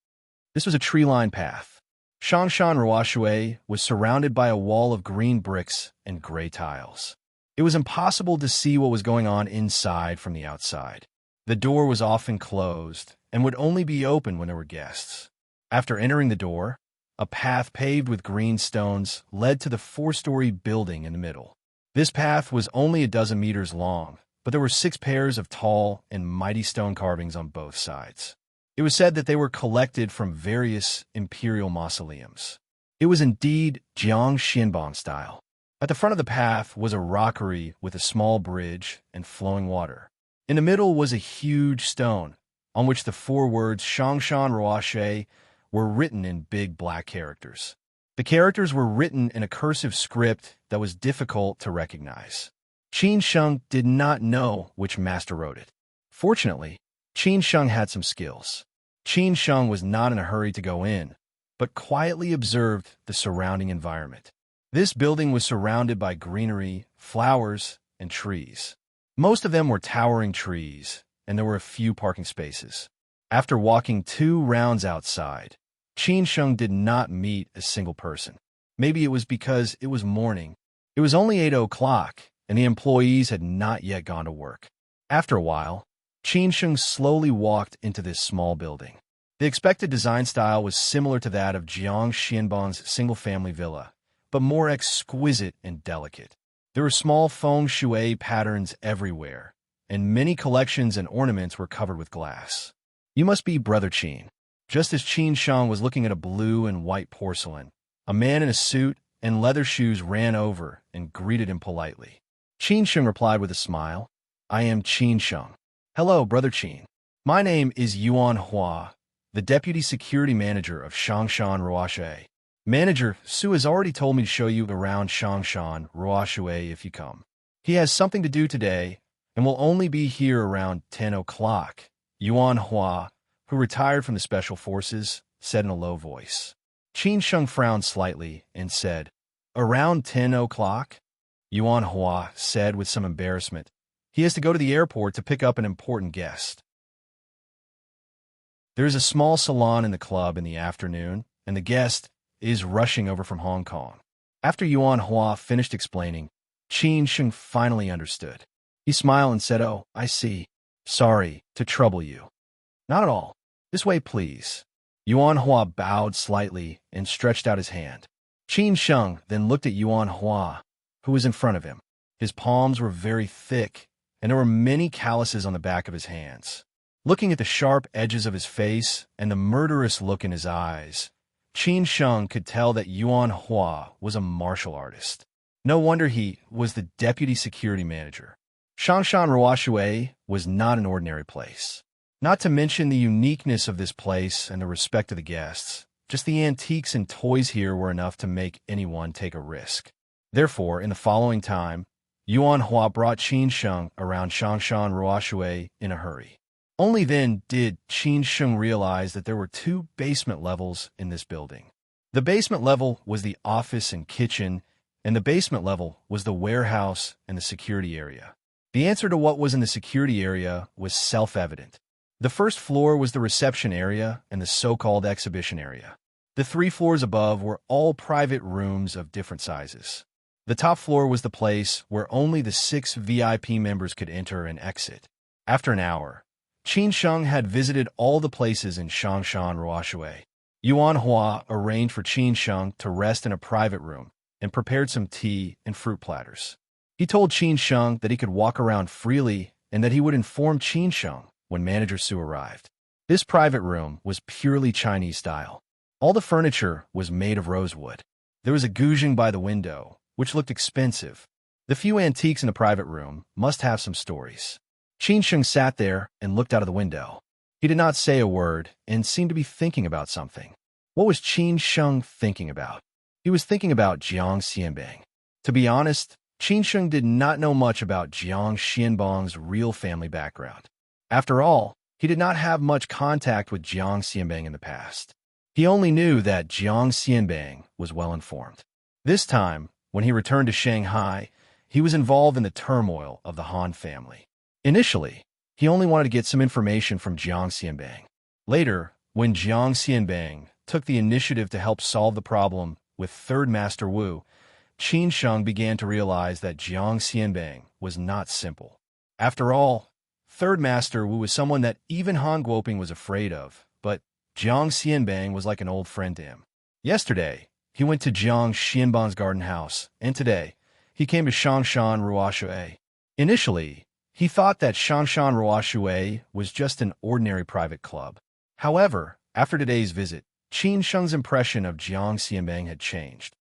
This was a tree-lined path. Shangshan Ruoshui was surrounded by a wall of green bricks and gray tiles. It was impossible to see what was going on inside from the outside. The door was often closed and would only be open when there were guests. After entering the door, a path paved with green stones led to the 4-story building in the middle. This path was only a dozen meters long, but there were 6 pairs of tall and mighty stone carvings on both sides. It was said that they were collected from various imperial mausoleums. It was indeed Jiang Xianbang style. At the front of the path was a rockery with a small bridge and flowing water. In the middle was a huge stone, on which the 4 words Shangshan Ruoshui were written in big black characters. The characters were written in a cursive script that was difficult to recognize. Qin Sheng did not know which master wrote it. Fortunately, Qin Sheng had some skills. Qin Sheng was not in a hurry to go in, but quietly observed the surrounding environment. This building was surrounded by greenery, flowers, and trees. Most of them were towering trees, and there were a few parking spaces. After walking 2 rounds outside, Qin Sheng did not meet a single person. Maybe it was because it was morning. It was only 8 o'clock, and the employees had not yet gone to work. After a while, Qin Sheng slowly walked into this small building. The expected design style was similar to that of Jiang Xianbang's single-family villa, but more exquisite and delicate. There were small feng shui patterns everywhere, and many collections and ornaments were covered with glass. You must be Brother Qin. Just as Qin Sheng was looking at a blue and white porcelain, a man in a suit and leather shoes ran over and greeted him politely. Qin Sheng replied with a smile, "I am Qin Sheng." "Hello, Brother Qin. My name is Yuan Hua, the Deputy Security Manager of Shangshan Ruoshui. Manager Su has already told me to show you around Shangshan Ruoshui if you come. He has something to do today and will only be here around 10 o'clock. Yuan Hua, who retired from the Special Forces, said in a low voice. Qin Sheng frowned slightly and said, "Around 10 o'clock? Yuan Hua said with some embarrassment. He has to go to the airport to pick up an important guest. There is a small salon in the club in the afternoon, and the guest is rushing over from Hong Kong." After Yuan Hua finished explaining, Qin Sheng finally understood. He smiled and said, "Oh, I see. Sorry to trouble you." "Not at all. This way, please." Yuan Hua bowed slightly and stretched out his hand. Qin Sheng then looked at Yuan Hua, who was in front of him. His palms were very thick, and there were many calluses on the back of his hands. Looking at the sharp edges of his face and the murderous look in his eyes, Qin Sheng could tell that Yuan Hua was a martial artist. No wonder he was the deputy security manager. Shangshan Ruoshui was not an ordinary place. Not to mention the uniqueness of this place and the respect of the guests. Just the antiques and toys here were enough to make anyone take a risk. Therefore, in the following time, Yuan Hua brought Qin Sheng around Shangshan Ruoshui in a hurry. Only then did Qin Sheng realize that there were 2 basement levels in this building. The basement level was the office and kitchen, and the basement level was the warehouse and the security area. The answer to what was in the security area was self-evident. The first floor was the reception area and the so-called exhibition area. The 3 floors above were all private rooms of different sizes. The top floor was the place where only the 6 VIP members could enter and exit. After an hour, Qin Sheng had visited all the places in Shangshan Ruoshui. Yuan Hua arranged for Qin Sheng to rest in a private room and prepared some tea and fruit platters. He told Qin Sheng that he could walk around freely and that he would inform Qin Sheng when Manager Su arrived. This private room was purely Chinese style. All the furniture was made of rosewood. There was a guzheng by the window, which looked expensive. The few antiques in the private room must have some stories. Qin Sheng sat there and looked out of the window. He did not say a word and seemed to be thinking about something. What was Qin Sheng thinking about? He was thinking about Jiang Xianbang. To be honest, Qin Sheng did not know much about Jiang Xianbang's real family background. After all, he did not have much contact with Jiang Xianbang in the past. He only knew that Jiang Xianbang was well informed. This time, when he returned to Shanghai, he was involved in the turmoil of the Han family. Initially, He only wanted to get some information from Jiang Xianbang. Later, when Jiang Xianbang took the initiative to help solve the problem with Third Master Wu, Qin Sheng began to realize that Jiang Xianbang was not simple. After all, Third Master Wu was someone that even Han Guoping was afraid of, but Jiang Xianbang was like an old friend to him. Yesterday, he went to Jiang Xianbang's garden house, and today, he came to Shangshan Ruoshui. Initially, he thought that Shangshan Ruoshui was just an ordinary private club. However, after today's visit, Qin Sheng's impression of Jiang Xianbang had changed.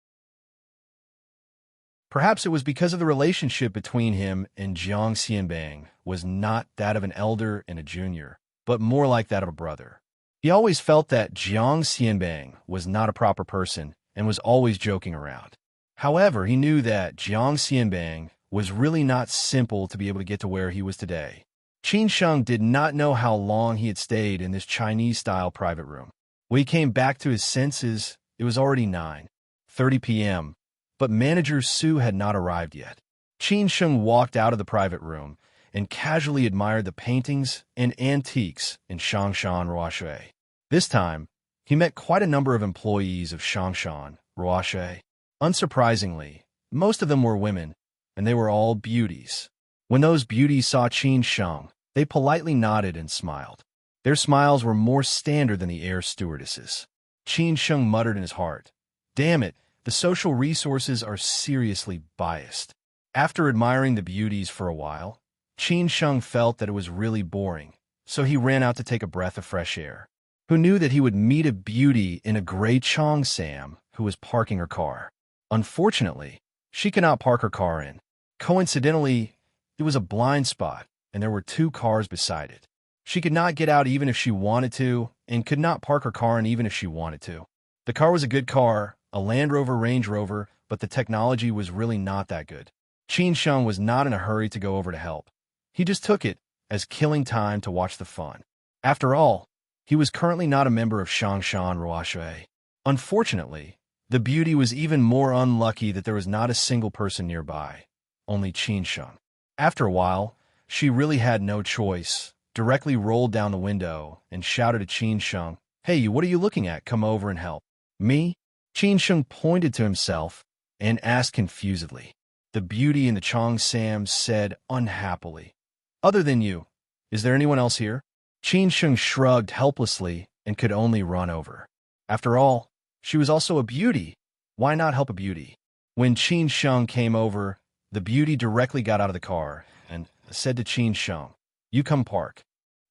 Perhaps it was because of the relationship between him and Jiang Xianbang was not that of an elder and a junior, but more like that of a brother. He always felt that Jiang Xianbang was not a proper person and was always joking around. However, he knew that Jiang Xianbang was really not simple to be able to get to where he was today. Qin Sheng did not know how long he had stayed in this Chinese-style private room. When he came back to his senses, it was already 9:30 p.m., but Manager Su had not arrived yet. Qin Sheng walked out of the private room and casually admired the paintings and antiques in Shangshan Ruoshui. This time, he met quite a number of employees of Shangshan Ruoshui. Unsurprisingly, most of them were women, and they were all beauties. When those beauties saw Qin Sheng, they politely nodded and smiled. Their smiles were more standard than the air stewardesses. Qin Sheng muttered in his heart, "Damn it, the social resources are seriously biased." After admiring the beauties for a while, Qin Sheng felt that it was really boring, so he ran out to take a breath of fresh air. Who knew that he would meet a beauty in a gray Cheongsam who was parking her car? Unfortunately, she could not park her car in. Coincidentally, it was a blind spot, and there were 2 cars beside it. She could not get out even if she wanted to, and could not park her car in even if she wanted to. The car was a good car, a Land Rover Range Rover, but the technology was really not that good. Qin Sheng was not in a hurry to go over to help. He just took it as killing time to watch the fun. After all, he was currently not a member of Shangshan Ruoshui. Unfortunately, the beauty was even more unlucky that there was not a single person nearby, only Qin Sheng. After a while, she really had no choice, directly rolled down the window and shouted to Qin Sheng, "Hey, what are you looking at? Come over and help." "Me?" Qin Sheng pointed to himself and asked confusedly. The beauty in the Cheongsam said unhappily, "Other than you, is there anyone else here?" Qin Sheng shrugged helplessly and could only run over. After all, she was also a beauty. Why not help a beauty? When Qin Sheng came over, the beauty directly got out of the car and said to Qin Sheng, "You come park."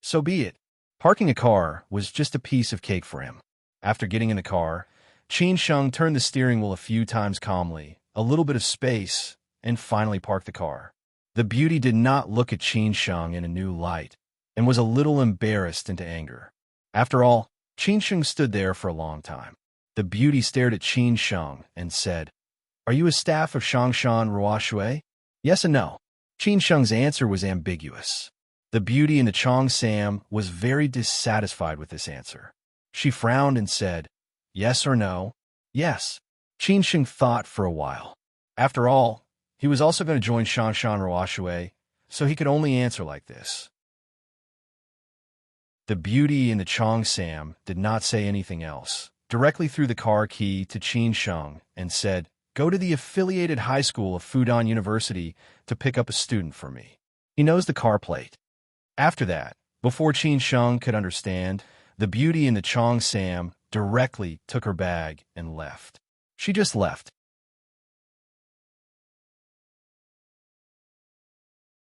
So be it. Parking a car was just a piece of cake for him. After getting in the car, Qin Sheng turned the steering wheel a few times calmly, a little bit of space, and finally parked the car. The beauty did not look at Qin Sheng in a new light and was a little embarrassed into anger. After all, Qin Sheng stood there for a long time. The beauty stared at Qin Sheng and said, "Are you a staff of Shangshan Ruoshui?" Yes and no. Qin Sheng's answer was ambiguous. The beauty in the Cheongsam was very dissatisfied with this answer. She frowned and said, "Yes or no?" "Yes." Qin Sheng thought for a while. After all, he was also going to join Shangshan Ruoshui, so he could only answer like this. The beauty in the Cheongsam did not say anything else, directly threw the car key to Qin Sheng and said, "Go to the affiliated high school of Fudan University to pick up a student for me. He knows the car plate." After that, before Qin Sheng could understand, the beauty in the Cheongsam directly took her bag and left. She just left.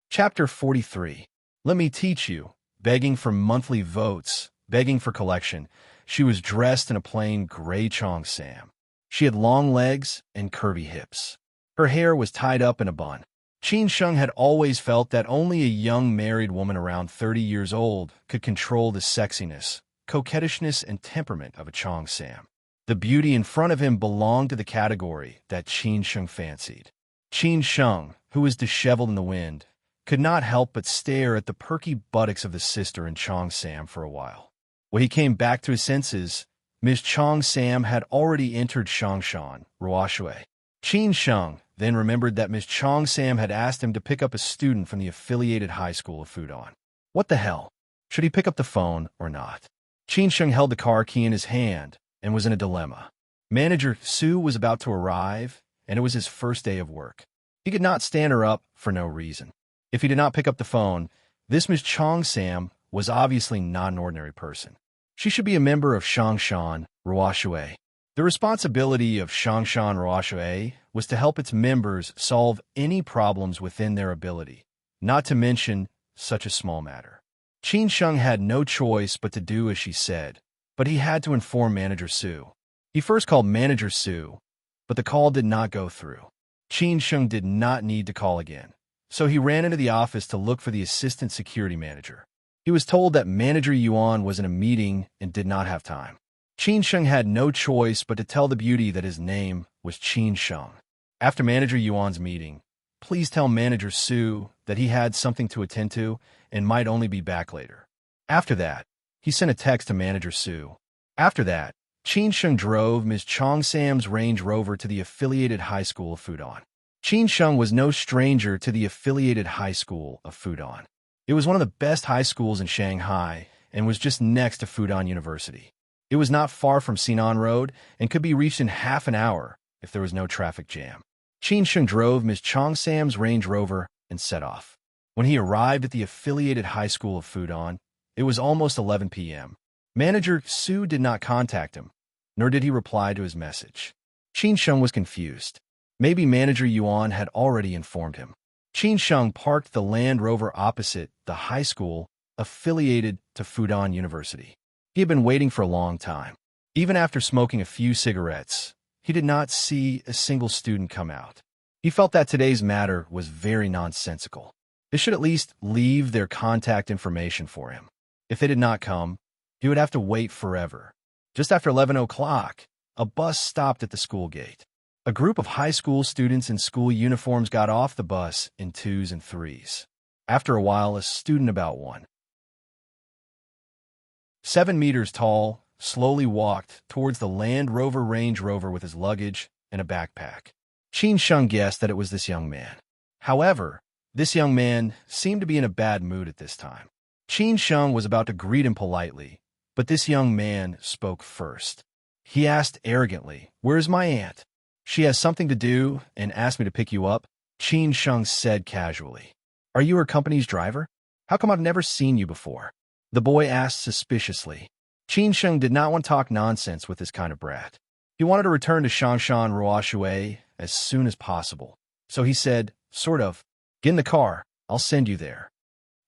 Chapter 43. Let me teach you. Begging for monthly votes, begging for collection, she was dressed in a plain gray Cheongsam. She had long legs and curvy hips. Her hair was tied up in a bun. Qin Sheng had always felt that only a young married woman around 30 years old could control the sexiness, coquettishness, and temperament of a Cheongsam. The beauty in front of him belonged to the category that Qin Sheng fancied. Qin Sheng, who was disheveled in the wind, could not help but stare at the perky buttocks of the sister in Cheongsam for a while. When he came back to his senses, Miss Cheongsam had already entered Shangshan Ruoshui. Qin Sheng then remembered that Miss Cheongsam had asked him to pick up a student from the affiliated high school of Fudan. What the hell? Should he pick up the phone or not? Qin Sheng held the car key in his hand and was in a dilemma. Manager Su was about to arrive, and it was his first day of work. He could not stand her up for no reason. If he did not pick up the phone, this Miss Chong Sam was obviously not an ordinary person. She should be a member of Shangshan Ruoshui. The responsibility of Shangshan Ruoshui was to help its members solve any problems within their ability, not to mention such a small matter. Qin Sheng had no choice but to do as she said, but he had to inform Manager Su. He first called Manager Su, but the call did not go through. Qin Sheng did not need to call again, so he ran into the office to look for the assistant security manager. He was told that Manager Yuan was in a meeting and did not have time. Qin Sheng had no choice but to tell the beauty that his name was Qin Sheng. After Manager Yuan's meeting, please tell Manager Su that he had something to attend to and might only be back later. After that, he sent a text to Manager Su. After that, Qin Sheng drove Ms. Chong Sam's Range Rover to the affiliated high school of Fudan. Qin Sheng was no stranger to the affiliated high school of Fudan. It was one of the best high schools in Shanghai and was just next to Fudan University. It was not far from Sinan Road and could be reached in half an hour if there was no traffic jam. Qin Sheng drove Ms. Chong Sam's Range Rover and set off. When he arrived at the affiliated high school of Fudan, it was almost 11 p.m. Manager Su did not contact him, nor did he reply to his message. Qin Sheng was confused. Maybe Manager Yuan had already informed him. Qin Sheng parked the Land Rover opposite the high school affiliated to Fudan University. He had been waiting for a long time. Even after smoking a few cigarettes, he did not see a single student come out. He felt that today's matter was very nonsensical. They should at least leave their contact information for him. If they did not come, he would have to wait forever. Just after 11 o'clock, a bus stopped at the school gate. A group of high school students in school uniforms got off the bus in twos and threes. After a while, a student about 1.7 meters tall slowly walked towards the Land Rover Range Rover with his luggage and a backpack. Qin Sheng guessed that it was this young man. However, this young man seemed to be in a bad mood at this time. Qin Sheng was about to greet him politely, but this young man spoke first. He asked arrogantly, "Where's my aunt?" "She has something to do and asked me to pick you up," Qin Sheng said casually. "Are you her company's driver? How come I've never seen you before?" The boy asked suspiciously. Qin Sheng did not want to talk nonsense with this kind of brat. He wanted to return to Shangshan Ruoshui as soon as possible. So he said, sort of, "Get in the car, I'll send you there."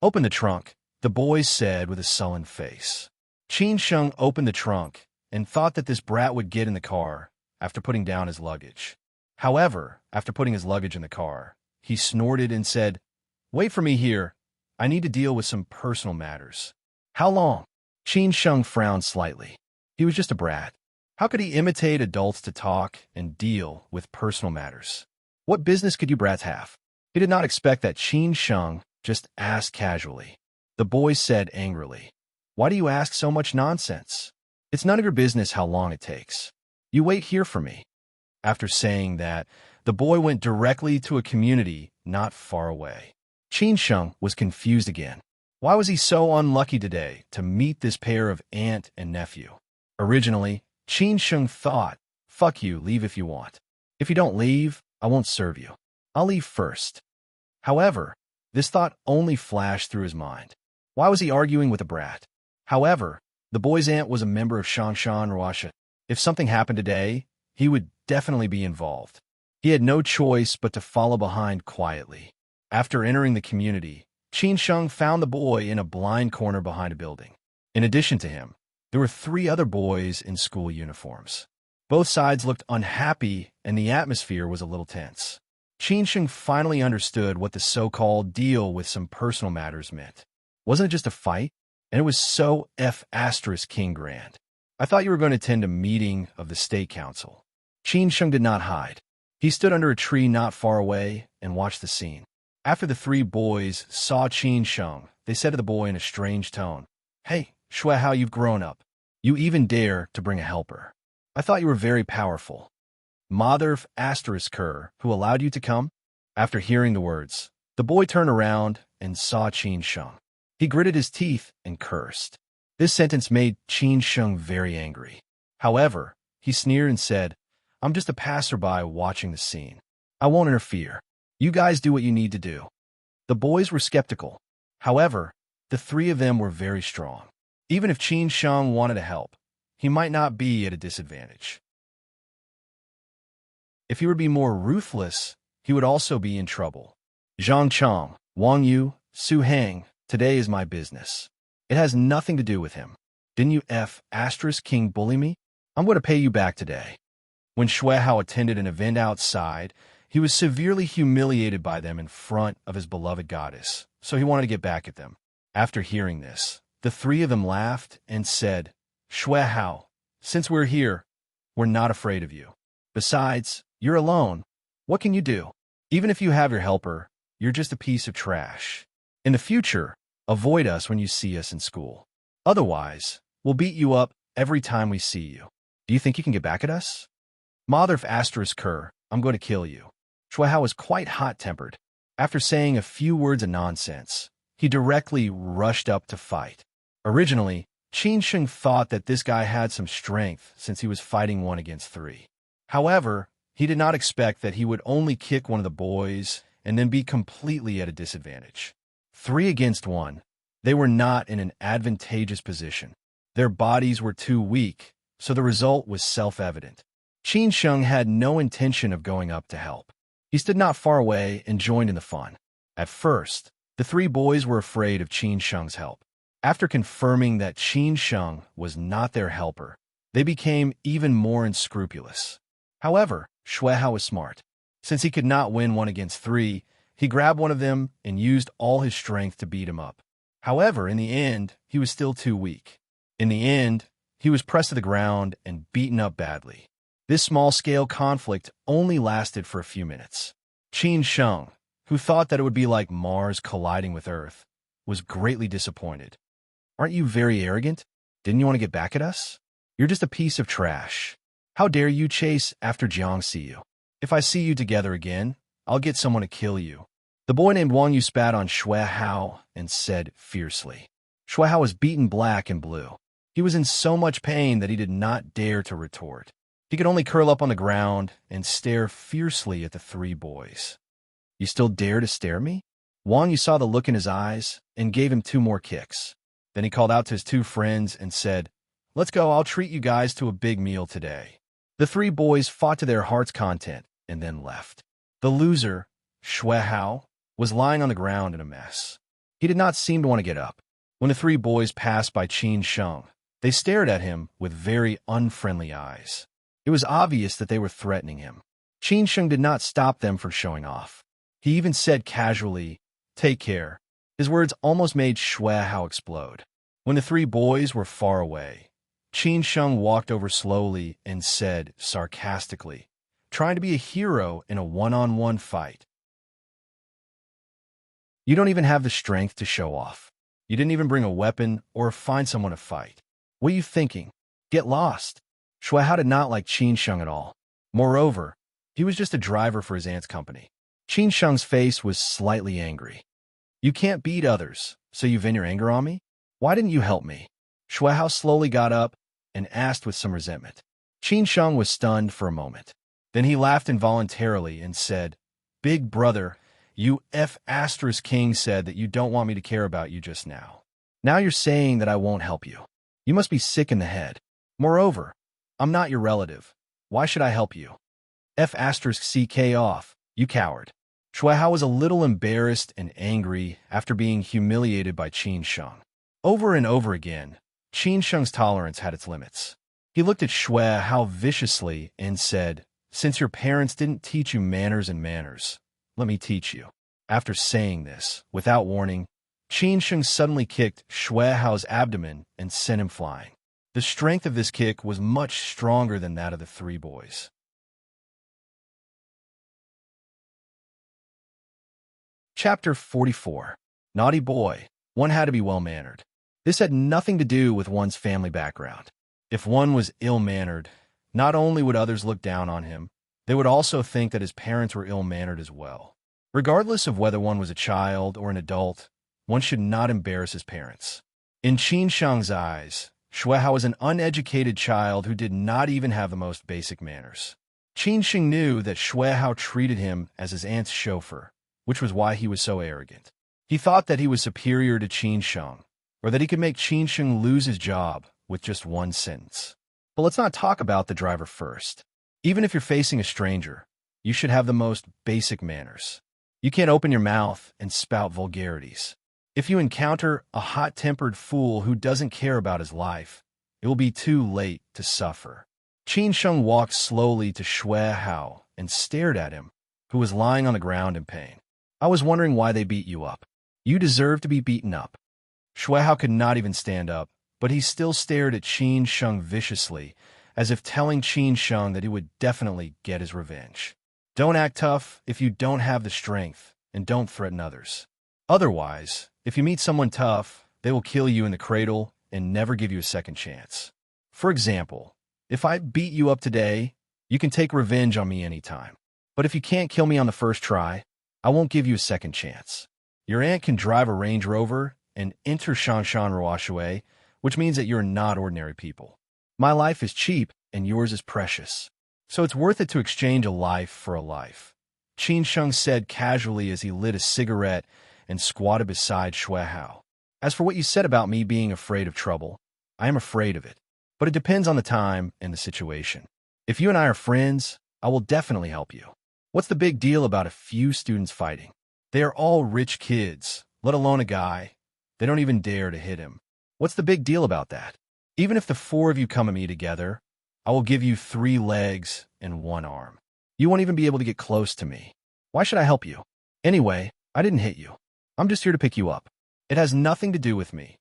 "Open the trunk," the boy said with a sullen face. Qin Sheng opened the trunk and thought that this brat would get in the car after putting down his luggage. However, after putting his luggage in the car, he snorted and said, "Wait for me here. I need to deal with some personal matters." "How long?" Qin Sheng frowned slightly. He was just a brat. How could he imitate adults to talk and deal with personal matters? What business could you brats have? He did not expect that Qin Sheng just asked casually. The boy said angrily, "Why do you ask so much nonsense? It's none of your business how long it takes. You wait here for me." After saying that, the boy went directly to a community not far away. Qin Sheng was confused again. Why was he so unlucky today to meet this pair of aunt and nephew? Originally, Qin Sheng thought, "Fuck you, leave if you want. If you don't leave, I won't serve you. I'll leave first." However, this thought only flashed through his mind. Why was he arguing with a brat? However, the boy's aunt was a member of Shangshan Ruoshui. If something happened today, he would definitely be involved. He had no choice but to follow behind quietly. After entering the community, Qin Sheng found the boy in a blind corner behind a building. In addition to him, there were 3 other boys in school uniforms. Both sides looked unhappy, and the atmosphere was a little tense. Qin Sheng finally understood what the so-called deal with some personal matters meant. Wasn't it just a fight? And it was so F***ing grand. "I thought you were going to attend a meeting of the State Council." Qin Sheng did not hide. He stood under a tree not far away and watched the scene. After the 3 boys saw Qin Sheng, they said to the boy in a strange tone, "Hey, Shui, how you've grown up. You even dare to bring a helper. I thought you were very powerful. Mother of Asterisker, who allowed you to come?" After hearing the words, the boy turned around and saw Qin Sheng. He gritted his teeth and cursed. This sentence made Qin Sheng very angry. However, he sneered and said, I'm just a passerby watching the scene. I won't interfere. You guys do what you need to do. The boys were skeptical. However, the three of them were very strong. Even if Qin Sheng wanted to help, he might not be at a disadvantage. If he would be more ruthless, he would also be in trouble. Zhang Chong, Wang Yu, Su Hang, today is my business. It has nothing to do with him. Didn't you King bully me? I'm going to pay you back today. When Shui Hao attended an event outside, he was severely humiliated by them in front of his beloved goddess, so he wanted to get back at them. After hearing this, the three of them laughed and said, Shui Hao, since we're here, we're not afraid of you. Besides, you're alone. What can you do? Even if you have your helper, you're just a piece of trash. In the future, avoid us when you see us in school. Otherwise, we'll beat you up every time we see you. Do you think you can get back at us? Mother of Kerr, I'm going to kill you. Shui Hao was quite hot-tempered. After saying a few words of nonsense, he directly rushed up to fight. Originally, Qin Sheng thought that this guy had some strength since he was fighting 1 against 3. However, he did not expect that he would only kick one of the boys and then be completely at a disadvantage. 3 against 1, they were not in an advantageous position. Their bodies were too weak, so the result was self-evident. Qin Sheng had no intention of going up to help. He stood not far away and joined in the fun. At first, the 3 boys were afraid of Qin Sheng's help. After confirming that Qin Sheng was not their helper, they became even more unscrupulous. However, Shui Hao was smart. Since he could not win 1 against 3, he grabbed one of them and used all his strength to beat him up. However, in the end, he was still too weak. In the end, he was pressed to the ground and beaten up badly. This small-scale conflict only lasted for a few minutes. Qin Sheng, who thought that it would be like Mars colliding with Earth, was greatly disappointed. Aren't you very arrogant? Didn't you want to get back at us? You're just a piece of trash. How dare you chase after Jiang Siyu? If I see you together again, I'll get someone to kill you. The boy named Wang Yu spat on Shui Hao and said fiercely. Shui Hao was beaten black and blue. He was in so much pain that he did not dare to retort. He could only curl up on the ground and stare fiercely at the 3 boys. You still dare to stare at me? Wang Yu saw the look in his eyes and gave him 2 more kicks. Then he called out to his 2 friends and said, Let's go, I'll treat you guys to a big meal today. The 3 boys fought to their heart's content and then left. The loser, Shui Hao, was lying on the ground in a mess. He did not seem to want to get up. When the 3 boys passed by Qin Sheng, they stared at him with very unfriendly eyes. It was obvious that they were threatening him. Qin Sheng did not stop them from showing off. He even said casually, Take care. His words almost made Shui Hao explode. When the 3 boys were far away, Qin Sheng walked over slowly and said sarcastically, trying to be a hero in a one-on-one fight. You don't even have the strength to show off. You didn't even bring a weapon or find someone to fight. What are you thinking? Get lost. Shui Hao did not like Qin Sheng at all. Moreover, he was just a driver for his aunt's company. Qin Sheng's face was slightly angry. You can't beat others, so you vent your anger on me? Why didn't you help me? Shui Hao slowly got up and asked with some resentment. Qin Sheng was stunned for a moment. Then he laughed involuntarily and said, Big brother, you King said that you don't want me to care about you just now. Now you're saying that I won't help you. You must be sick in the head. Moreover, I'm not your relative. Why should I help you? CK off, you coward. Shui Hao was a little embarrassed and angry after being humiliated by Qin Sheng. Over and over again, Qin Sheng's tolerance had its limits. He looked at Shui Hao viciously and said, Since your parents didn't teach you manners, let me teach you. After saying this, without warning, Qin Sheng suddenly kicked Shui Hao's abdomen and sent him flying. The strength of this kick was much stronger than that of the 3 boys. Chapter 44. Naughty boy. One had to be well-mannered. This had nothing to do with one's family background. If one was ill-mannered, not only would others look down on him, they would also think that his parents were ill-mannered as well. Regardless of whether one was a child or an adult, one should not embarrass his parents. In Qin Sheng's eyes, Xuehao was an uneducated child who did not even have the most basic manners. Qin Sheng knew that Xuehao treated him as his aunt's chauffeur, which was why he was so arrogant. He thought that he was superior to Qin Sheng, or that he could make Qin Sheng lose his job with just one sentence. But let's not talk about the driver first. Even if you're facing a stranger, you should have the most basic manners. You can't open your mouth and spout vulgarities. If you encounter a hot-tempered fool who doesn't care about his life, it will be too late to suffer. Qin Sheng walked slowly to Xuehao and stared at him, who was lying on the ground in pain. I was wondering why they beat you up. You deserve to be beaten up. Xuehao could not even stand up, but he still stared at Qin Sheng viciously, as if telling Qin Sheng that he would definitely get his revenge. Don't act tough if you don't have the strength, and don't threaten others. Otherwise, if you meet someone tough, they will kill you in the cradle and never give you a second chance. For example, if I beat you up today, you can take revenge on me anytime. But if you can't kill me on the first try, I won't give you a second chance. Your aunt can drive a Range Rover and enter Shanshan Ruoshui, which means that you're not ordinary people. My life is cheap and yours is precious. So it's worth it to exchange a life for a life. Qin Sheng said casually as he lit a cigarette and squatted beside Xuehao. As for what you said about me being afraid of trouble, I am afraid of it. But it depends on the time and the situation. If you and I are friends, I will definitely help you. What's the big deal about a few students fighting? They are all rich kids, let alone a guy. They don't even dare to hit him. What's the big deal about that? Even if the four of you come at me together, I will give you 3 legs and 1 arm. You won't even be able to get close to me. Why should I help you? Anyway, I didn't hit you. I'm just here to pick you up. It has nothing to do with me,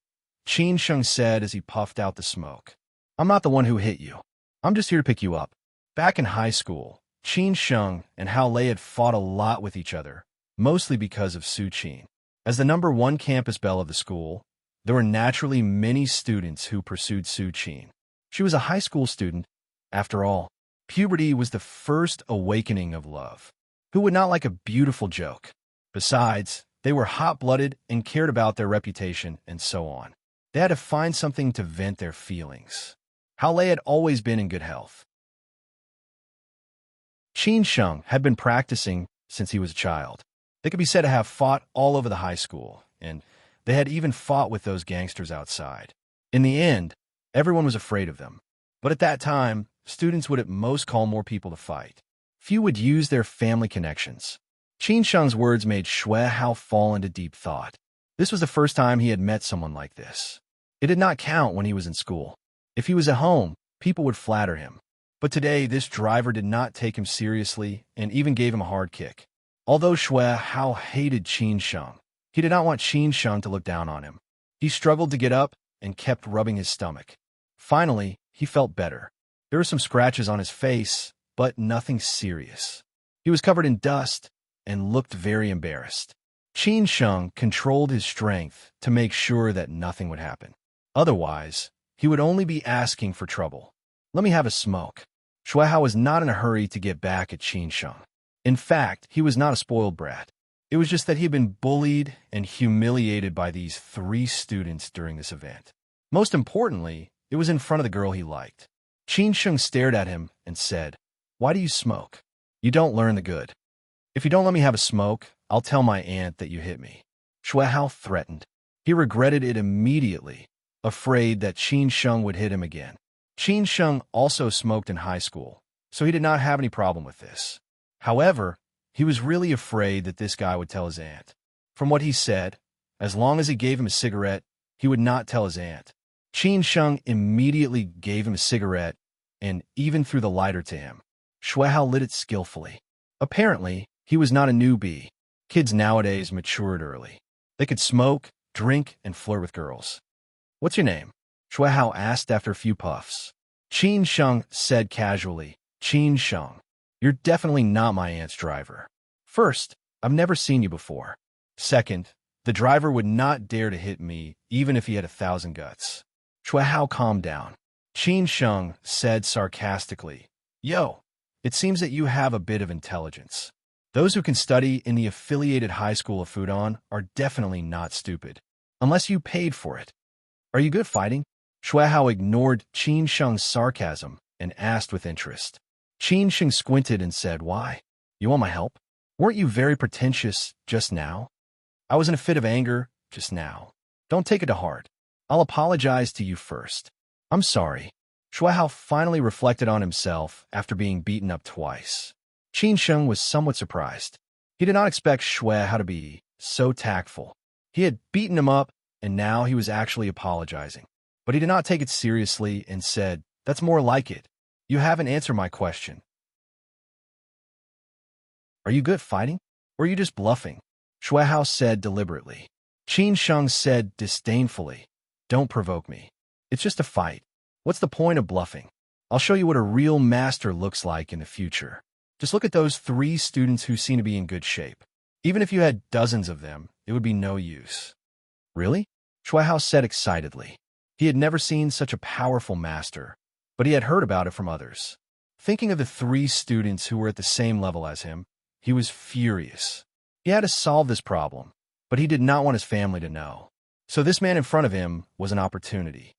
Qin Sheng said as he puffed out the smoke. I'm not the one who hit you. I'm just here to pick you up. Back in high school, Qin Sheng and Hao Lei had fought a lot with each other, mostly because of Su Qin. As the #1 campus belle of the school, there were naturally many students who pursued Su Qin. She was a high school student. After all, puberty was the first awakening of love. Who would not like a beautiful joke? Besides, they were hot-blooded and cared about their reputation and so on. They had to find something to vent their feelings. Hao Lei had always been in good health. Qin Sheng had been practicing since he was a child. They could be said to have fought all over the high school, and they had even fought with those gangsters outside. In the end, everyone was afraid of them. But at that time, students would at most call more people to fight. Few would use their family connections. Qin Sheng's words made Xuehao fall into deep thought. This was the first time he had met someone like this. It did not count when he was in school. If he was at home, people would flatter him. But today, this driver did not take him seriously and even gave him a hard kick. Although Xuehao hated Qin Sheng, he did not want Qin Sheng to look down on him. He struggled to get up and kept rubbing his stomach. Finally, he felt better. There were some scratches on his face, but nothing serious. He was covered in dust and looked very embarrassed. Qin Sheng controlled his strength to make sure that nothing would happen. Otherwise, he would only be asking for trouble. Let me have a smoke. Xuehao was not in a hurry to get back at Qin Sheng. In fact, he was not a spoiled brat. It was just that he had been bullied and humiliated by these 3 students during this event. Most importantly, it was in front of the girl he liked. Qin Sheng stared at him and said, "Why do you smoke? You don't learn the good. If you don't let me have a smoke, I'll tell my aunt that you hit me." Xuehao threatened. He regretted it immediately, afraid that Qin Sheng would hit him again. Qin Sheng also smoked in high school, so he did not have any problem with this. However, he was really afraid that this guy would tell his aunt. From what he said, as long as he gave him a cigarette, he would not tell his aunt. Qin Sheng immediately gave him a cigarette and even threw the lighter to him. Xuehao lit it skillfully. Apparently, he was not a newbie. Kids nowadays matured early. They could smoke, drink, and flirt with girls. "What's your name?" Xuehao asked after a few puffs. Qin Sheng said casually, "Qin Sheng. You're definitely not my aunt's driver. First, I've never seen you before. Second, the driver would not dare to hit me even if he had 1,000 guts." Xuehao calmed down. Qin Sheng said sarcastically, "Yo, it seems that you have a bit of intelligence. Those who can study in the affiliated high school of Fudan are definitely not stupid, unless you paid for it. Are you good fighting? Shuai ignored Qin Sheng's sarcasm and asked with interest. Qin Sheng squinted and said, "Why? You want my help? Weren't you very pretentious just now?" "I was in a fit of anger just now. Don't take it to heart. I'll apologize to you first." "I'm sorry." Shuai finally reflected on himself after being beaten up twice. Qin Sheng was somewhat surprised. He did not expect Shuai to be so tactful. He had beaten him up, and now he was actually apologizing. But he did not take it seriously and said, "That's more like it. You haven't answered my question. Are you good fighting, or are you just bluffing?" Shuai said deliberately. Qin Sheng said disdainfully, "Don't provoke me. It's just a fight. What's the point of bluffing? I'll show you what a real master looks like in the future. Just look at those 3 students who seem to be in good shape. Even if you had dozens of them, it would be no use." "Really?" Shuai said excitedly. He had never seen such a powerful master, but he had heard about it from others. Thinking of the 3 students who were at the same level as him, he was furious. He had to solve this problem, but he did not want his family to know. So this man in front of him was an opportunity.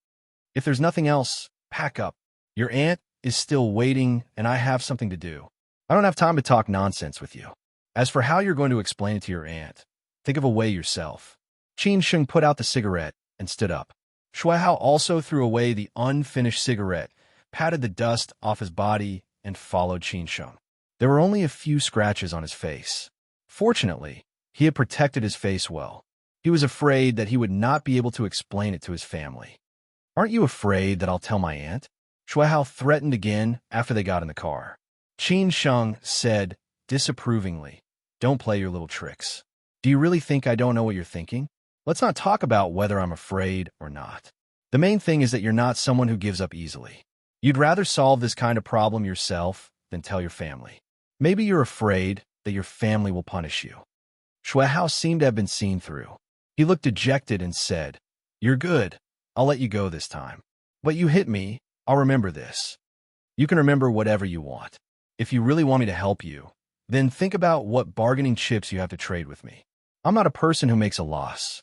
"If there's nothing else, pack up. Your aunt is still waiting, and I have something to do. I don't have time to talk nonsense with you. As for how you're going to explain it to your aunt, think of a way yourself." Qin Sheng put out the cigarette and stood up. Shuai also threw away the unfinished cigarette, patted the dust off his body, and followed Qin Sheng. There were only a few scratches on his face. Fortunately, he had protected his face well. He was afraid that he would not be able to explain it to his family. "Aren't you afraid that I'll tell my aunt?" Shuai threatened again after they got in the car. Qin Sheng said disapprovingly, "Don't play your little tricks. Do you really think I don't know what you're thinking? Let's not talk about whether I'm afraid or not. The main thing is that you're not someone who gives up easily. You'd rather solve this kind of problem yourself than tell your family. Maybe you're afraid that your family will punish you." Shuai seemed to have been seen through. He looked dejected and said, "You're good. I'll let you go this time. But you hit me. I'll remember this. You can remember whatever you want. If you really want me to help you, then think about what bargaining chips you have to trade with me. I'm not a person who makes a loss."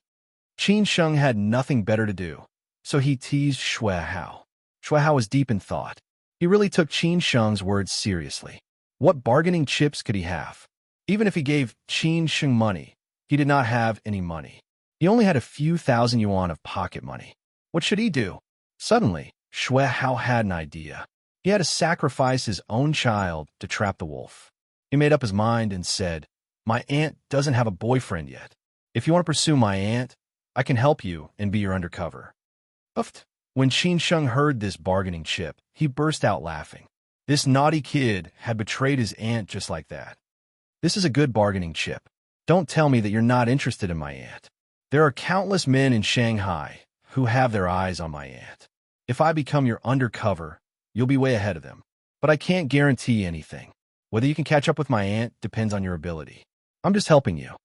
Qin Sheng had nothing better to do, so he teased Shuai. Shuai was deep in thought. He really took Qin Sheng's words seriously. What bargaining chips could he have? Even if he gave Qin Sheng money, he did not have any money. He only had a few thousand yuan of pocket money. What should he do? Suddenly, Shuai had an idea. He had to sacrifice his own child to trap the wolf. He made up his mind and said, "My aunt doesn't have a boyfriend yet. If you want to pursue my aunt, I can help you and be your undercover." Uffed. When Qin Sheng heard this bargaining chip, he burst out laughing. This naughty kid had betrayed his aunt just like that. "This is a good bargaining chip. Don't tell me that you're not interested in my aunt. There are countless men in Shanghai who have their eyes on my aunt. If I become your undercover, you'll be way ahead of them. But I can't guarantee anything. Whether you can catch up with my aunt depends on your ability. I'm just helping you."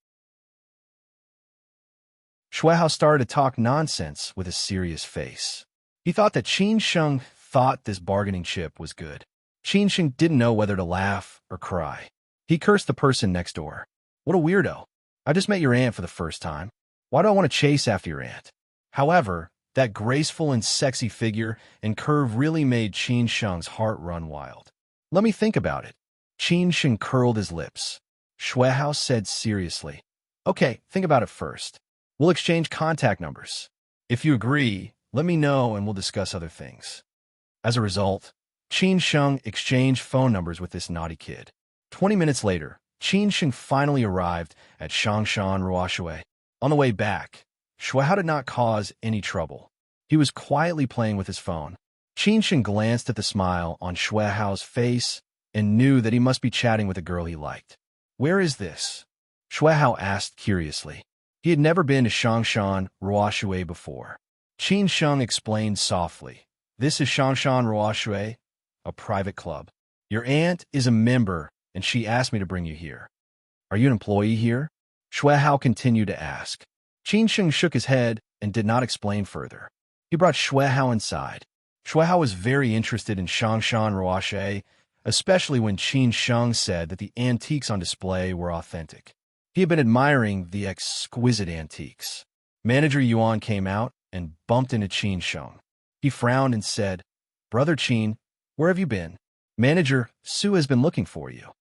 Shuai started to talk nonsense with a serious face. He thought that Qin Sheng thought this bargaining chip was good. Qin Sheng didn't know whether to laugh or cry. He cursed the person next door. "What a weirdo. I just met your aunt for the first time. Why do I want to chase after your aunt?" However, that graceful and sexy figure and curve really made Qin Sheng's heart run wild. "Let me think about it." Qin Sheng curled his lips. Shuai said seriously, "Okay, think about it first. We'll exchange contact numbers. If you agree, let me know and we'll discuss other things." As a result, Qin Sheng exchanged phone numbers with this naughty kid. 20 minutes later, Qin Sheng finally arrived at Shangshan Ruoshui. On the way back, Shuai did not cause any trouble. He was quietly playing with his phone. Qin Sheng glanced at the smile on Shuai's face and knew that he must be chatting with a girl he liked. "Where is this?" Shuai asked curiously. He had never been to Shangshan Ruoshui before. Qin Sheng explained softly, "This is Shangshan Ruoshui, a private club. Your aunt is a member, and she asked me to bring you here." "Are you an employee here?" Shuai continued to ask. Qin Sheng shook his head and did not explain further. He brought Shuai inside. Shuai was very interested in Shangshan Ruoshui, especially when Qin Sheng said that the antiques on display were authentic. He had been admiring the exquisite antiques. Manager Yuan came out and bumped into Qin Sheng. He frowned and said, "Brother Qin, where have you been? Manager Su has been looking for you."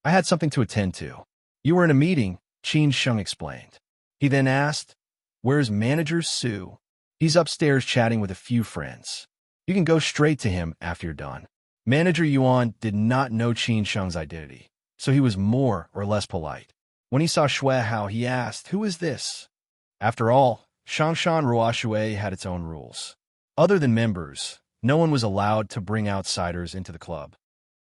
"I had something to attend to." "You were in a meeting," Qin Sheng explained. He then asked, "Where's Manager Su?" "He's upstairs chatting with a few friends. You can go straight to him after you're done." Manager Yuan did not know Qin Sheng's identity, so he was more or less polite. When he saw Xue Hao, he asked, "Who is this?" After all, Shangshan Ruoshui had its own rules. Other than members, no one was allowed to bring outsiders into the club.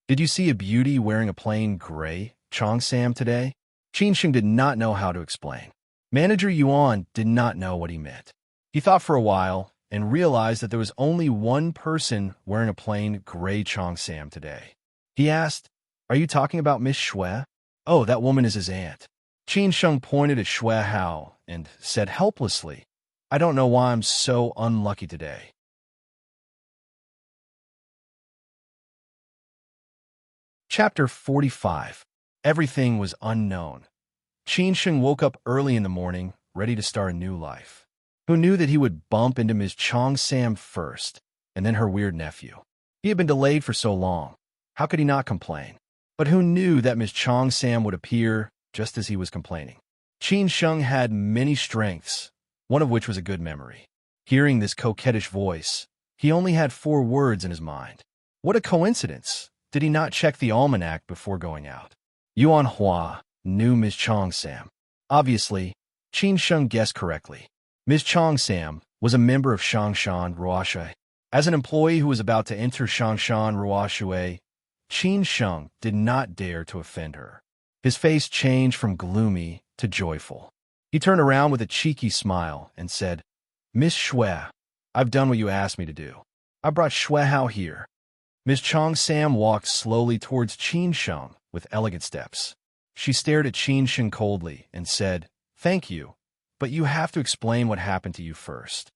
"Did you see a beauty wearing a plain gray Chongsam today?" Qin Sheng did not know how to explain. Manager Yuan did not know what he meant. He thought for a while and realized that there was only one person wearing a plain gray Chongsam today. He asked, "Are you talking about Miss Xue?" "Oh, that woman is his aunt." Qin Sheng pointed at Xue Hao and said helplessly, "I don't know why I'm so unlucky today." Chapter 45. Everything was unknown. Qin Sheng woke up early in the morning, ready to start a new life. Who knew that he would bump into Ms. Chongsam first, and then her weird nephew? He had been delayed for so long. How could he not complain? But who knew that Ms. Chongsam would appear just as he was complaining? Qin Sheng had many strengths, one of which was a good memory. Hearing this coquettish voice, he only had 4 words in his mind. What a coincidence! Did he not check the almanac before going out? Yuan Hua knew Ms. Chongsam. Obviously, Qin Sheng guessed correctly. Ms. Chongsam was a member of Shangshan Ruoshui. As an employee who was about to enter Shangshan Ruoshui, Qin Sheng did not dare to offend her. His face changed from gloomy to joyful. He turned around with a cheeky smile and said, "Miss Xue, I've done what you asked me to do. I brought Xue Hao here." Ms. Chongsam walked slowly towards Qin Sheng with elegant steps. She stared at Qin Sheng coldly and said, "Thank you, but you have to explain what happened to you first."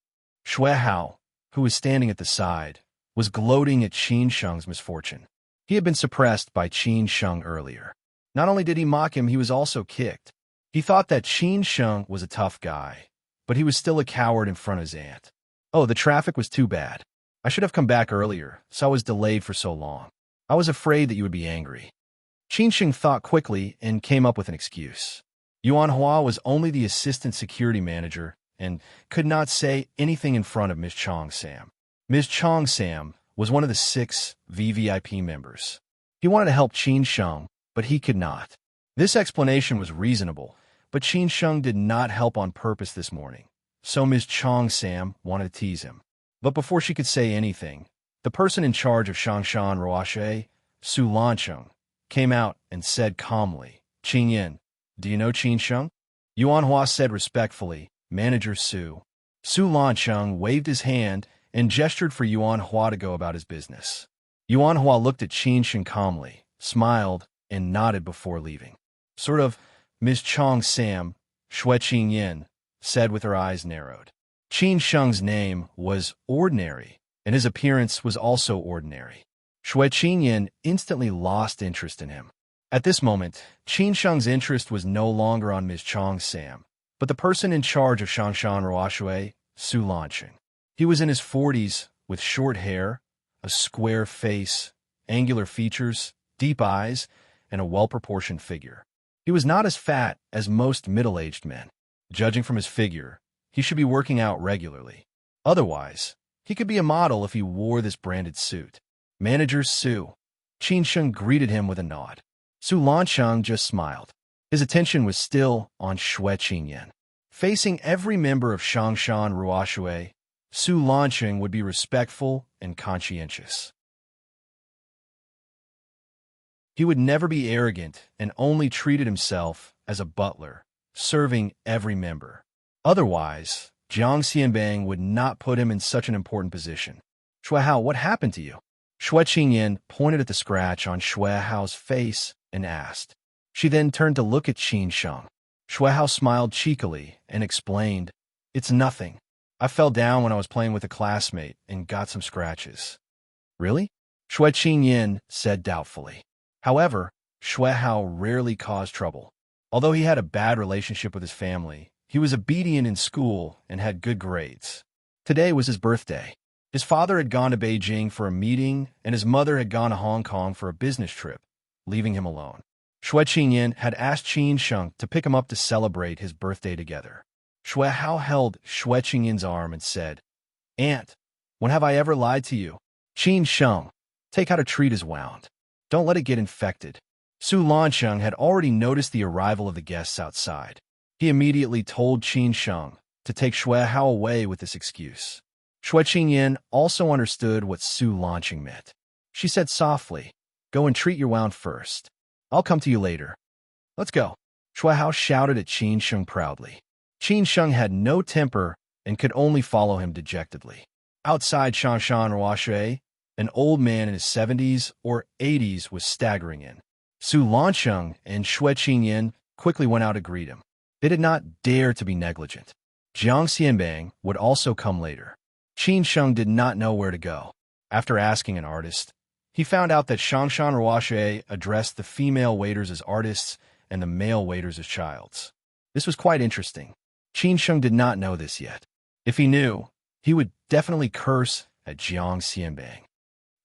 Xue Hao, who was standing at the side, was gloating at Qin Sheng's misfortune. He had been suppressed by Qin Sheng earlier. Not only did he mock him, he was also kicked. He thought that Qin Sheng was a tough guy, but he was still a coward in front of his aunt. "Oh, the traffic was too bad. I should have come back earlier, so I was delayed for so long. I was afraid that you would be angry." Qin Sheng thought quickly and came up with an excuse. Yuan Hua was only the assistant security manager and could not say anything in front of Ms. Chongsam. Ms. Chongsam was one of the 6 VVIP members. He wanted to help Qin Sheng, but he could not. This explanation was reasonable, but Qin Sheng did not help on purpose this morning, so Ms. Chongsam wanted to tease him. But before she could say anything, the person in charge of Shangshan Ruoshui, Su Lancheng, came out and said calmly, "Qin Yin, do you know Qin Sheng?" Yuan Hua said respectfully, "Manager Su." Su Lancheng waved his hand and gestured for Yuan Hua to go about his business. Yuan Hua looked at Qin Sheng calmly, smiled, and nodded before leaving. "Sort of, Ms. Chongsam," Xue Qin Yin said with her eyes narrowed. Qin Sheng's name was ordinary, and his appearance was also ordinary. Xue Qin Yin instantly lost interest in him. At this moment, Qin Sheng's interest was no longer on Ms. Chongsam, but the person in charge of Shangshan Ruoshui, Su Lancheng. He was in his 40s, with short hair, a square face, angular features, deep eyes, and a well-proportioned figure. He was not as fat as most middle-aged men. Judging from his figure, he should be working out regularly. Otherwise, he could be a model if he wore this branded suit. "Manager Su." Qin Sheng greeted him with a nod. Su Lancheng just smiled. His attention was still on Xue Qin Yin. Facing every member of Shangshan Ruoshui, Su Lancheng would be respectful and conscientious. He would never be arrogant and only treated himself as a butler, serving every member. Otherwise, Jiang Xianbang would not put him in such an important position. "Xue Hao, what happened to you?" Xue Qinyin pointed at the scratch on Xue Hao's face and asked. She then turned to look at Qin Sheng. Xue Hao smiled cheekily and explained, "It's nothing. I fell down when I was playing with a classmate and got some scratches." "Really? Shui Qingyin said doubtfully. However, Shui Hao rarely caused trouble. Although he had a bad relationship with his family, he was obedient in school and had good grades. Today was his birthday. His father had gone to Beijing for a meeting, and his mother had gone to Hong Kong for a business trip, leaving him alone. Shui Qingyin had asked Qin Sheng to pick him up to celebrate his birthday together. Shui Hao held Shui Qingyin's arm and said, "Aunt, when have I ever lied to you? Qin Sheng, take how to treat his wound. Don't let it get infected." Su Lansheng had already noticed the arrival of the guests outside. He immediately told Qin Sheng to take Shui Hao away with this excuse. Shui Qingyin also understood what Su Lansheng meant. She said softly, "Go and treat your wound first. I'll come to you later. Let's go." Shui Hao shouted at Qin Sheng proudly. Qin Sheng had no temper and could only follow him dejectedly. Outside Shangshan Ruoshui, an old man in his 70s or 80s was staggering in. Su Lansheng and Shui Qingyin quickly went out to greet him. They did not dare to be negligent. Jiang Xianbang would also come later. Qin Sheng did not know where to go. After asking an artist, he found out that Shangshan Ruoshui addressed the female waiters as artists and the male waiters as childs. This was quite interesting. Qin Sheng did not know this yet. If he knew, he would definitely curse at Jiang Xianbang.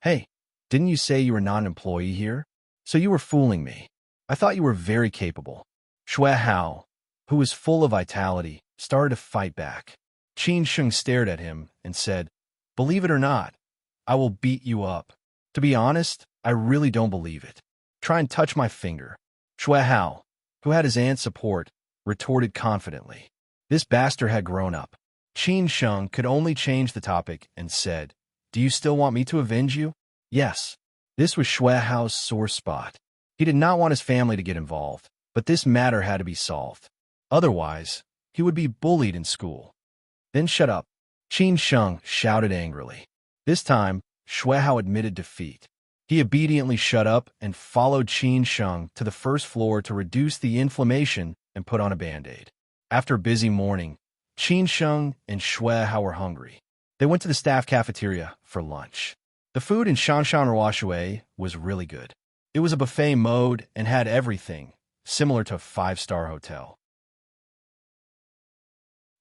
"Hey, didn't you say you were not an employee here? So you were fooling me. I thought you were very capable." Shui Hao, who was full of vitality, started to fight back. Qin Sheng stared at him and said, "Believe it or not, I will beat you up. To be honest, I really don't believe it. Try and touch my finger." Shui Hao, who had his aunt's support, retorted confidently. This bastard had grown up. Qin Sheng could only change the topic and said, "Do you still want me to avenge you?" Yes. This was Shui Hao's sore spot. He did not want his family to get involved, but this matter had to be solved. Otherwise, he would be bullied in school. "Then shut up," Qin Sheng shouted angrily. This time, Shui Hao admitted defeat. He obediently shut up and followed Qin Sheng to the first floor to reduce the inflammation and put on a Band-Aid. After a busy morning, Qin Sheng and Shui Hao were hungry. They went to the staff cafeteria for lunch. The food in Shangshan Ruoshui was really good. It was a buffet mode and had everything, similar to a five-star hotel.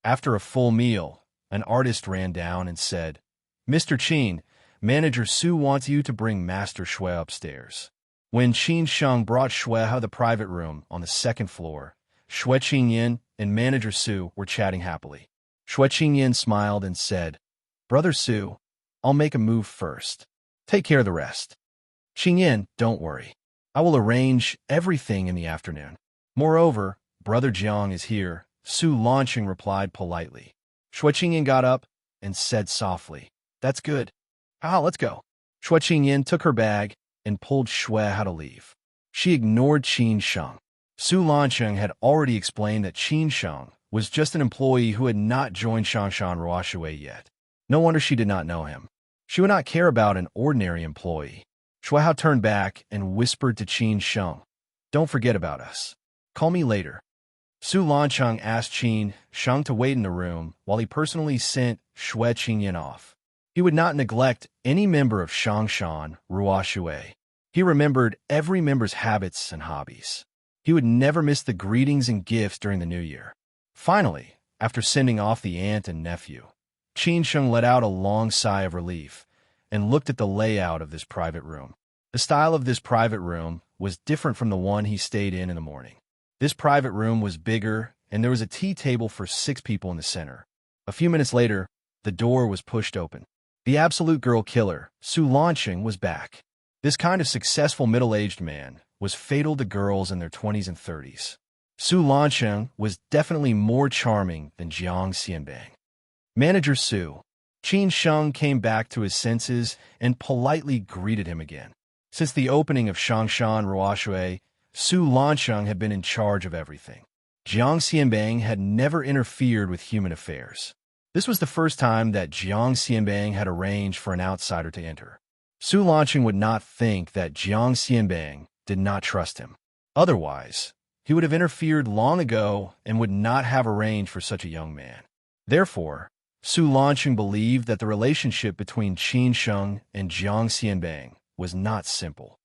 After a full meal, an artist ran down and said, "Mr. Qin, Manager Su wants you to bring Master Shui upstairs." When Qin Sheng brought Shui Hao the private room on the second floor, Shui Qingyin and Manager Su were chatting happily. Shui Qingyin smiled and said, "Brother Su, I'll make a move first. Take care of the rest. Qingyin, don't worry. I will arrange everything in the afternoon. Moreover, Brother Jiang is here," Su Lansheng replied politely. Shui Qingyin got up and said softly, "That's good. Let's go." Shui Qingyin took her bag and pulled Shui Hao to leave. She ignored Qin Sheng. Su Lansheng had already explained that Qin Sheng was just an employee who had not joined Shangshan Ruoshui yet. No wonder she did not know him. She would not care about an ordinary employee. Shui Hao turned back and whispered to Qin Sheng, "Don't forget about us. Call me later." Su Lansheng asked Qin Sheng to wait in the room while he personally sent Shui Qingyin off. He would not neglect any member of Shangshan Ruoshui. He remembered every member's habits and hobbies. He would never miss the greetings and gifts during the New Year. Finally, after sending off the aunt and nephew, Qin Sheng let out a long sigh of relief and looked at the layout of this private room. The style of this private room was different from the one he stayed in the morning. This private room was bigger, and there was a tea table for 6 people in the center. A few minutes later, the door was pushed open. The absolute girl killer, Su Lansheng, was back. This kind of successful middle-aged man was fatal to girls in their 20s and 30s. Su Lansheng was definitely more charming than Jiang Xianbang. Manager Su. Qin Sheng came back to his senses and politely greeted him again. Since the opening of Shangshan Ruoshui, Su Lansheng had been in charge of everything. Jiang Xianbang had never interfered with human affairs. This was the first time that Jiang Xianbang had arranged for an outsider to enter. Su Lansheng would not think that Jiang Xianbang did not trust him. Otherwise, he would have interfered long ago and would not have arranged for such a young man. Therefore, Su Lansheng believed that the relationship between Qin Sheng and Jiang Xianbang was not simple.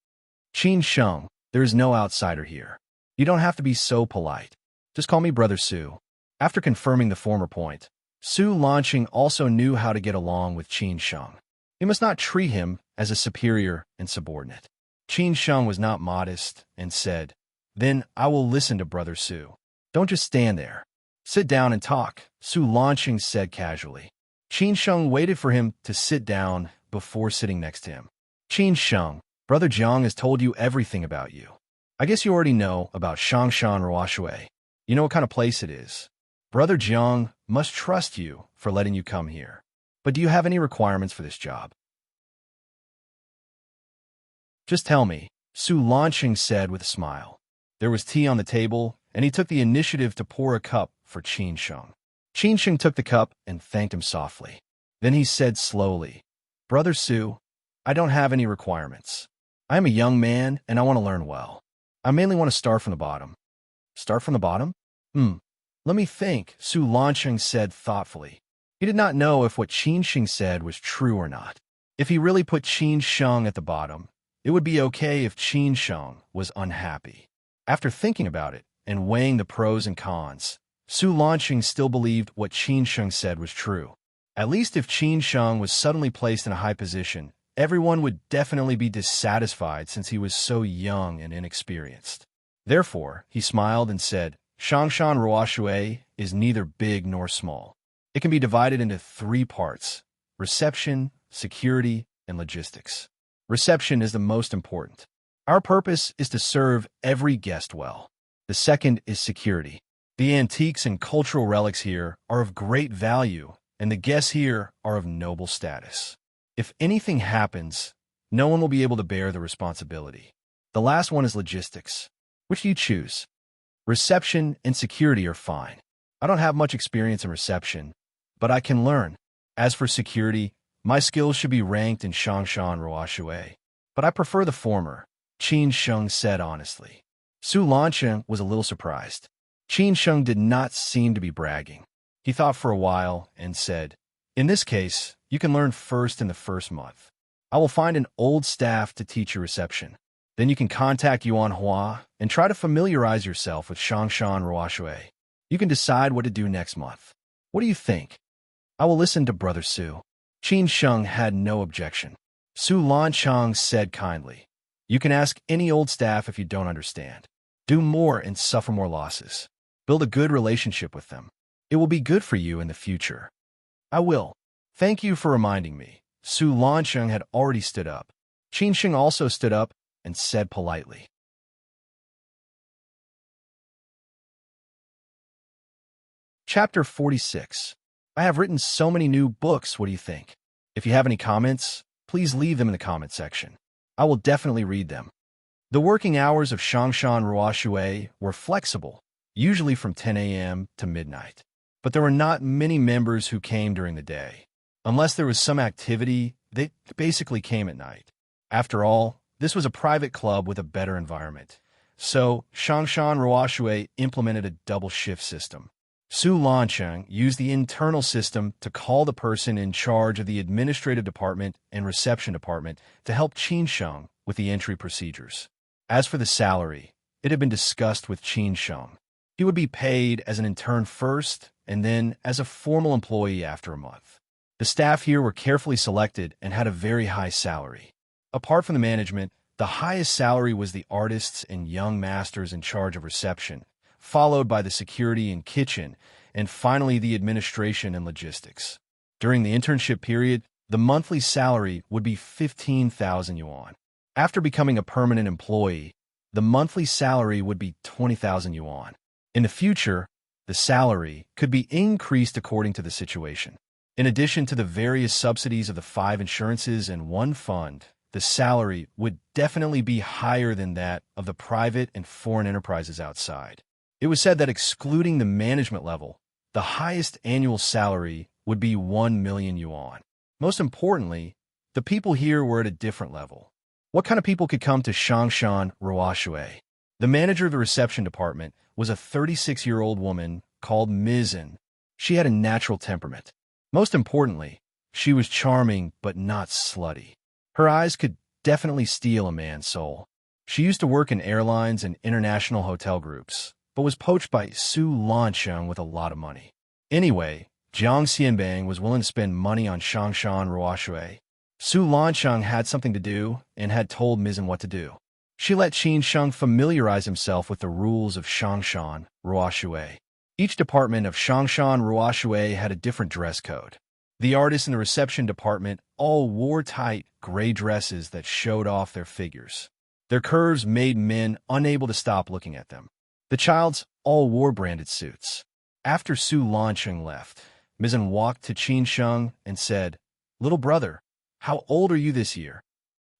Qin Sheng, there is no outsider here. You don't have to be so polite. Just call me Brother Su. After confirming the former point, Su Lanqing also knew how to get along with Qin Sheng. He must not treat him as a superior and subordinate. Qin Sheng was not modest and said, "Then I will listen to Brother Su. Don't just stand there. Sit down and talk," Su Lanqing said casually. Qin Sheng waited for him to sit down before sitting next to him. "Qin Sheng, Brother Jiang has told you everything about you. I guess you already know about Shangshan Ruoshui. You know what kind of place it is. Brother Jiang must trust you for letting you come here. But do you have any requirements for this job?" "Just tell me," Su Lanqing said with a smile. There was tea on the table, and he took the initiative to pour a cup for Qin Sheng. Qin Sheng took the cup and thanked him softly. Then he said slowly, "Brother Su, I don't have any requirements. I am a young man, and I want to learn well. I mainly want to start from the bottom." "Start from the bottom? Let me think," Su Lanqing said thoughtfully. He did not know if what Qin Sheng said was true or not. If he really put Qin Sheng at the bottom, it would be okay if Qin Sheng was unhappy. After thinking about it and weighing the pros and cons, Su Lanqing still believed what Qin Sheng said was true. At least if Qin Sheng was suddenly placed in a high position, everyone would definitely be dissatisfied since he was so young and inexperienced. Therefore, he smiled and said, "Shangshan Ruoshui is neither big nor small. It can be divided into 3 parts: reception, security, and logistics. Reception is the most important. Our purpose is to serve every guest well. The second is security. The antiques and cultural relics here are of great value, and the guests here are of noble status. If anything happens, no one will be able to bear the responsibility. The last one is logistics. Which do you choose?" "Reception and security are fine. I don't have much experience in reception, but I can learn. As for security, my skills should be ranked in Shangshan Ruoshui. But I prefer the former," Qin Sheng said honestly. Su Lanqing was a little surprised. Qin Sheng did not seem to be bragging. He thought for a while and said, "In this case, you can learn first in the first month. I will find an old staff to teach you reception. Then you can contact Yuan Hua and try to familiarize yourself with Shangshan Ruoshui. You can decide what to do next month. What do you think?" "I will listen to Brother Su." Qin Sheng had no objection. Su Lanqing said kindly, "You can ask any old staff if you don't understand. Do more and suffer more losses. Build a good relationship with them. It will be good for you in the future." "I will. Thank you for reminding me." Su Lanqing had already stood up. Qin Sheng also stood up and said politely. Chapter 46. I have written so many new books, what do you think? If you have any comments, please leave them in the comment section. I will definitely read them. The working hours of Shangshan Ruoshui were flexible, usually from 10 a.m. to midnight. But there were not many members who came during the day. Unless there was some activity, they basically came at night. After all, this was a private club with a better environment. So, Shangshan Ruoshui implemented a double shift system. Su Lanqing used the internal system to call the person in charge of the administrative department and reception department to help Qin Sheng with the entry procedures. As for the salary, it had been discussed with Qin Sheng. He would be paid as an intern first and then as a formal employee after a month. The staff here were carefully selected and had a very high salary. Apart from the management, the highest salary was the artists and young masters in charge of reception, followed by the security and kitchen, and finally the administration and logistics. During the internship period, the monthly salary would be 15,000 yuan. After becoming a permanent employee, the monthly salary would be 20,000 yuan. In the future, the salary could be increased according to the situation. In addition to the various subsidies of the 5 insurances and 1 fund, the salary would definitely be higher than that of the private and foreign enterprises outside. It was said that excluding the management level, the highest annual salary would be 1 million yuan. Most importantly, the people here were at a different level. What kind of people could come to Shangshan Ruoshui? The manager of the reception department was a 36-year-old woman called Mizan. She had a natural temperament. Most importantly, she was charming but not slutty. Her eyes could definitely steal a man's soul. She used to work in airlines and international hotel groups, but was poached by Su Lansheng with a lot of money. Anyway, Jiang Xianbang was willing to spend money on Shangshan Ruoshui. Su Lansheng had something to do and had told Mizan what to do. She let Qin Sheng familiarize himself with the rules of Shangshan Ruoshui. Each department of Shangshan Ruoshui had a different dress code. The artists in the reception department all wore tight, gray dresses that showed off their figures. Their curves made men unable to stop looking at them. The childs all wore branded suits. After Su Lansheng left, Mizan walked to Qin Sheng and said, "Little brother, how old are you this year?"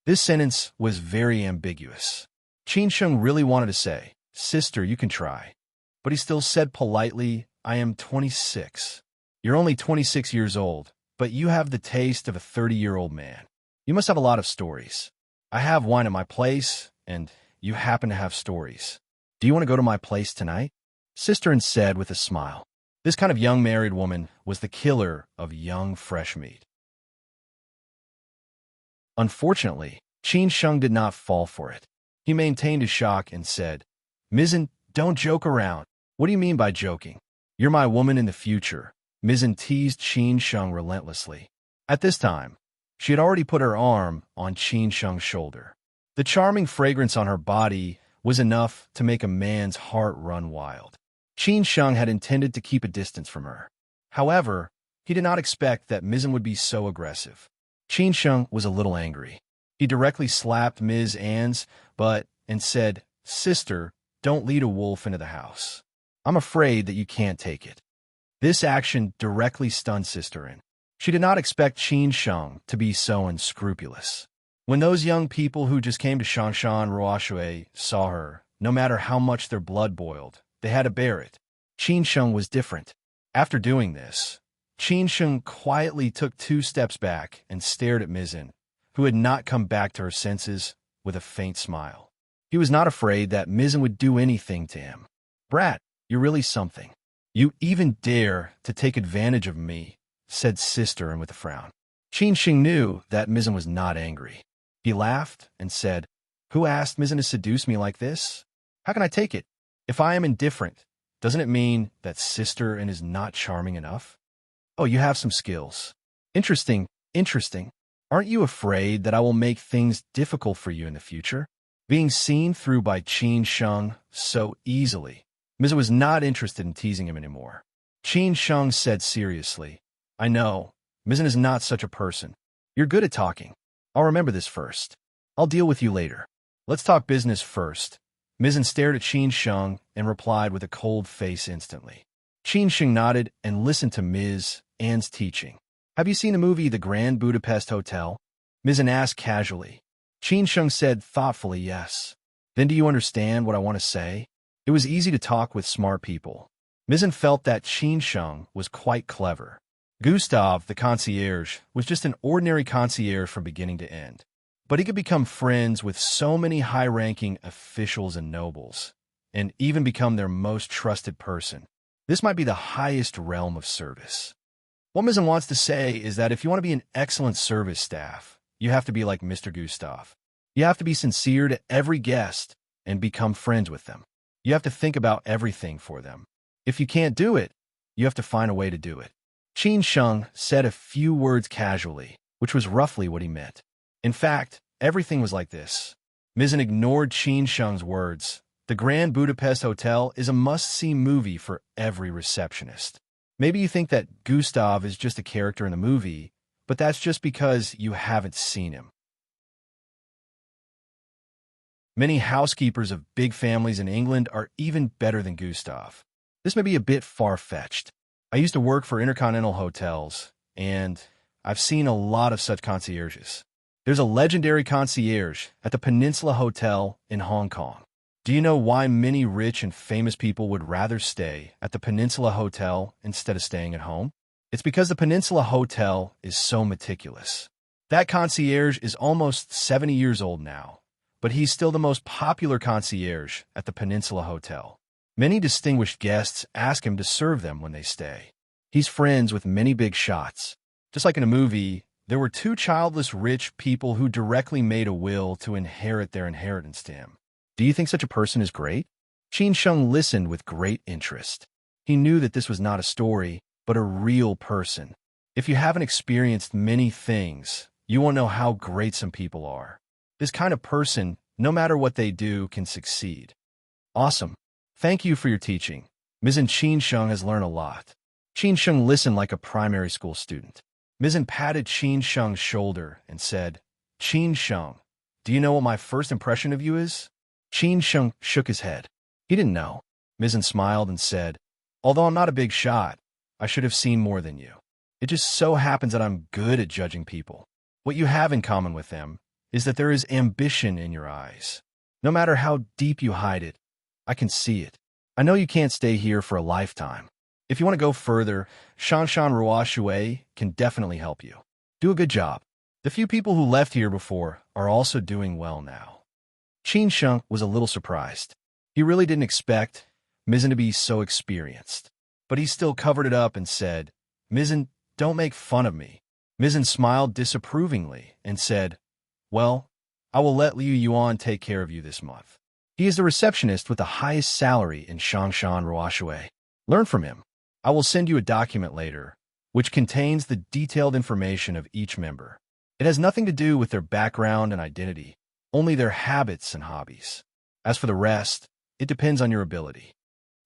This sentence was very ambiguous. Qin Sheng really wanted to say, "Sister, you can try." But he still said politely, "I am 26. You're only 26 years old, but you have the taste of a 30-year-old man. You must have a lot of stories. I have wine at my place, and you happen to have stories. Do you want to go to my place tonight?" Sister said with a smile. This kind of young married woman was the killer of young fresh meat. Unfortunately, Qin Sheng did not fall for it. He maintained his shock and said, "Mizan, don't joke around." "What do you mean by joking? You're my woman in the future." Mizan teased Qin Sheng relentlessly. At this time, she had already put her arm on Qin Sheng's shoulder. The charming fragrance on her body was enough to make a man's heart run wild. Qin Sheng had intended to keep a distance from her. However, he did not expect that Mizan would be so aggressive. Qin Sheng was a little angry. He directly slapped Ms. Ann's butt and said, "Sister, don't lead a wolf into the house. I'm afraid that you can't take it." This action directly stunned Sister Anne. She did not expect Qin Sheng to be so unscrupulous. When those young people who just came to Shangshan Ruoshui saw her, no matter how much their blood boiled, they had to bear it. Qin Sheng was different. After doing this, Qin Sheng quietly took 2 steps back and stared at Mizan, who had not come back to her senses, with a faint smile. He was not afraid that Mizan would do anything to him. "Brat, you're really something. You even dare to take advantage of me," said Sister Anne with a frown. Qin Sheng knew that Mizan was not angry. He laughed and said, "Who asked Mizan to seduce me like this? How can I take it? If I am indifferent, doesn't it mean that Sister Anne is not charming enough? Oh, you have some skills. Interesting, interesting. Aren't you afraid that I will make things difficult for you in the future?" Being seen through by Qin Sheng so easily, Mizan was not interested in teasing him anymore. Qin Sheng said seriously, "I know, Mizan is not such a person. You're good at talking. I'll remember this first. I'll deal with you later. Let's talk business first." Mizan stared at Qin Sheng and replied with a cold face instantly. Qin Sheng nodded and listened to Ms. Anne's teaching. "Have you seen the movie The Grand Budapest Hotel?" Mizan asked casually. Qin Sheng said thoughtfully, "Yes." "Then do you understand what I want to say?" It was easy to talk with smart people. Mizan felt that Qin Sheng was quite clever. Gustav, the concierge, was just an ordinary concierge from beginning to end. But he could become friends with so many high-ranking officials and nobles, and even become their most trusted person. This might be the highest realm of service. What Mizan wants to say is that if you want to be an excellent service staff, you have to be like Mr. Gustav. You have to be sincere to every guest and become friends with them. You have to think about everything for them. If you can't do it, you have to find a way to do it. Qin Sheng said a few words casually, which was roughly what he meant. In fact, everything was like this. Mizan ignored Qin Sheng's words. The Grand Budapest Hotel is a must-see movie for every receptionist. Maybe you think that Gustav is just a character in the movie, but that's just because you haven't seen him. Many housekeepers of big families in England are even better than Gustav. This may be a bit far-fetched. I used to work for Intercontinental Hotels, and I've seen a lot of such concierges. There's a legendary concierge at the Peninsula Hotel in Hong Kong. Do you know why many rich and famous people would rather stay at the Peninsula Hotel instead of staying at home? It's because the Peninsula Hotel is so meticulous. That concierge is almost 70 years old now, but he's still the most popular concierge at the Peninsula Hotel. Many distinguished guests ask him to serve them when they stay. He's friends with many big shots. Just like in a movie, There were two childless rich people who directly made a will to inherit their inheritance to him. Do you think such a person is great? Qin Sheng listened with great interest. He knew that this was not a story, but a real person. If you haven't experienced many things, you won't know how great some people are. This kind of person, no matter what they do, can succeed. Awesome. Thank you for your teaching. Mizzen Qin Sheng has learned a lot. Qin Sheng listened like a primary school student. Mizzen patted Qin Sheng's shoulder and said, Qin Sheng, do you know what my first impression of you is? Qin Sheng shook his head. He didn't know. Mizzen smiled and said, although I'm not a big shot, I should have seen more than you. It just so happens that I'm good at judging people. What you have in common with them is that there is ambition in your eyes. No matter how deep you hide it, I can see it. I know you can't stay here for a lifetime. If you want to go further, Shanshan Ruoshui can definitely help you. Do a good job. The few people who left here before are also doing well now. Qin Sheng was a little surprised. He really didn't expect Mizzen to be so experienced. But he still covered it up and said, Mizzen, don't make fun of me. Mizzen smiled disapprovingly and said, well, I will let Liu Yuan take care of you this month. He is the receptionist with the highest salary in Shangshan Ruoshui. Learn from him. I will send you a document later, which contains the detailed information of each member. It has nothing to do with their background and identity, only their habits and hobbies. As for the rest, it depends on your ability.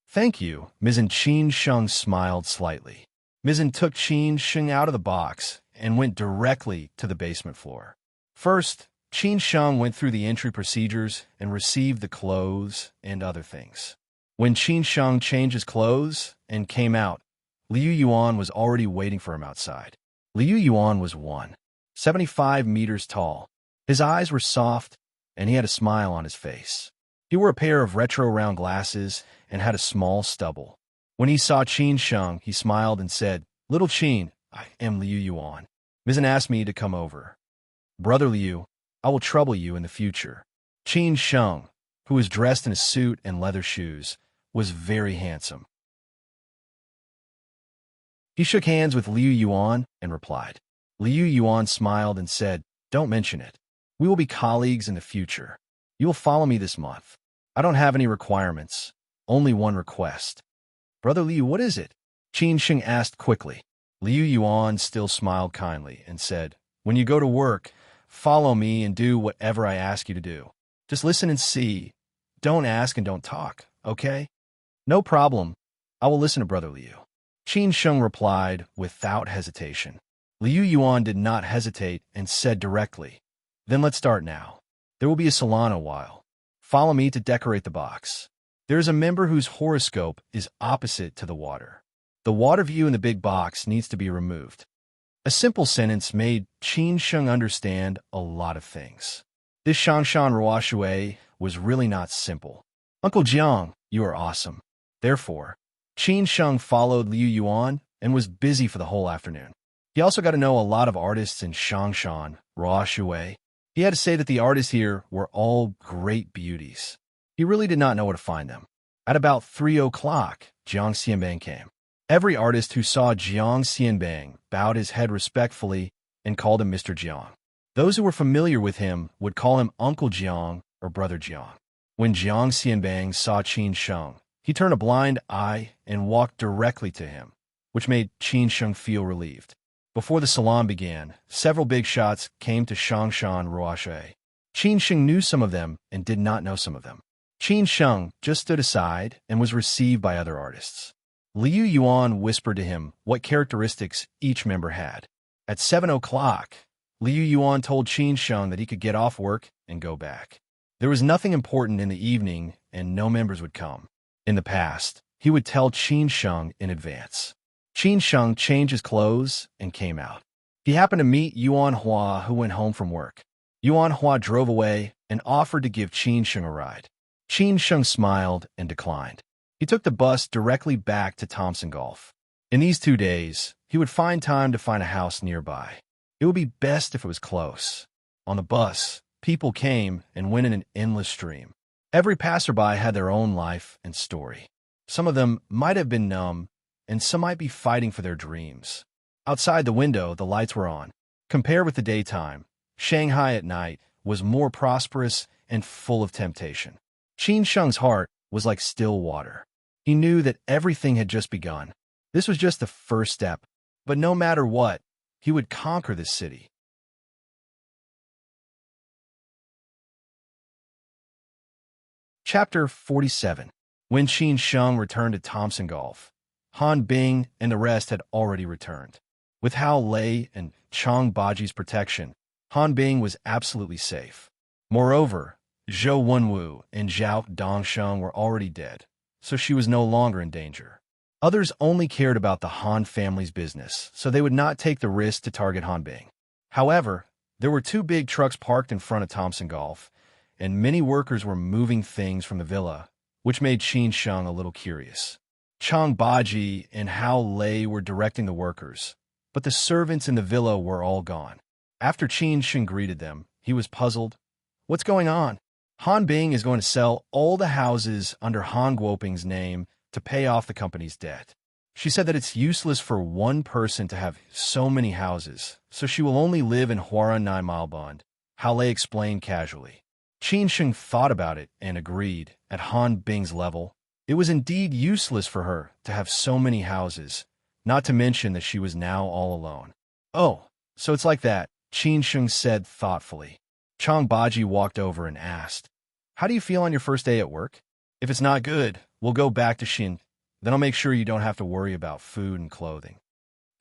Thank you, Mizzen Qin Sheng smiled slightly. Mizzen took Qin Sheng out of the box and went directly to the basement floor. First, Qin Sheng went through the entry procedures and received the clothes and other things. When Qin Sheng changed his clothes and came out, Liu Yuan was already waiting for him outside. Liu Yuan was 175 meters tall. His eyes were soft, and he had a smile on his face. He wore a pair of retro round glasses and had a small stubble. When he saw Qin Sheng, he smiled and said, Little Qin, I am Liu Yuan. Mizzen asked me to come over. Brother Liu, I will trouble you in the future. Qin Sheng, who was dressed in a suit and leather shoes, was very handsome. He shook hands with Liu Yuan and replied. Liu Yuan smiled and said, Don't mention it. We will be colleagues in the future. You will follow me this month. I don't have any requirements, only one request. Brother Liu, what is it? Qin Sheng asked quickly. Liu Yuan still smiled kindly and said, When you go to work, follow me and do whatever I ask you to do. Just listen and see. Don't ask and don't talk, okay? No problem. I will listen to Brother Liu. Qin Sheng replied without hesitation. Liu Yuan did not hesitate and said directly, Then let's start now. There will be a salon a while. Follow me to decorate the box. There is a member whose horoscope is opposite to the water. The water view in the big box needs to be removed. A simple sentence made Qin Sheng understand a lot of things. This Shanshan Ruoshui was really not simple. Uncle Jiang, you are awesome. Therefore, Qin Sheng followed Liu Yuan and was busy for the whole afternoon. He also got to know a lot of artists in Shangshan Ruoshui. He had to say that the artists here were all great beauties. He really did not know where to find them. At about 3 o'clock, Jiang Xianbang came. Every artist who saw Jiang Xianbang bowed his head respectfully and called him Mr. Jiang. Those who were familiar with him would call him Uncle Jiang or Brother Jiang. When Jiang Xianbang saw Qin Sheng, he turned a blind eye and walked directly to him, which made Qin Sheng feel relieved. Before the salon began, several big shots came to Shangshan Ruoshui. Qin Sheng knew some of them and did not know some of them. Qin Sheng just stood aside and was received by other artists. Liu Yuan whispered to him what characteristics each member had. At 7 o'clock, Liu Yuan told Qin Sheng that he could get off work and go back. There was nothing important in the evening and no members would come. In the past, he would tell Qin Sheng in advance. Qin Sheng changed his clothes and came out. He happened to meet Yuan Hua, who went home from work. Yuan Hua drove away and offered to give Qin Sheng a ride. Qin Sheng smiled and declined. He took the bus directly back to Thompson Golf. In these 2 days, he would find time to find a house nearby. It would be best if it was close. On the bus, people came and went in an endless stream. Every passerby had their own life and story. Some of them might have been numb, and some might be fighting for their dreams. Outside the window, the lights were on. Compared with the daytime, Shanghai at night was more prosperous and full of temptation. Qin Sheng's heart was like still water. He knew that everything had just begun. This was just the first step, but no matter what, he would conquer this city. Chapter 47. When Qin Sheng returned to Thompson Golf, Han Bing and the rest had already returned. With Hao Lei and Chang Baji's protection, Han Bing was absolutely safe. Moreover, Zhou Wenwu and Zhao Dongsheng were already dead, so she was no longer in danger. Others only cared about the Han family's business, so they would not take the risk to target Han Bing. However, there were 2 big trucks parked in front of Thompson Golf, and many workers were moving things from the villa, which made Qin Sheng a little curious. Chang Baji and Hao Lei were directing the workers, but the servants in the villa were all gone. After Qin Sheng greeted them, he was puzzled. What's going on? Han Bing is going to sell all the houses under Han Guoping's name to pay off the company's debt. She said that it's useless for one person to have so many houses, so she will only live in Huaran Nai Malbund, Hao Lei explained casually. Qin Sheng thought about it and agreed. At Han Bing's level, it was indeed useless for her to have so many houses, not to mention that she was now all alone. Oh, so it's like that, Qin Sheng said thoughtfully. Chang Baji walked over and asked, "How do you feel on your first day at work? If it's not good, we'll go back to Xin. Then I'll make sure you don't have to worry about food and clothing."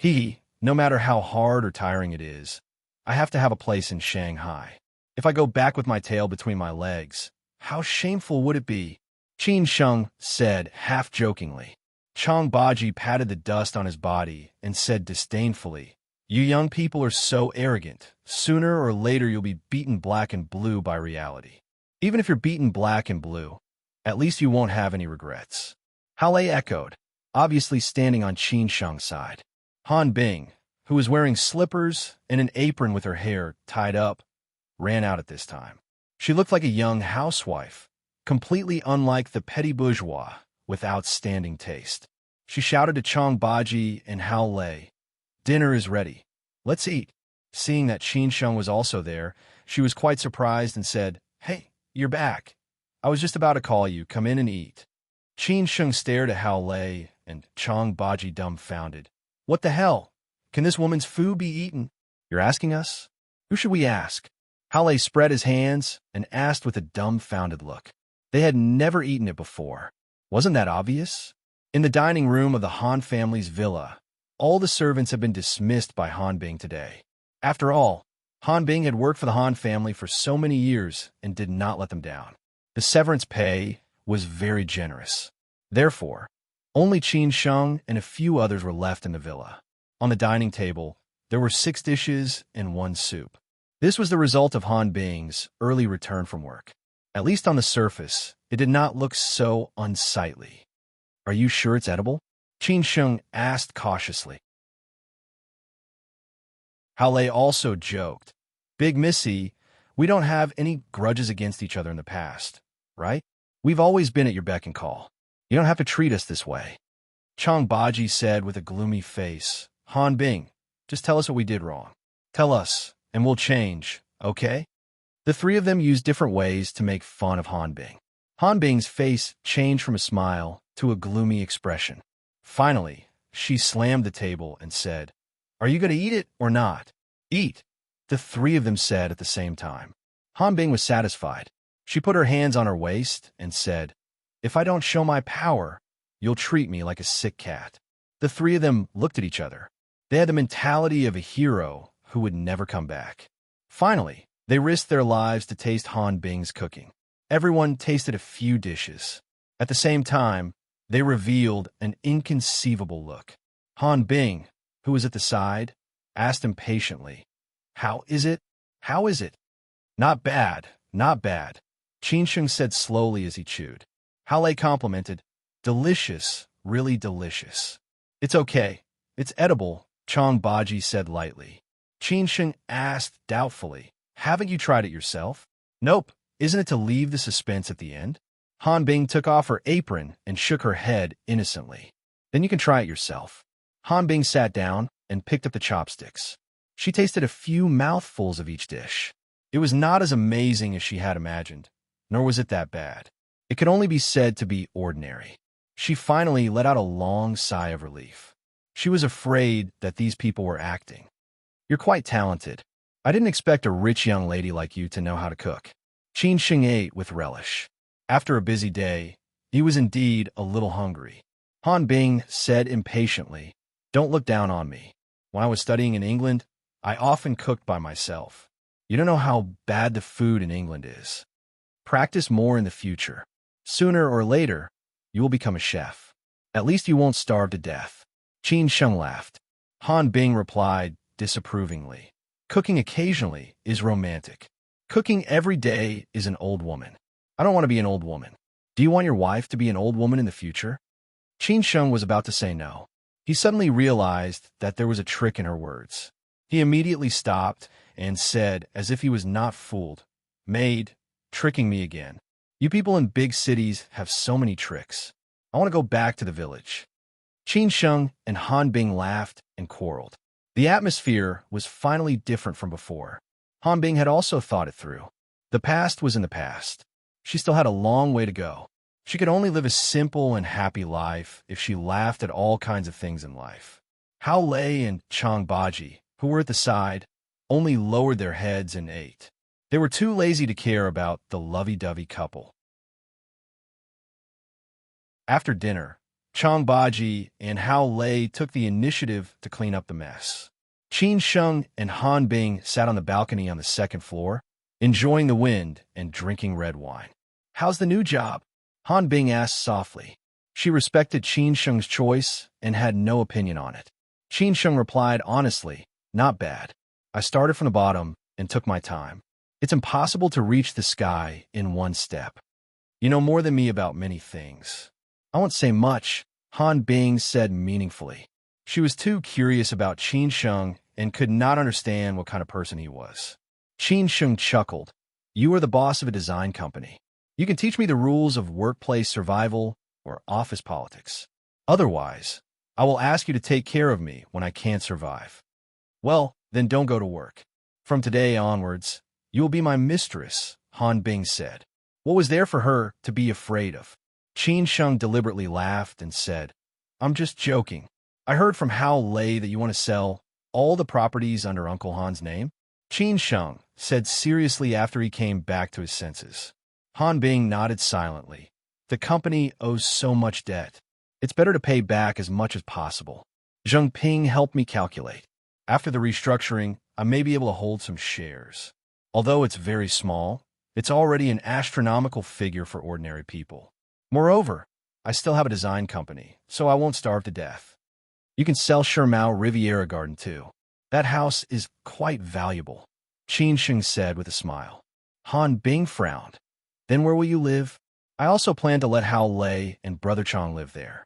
No matter how hard or tiring it is, I have to have a place in Shanghai. If I go back with my tail between my legs, how shameful would it be? Qin Sheng said half-jokingly. Chang Baji patted the dust on his body and said disdainfully, "You young people are so arrogant. Sooner or later you'll be beaten black and blue by reality. Even if you're beaten black and blue, at least you won't have any regrets." Hao Lei echoed, obviously standing on Qin Sheng's side. Han Bing, who was wearing slippers and an apron with her hair tied up, ran out at this time. She looked like a young housewife, completely unlike the petty bourgeois with outstanding taste. She shouted to Chang Baji and Hao Lei, "Dinner is ready. Let's eat." Seeing that Qin Sheng was also there, she was quite surprised and said, "Hey, you're back. I was just about to call you. Come in and eat." Qin Sheng stared at Hao Lei and Chang Baji dumbfounded. "What the hell? Can this woman's food be eaten? You're asking us? Who should we ask?" Hao Lei spread his hands and asked with a dumbfounded look. They had never eaten it before. Wasn't that obvious? In the dining room of the Han family's villa, all the servants had been dismissed by Han Bing today. After all, Han Bing had worked for the Han family for so many years and did not let them down. The severance pay was very generous. Therefore, only Qin Sheng and a few others were left in the villa. On the dining table, there were 6 dishes and 1 soup. This was the result of Han Bing's early return from work. At least on the surface, it did not look so unsightly. "Are you sure it's edible?" Qin Sheng asked cautiously. Hao Lei also joked, "Big Missy, we don't have any grudges against each other in the past, right? We've always been at your beck and call. You don't have to treat us this way." Chang Baji said with a gloomy face, "Han Bing, just tell us what we did wrong. Tell us, and we'll change, okay?" The 3 of them used different ways to make fun of Han Bing. Han Bing's face changed from a smile to a gloomy expression. Finally, she slammed the table and said, "Are you going to eat it or not?" "Eat," the 3 of them said at the same time. Han Bing was satisfied. She put her hands on her waist and said, "If I don't show my power, you'll treat me like a sick cat." The 3 of them looked at each other. They had the mentality of a hero who would never come back. Finally, they risked their lives to taste Han Bing's cooking. Everyone tasted a few dishes. At the same time, they revealed an inconceivable look. Han Bing, who was at the side, asked impatiently, "How is it? How is it?" "Not bad, not bad," Qin Sheng said slowly as he chewed. Hao Lei complimented, "Delicious, really delicious." "It's okay. It's edible," Chang Baji said lightly. Qin Sheng asked doubtfully, "Haven't you tried it yourself?" "Nope. Isn't it to leave the suspense at the end?" Han Bing took off her apron and shook her head innocently. "Then you can try it yourself." Han Bing sat down and picked up the chopsticks. She tasted a few mouthfuls of each dish. It was not as amazing as she had imagined, nor was it that bad. It could only be said to be ordinary. She finally let out a long sigh of relief. She was afraid that these people were acting. You're quite talented. I didn't expect a rich young lady like you to know how to cook. Qin Sheng ate with relish. After a busy day, he was indeed a little hungry. Han Bing said impatiently, "Don't look down on me. When I was studying in England, I often cooked by myself. You don't know how bad the food in England is. Practice more in the future. Sooner or later, you will become a chef. At least you won't starve to death." Qin Sheng laughed. Han Bing replied disapprovingly, "Cooking occasionally is romantic. Cooking every day is an old woman. I don't want to be an old woman. Do you want your wife to be an old woman in the future?" Qin Sheng was about to say no. He suddenly realized that there was a trick in her words. He immediately stopped and said, as if he was not fooled, "Maid, tricking me again. You people in big cities have so many tricks. I want to go back to the village." Qin Sheng and Han Bing laughed and quarreled. The atmosphere was finally different from before. Han Bing had also thought it through. The past was in the past. She still had a long way to go. She could only live a simple and happy life if she laughed at all kinds of things in life. Hao Lei and Chang Baji, who were at the side, only lowered their heads and ate. They were too lazy to care about the lovey-dovey couple. After dinner, Chang Baji and Hao Lei took the initiative to clean up the mess. Qin Sheng and Han Bing sat on the balcony on the second floor, enjoying the wind and drinking red wine. "How's the new job?" Han Bing asked softly. She respected Qin Sheng's choice and had no opinion on it. Qin Sheng replied honestly, "Not bad. I started from the bottom and took my time. It's impossible to reach the sky in one step. You know more than me about many things." "I won't say much," Han Bing said meaningfully. She was too curious about Qin Sheng and could not understand what kind of person he was. Qin Sheng chuckled. "You are the boss of a design company. You can teach me the rules of workplace survival or office politics. Otherwise, I will ask you to take care of me when I can't survive." "Well, then don't go to work. From today onwards, you will be my mistress," Han Bing said. What was there for her to be afraid of? Qin Sheng deliberately laughed and said, "I'm just joking. I heard from Hao Lei that you want to sell all the properties under Uncle Han's name." Qin Sheng said seriously after he came back to his senses. Han Bing nodded silently. "The company owes so much debt. It's better to pay back as much as possible. Zheng Ping helped me calculate. After the restructuring, I may be able to hold some shares. Although it's very small, it's already an astronomical figure for ordinary people. Moreover, I still have a design company, so I won't starve to death. You can sell Shermao Riviera Garden too. That house is quite valuable," Qin Sheng said with a smile. Han Bing frowned. "Then where will you live?" "I also plan to let Hao Lei and Brother Chong live there.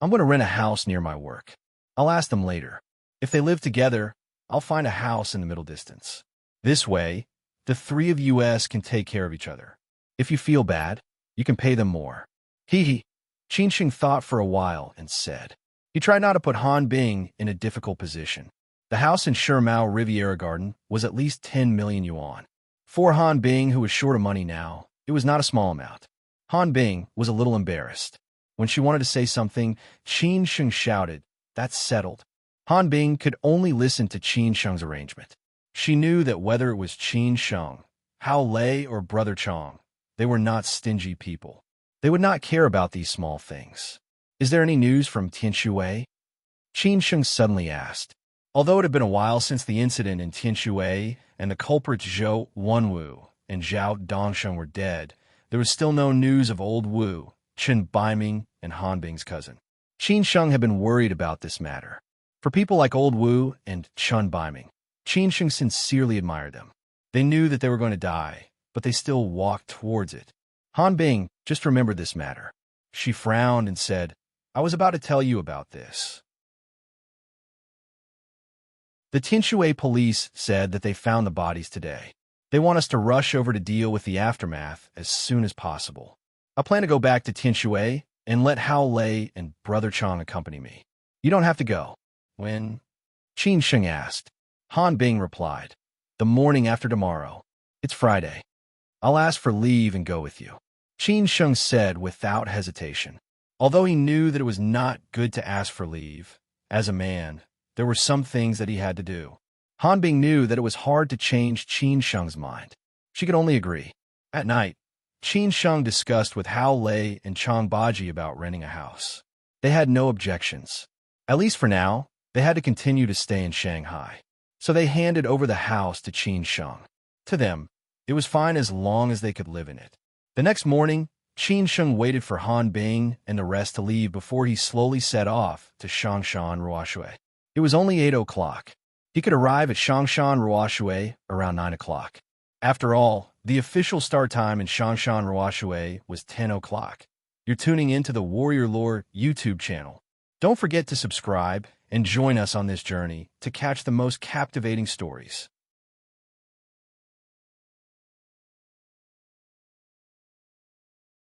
I'm going to rent a house near my work. I'll ask them later. If they live together, I'll find a house in the middle distance. This way, the three of us can take care of each other. If you feel bad, you can pay them more." Hee. Qin Sheng thought for a while and said. He tried not to put Han Bing in a difficult position. The house in Shermao Riviera Garden was at least 10 million yuan. For Han Bing, who was short of money now, it was not a small amount. Han Bing was a little embarrassed. When she wanted to say something, Qin Sheng shouted, "That's settled." Han Bing could only listen to Qin Sheng's arrangement. She knew that whether it was Qin Sheng, Hao Lei, or Brother Chong, they were not stingy people. They would not care about these small things. "Is there any news from Tianshui?" Qin Sheng suddenly asked. Although it had been a while since the incident in Tianshui and the culprits Zhou Wenwu and Zhao Dongsheng were dead, there was still no news of old Wu, Chen Baiming, and Han Bing's cousin. Qin Sheng had been worried about this matter. For people like old Wu and Chen Baiming, Qin Sheng sincerely admired them. They knew that they were going to die, but they still walked towards it. Han Bing just remembered this matter. She frowned and said, "I was about to tell you about this." The Tianshui police said that they found the bodies today. They want us to rush over to deal with the aftermath as soon as possible. I plan to go back to Tianshui and let Hao Lei and Brother Chong accompany me. You don't have to go. When? Qin Sheng asked. Han Bing replied, "The morning after tomorrow. It's Friday. I'll ask for leave and go with you," Qin Sheng said without hesitation. Although he knew that it was not good to ask for leave, as a man, there were some things that he had to do. Han Bing knew that it was hard to change Qin Sheng's mind. She could only agree. At night, Qin Sheng discussed with Hao Lei and Chang Baji about renting a house. They had no objections. At least for now, they had to continue to stay in Shanghai. So they handed over the house to Qin Sheng. To them, it was fine as long as they could live in it. The next morning, Qin Sheng waited for Han Bing and the rest to leave before he slowly set off to Shangshan Ruoshui. It was only 8 o'clock. He could arrive at Shangshan Ruoshui around 9 o'clock. After all, the official start time in Shangshan Ruoshui was 10 o'clock. You're tuning into the Warrior Lore YouTube channel. Don't forget to subscribe and join us on this journey to catch the most captivating stories.